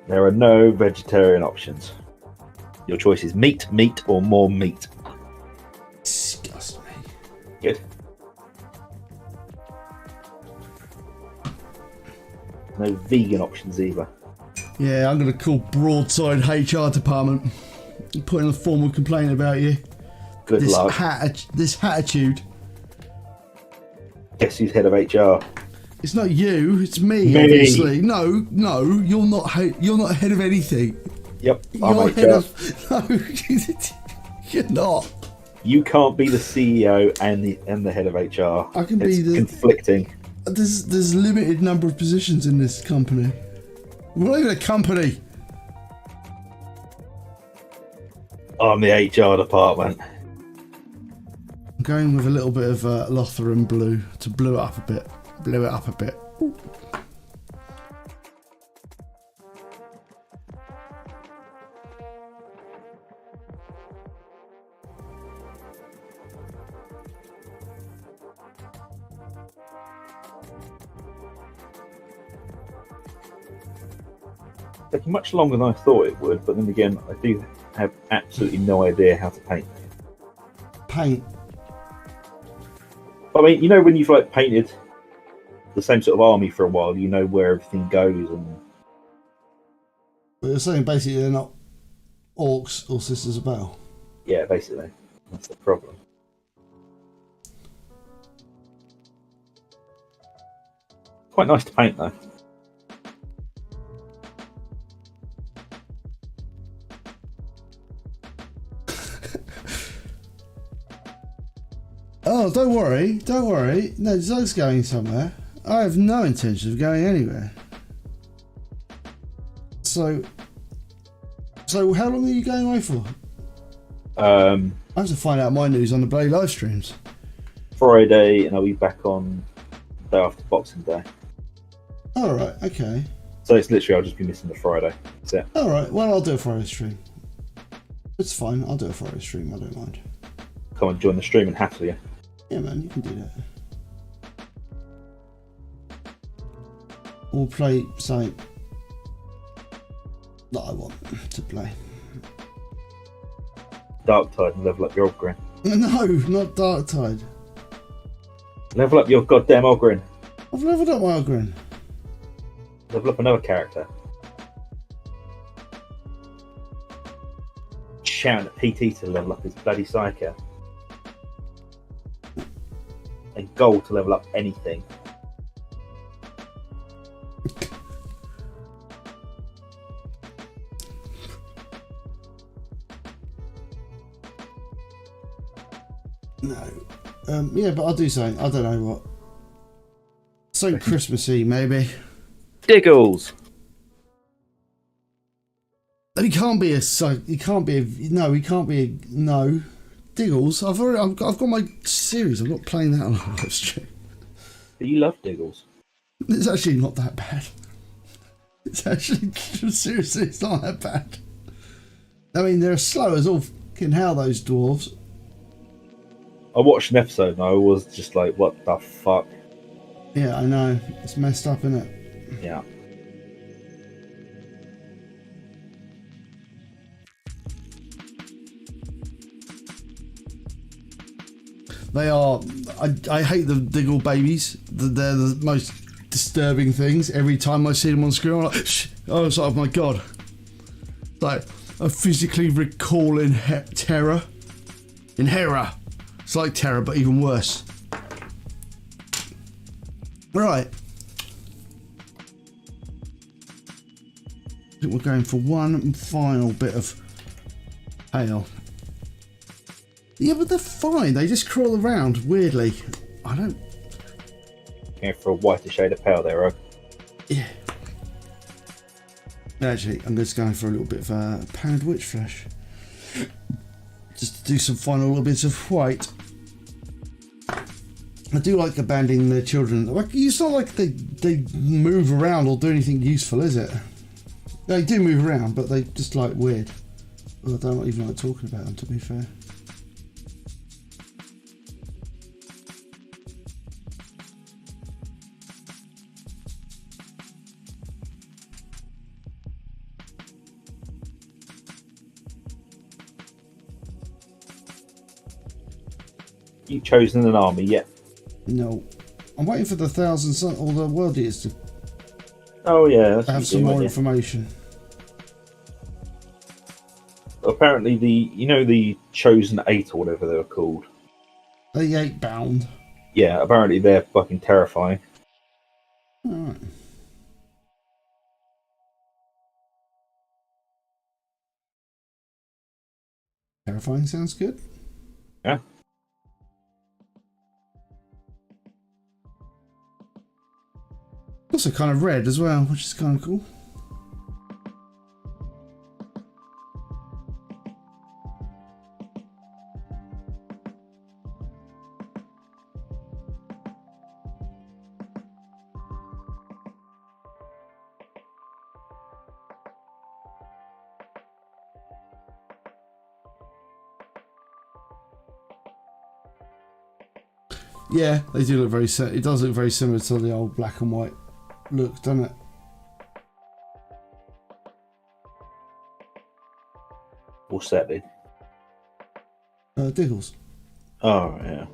There are no vegetarian options. Your choice is meat, or more meat. Disgust me. Good. No vegan options either. Yeah, I'm going to call Broadside HR department. Put in a formal complaint about you. Good luck. This attitude. Guess who's head of HR? It's not you. It's me. Obviously. No. You're not. You're not head of anything. Yep. You're I'm head HR. of. No, you're not. You can't be the CEO and the head of HR. I can be the conflicting. There's a limited number of positions in this company. We're not even a company. I'm the HR department. I'm going with a little bit of Lothar blue to blue it up a bit. Blew it up a bit. Taking much longer than I thought it would, but then again, I do have absolutely no idea how to paint. Paint. I mean, when you've painted the same sort of army for a while, you know where everything goes, and But you're saying basically they're not orcs or Sisters of Battle. yeah, basically that's the problem. Quite nice to paint though. Oh, don't worry. No, Zug's going somewhere. I have no intention of going anywhere. So how long are you going away for? I have to find out my news on the bloody live streams. Friday, and I'll be back on the day after Boxing Day. All right, okay. So it's literally I'll just be missing the Friday. That's it. All right, well I'll do a Friday stream. It's fine. I'll do a Friday stream. I don't mind. Come and join the stream and hassle you. Yeah, man, you can do that. Or play something that I want to play. Dark Tide and level up your Ogren. No, not Dark Tide. Level up your goddamn Ogren. I've leveled up my Ogren. Level up another character. Shouting at PT to level up his bloody Psycho. And goal to level up anything. No. Yeah, but I'll do something. I don't know what. Something Christmassy, maybe. Diggles! He can't be a. He can't be a. No, he can't be a. No. Diggles. I've got my series. I'm not playing that on a live stream. But you love Diggles. It's actually not that bad. It's actually seriously, it's not that bad. I mean, they're slow as all fucking hell. Those dwarves. I watched an episode and I was just like, what the fuck? Yeah, I know. It's messed up, isn't it? Yeah. They are. I hate the Diggle babies. They're the most disturbing things. Every time I see them on screen, I'm like, shh. Oh, it's like, oh my god. Like, I physically recall terror. In Hera. It's like terror, but even worse. Right. I think we're going for one final bit of hail. Yeah, but they're fine. They just crawl around weirdly. I don't. Going for a whiter shade of pale there, Ug. Yeah. Actually, I'm just going for a little bit of pound witch flesh. Just to do some final little bits of white. I do like abandoning their children. Like, it's not like they move around or do anything useful, is it? They do move around, but they just like weird. Well, I don't even like talking about them, to be fair. You've chosen an army yet? No. I'm waiting for the 1,000 Sun or the World Eaters to Oh yeah, that's have some more information. Apparently the Chosen 8 or whatever they were called. The 8 bound. Yeah, apparently they're fucking terrifying. Alright. Terrifying sounds good. Yeah. Also kind of red as well, which is kind of cool. Yeah, they do look very. It does look very similar to the old black and white look, doesn't it? What's that then? Diggles. Oh yeah.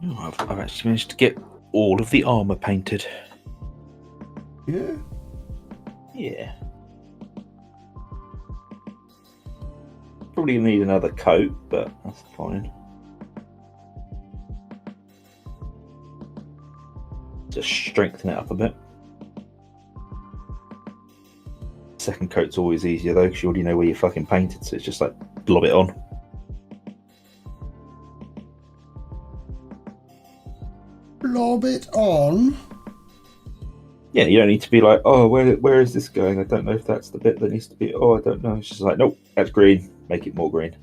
Oh, I've actually managed to get all of the armour painted. Yeah. Yeah. Probably need another coat, but that's fine. Just strengthen it up a bit. Second coat's always easier though, because you already know where you fucking painted, so it's just like blob it on. Blob it on. Yeah, you don't need to be like, oh, where is this going? I don't know if that's the bit that needs to be. Oh, I don't know. It's just like, nope, that's green. Make it more green.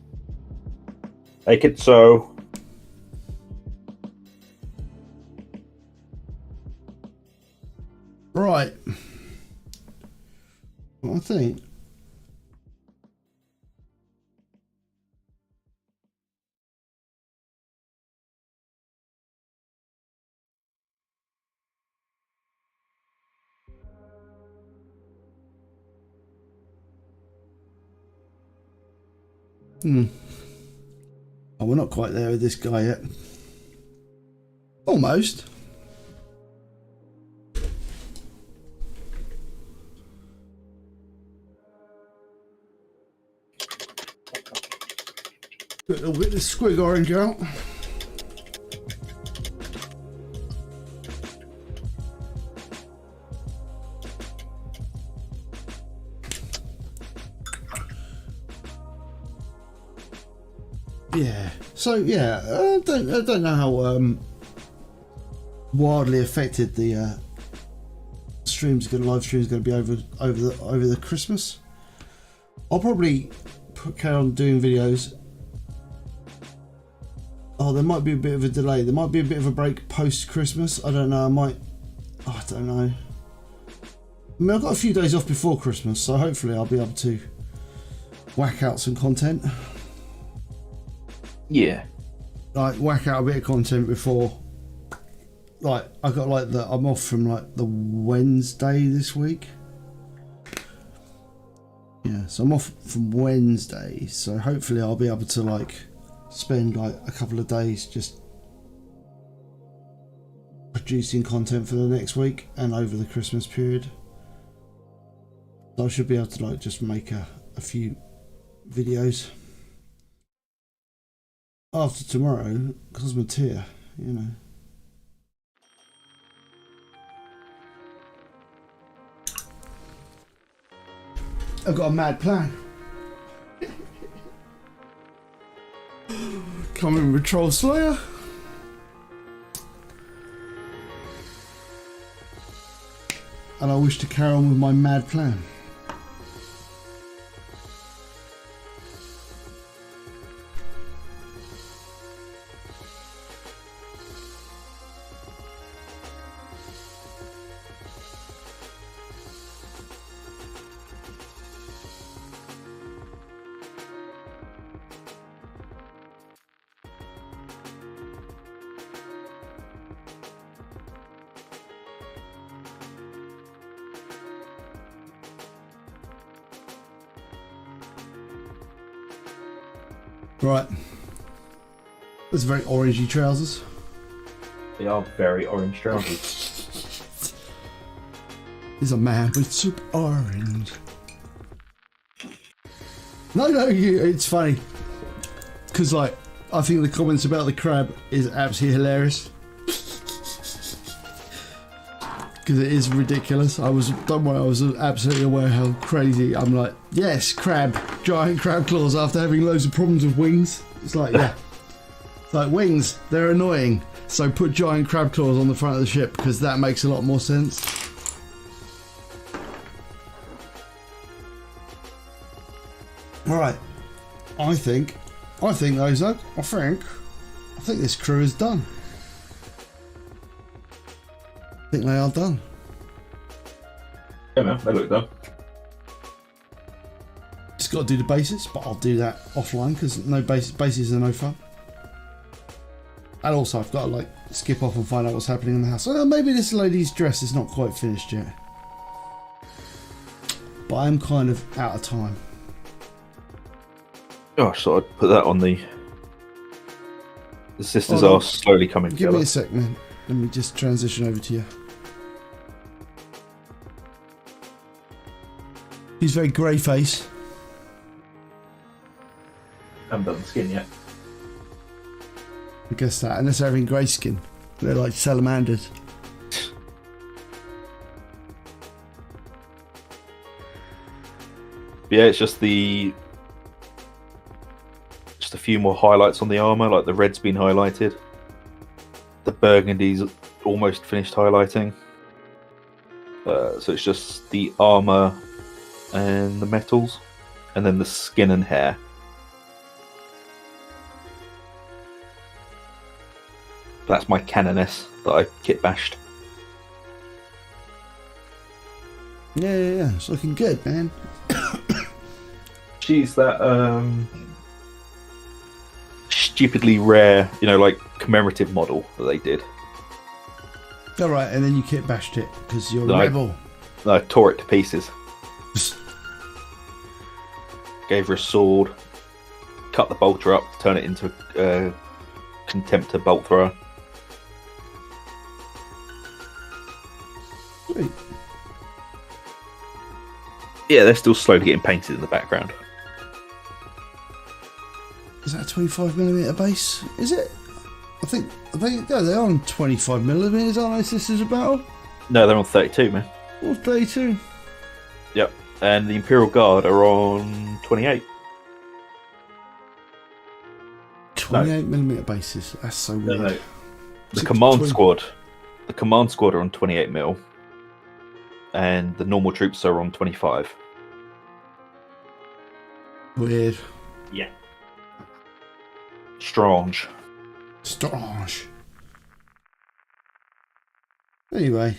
Take it so. Right. Well, I think. Oh, we're not quite there with this guy yet. Almost. Put a little bit of squig orange out. Yeah. So yeah, I don't know how wildly affected the live streams going to be over the Christmas. I'll probably carry on doing videos. Oh, there might be a bit of a delay. There might be a bit of a break post Christmas. I don't know. I don't know. I mean, I've got a few days off before Christmas, so hopefully I'll be able to whack out some content. Yeah. Like whack out a bit of content before. Like I got like I'm off from like the Wednesday this week. Yeah, so I'm off from Wednesday. So hopefully I'll be able to like spend like a couple of days just producing content for the next week and over the Christmas period. So I should be able to like just make a few videos after tomorrow because I'm here, you know. I've got a mad plan. Coming with Troll Slayer. And I wish to carry on with my mad plan. Right. Those are very orangey trousers. They are very orange trousers. He's a man with soup orange. No, it's funny. Because, like, I think the comments about the crab is absolutely hilarious. Because it is ridiculous. I was absolutely aware how crazy. I'm like, yes, crab, giant crab claws after having loads of problems with wings. It's like, yeah. It's like wings, they're annoying. So put giant crab claws on the front of the ship because that makes a lot more sense. Alright. I think though, Zug, I think this crew is done. I think they are done. Yeah, man, they look done. Just got to do the bases, but I'll do that offline because no bases are no fun. And also, I've got to like skip off and find out what's happening in the house. Well, maybe this lady's dress is not quite finished yet, but I'm kind of out of time. Gosh, so I'd put that on the sisters are slowly coming together. Give me a sec, man. Let me just transition over to you. He's very grey face. Haven't done the skin yet. I guess that, unless they're having grey skin. They're like salamanders. Yeah, it's just a few more highlights on the armour, like the red's been highlighted. The burgundy's almost finished highlighting. So it's just the armour and the metals, and then the skin and hair. That's my Canoness that I kit bashed. Yeah. It's looking good, man. She's that stupidly rare, like commemorative model that they did. All right, and then you kit bashed it because you're No, a rebel. I tore it to pieces. Gave her a sword, cut the bolter up, turn it into a contemptor bolt thrower. Sweet. Yeah, they're still slowly getting painted in the background. Is that a 25mm base? Is it? I think they're on 25mm, aren't they, Sisters of Battle? No, they're on 32, man. Or 32? Yep. And the Imperial Guard are on 28. 28mm bases. That's so weird. No. The 6 command 20. squad. The command squad are on 28mm. And the normal troops are on 25. Weird. Yeah. Strange. Anyway,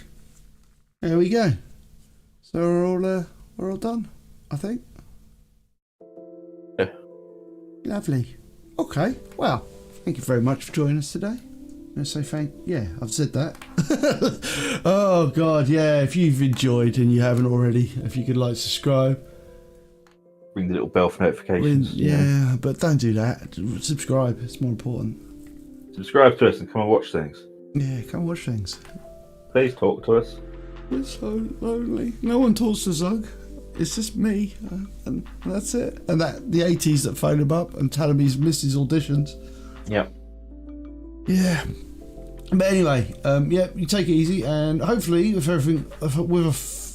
there we go. So we're all done, I think. Yeah. Lovely. Okay. Well, thank you very much for joining us today. I say I've said that. Oh God, yeah. If you've enjoyed and you haven't already, if you could subscribe. Ring the little bell for notifications. Yeah, but don't do that. Subscribe. It's more important. Subscribe to us and come and watch things. Yeah, come watch things. Please talk to us. It's so lonely. No one talks to Zug. It's just me, and that's it. And that the 80s that phone him up and tell him he's missed his auditions. Yep. Yeah. But anyway, you take it easy, and hopefully, with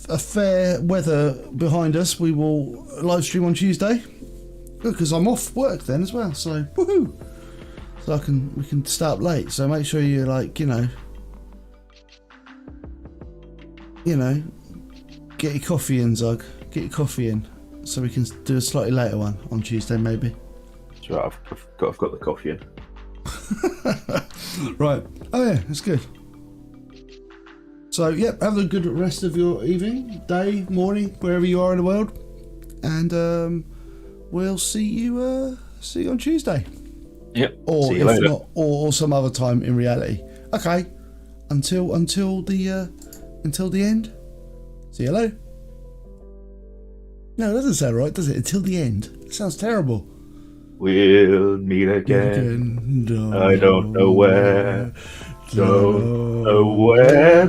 a fair weather behind us, we will live stream on Tuesday. Because I'm off work then as well, so woohoo! So we can start late. So make sure you're get your coffee in, Zug. Get your coffee in, so we can do a slightly later one on Tuesday, maybe. That's right. I've got the coffee in. Right. Oh yeah, that's good. So have a good rest of your evening, day, morning, wherever you are in the world, and we'll see you on Tuesday. Yep. Or see you if later. not, or some other time in reality. Okay. Until the end. See you later. No, it doesn't sound right, does it? Until the end. It sounds terrible. We'll meet again. I don't know where. Don't know where.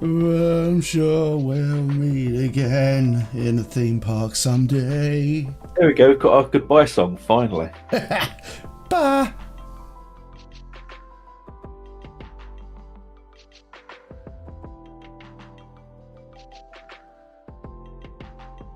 I'm sure we'll meet again in the theme park someday. There we go. We've got our goodbye song finally. Bye.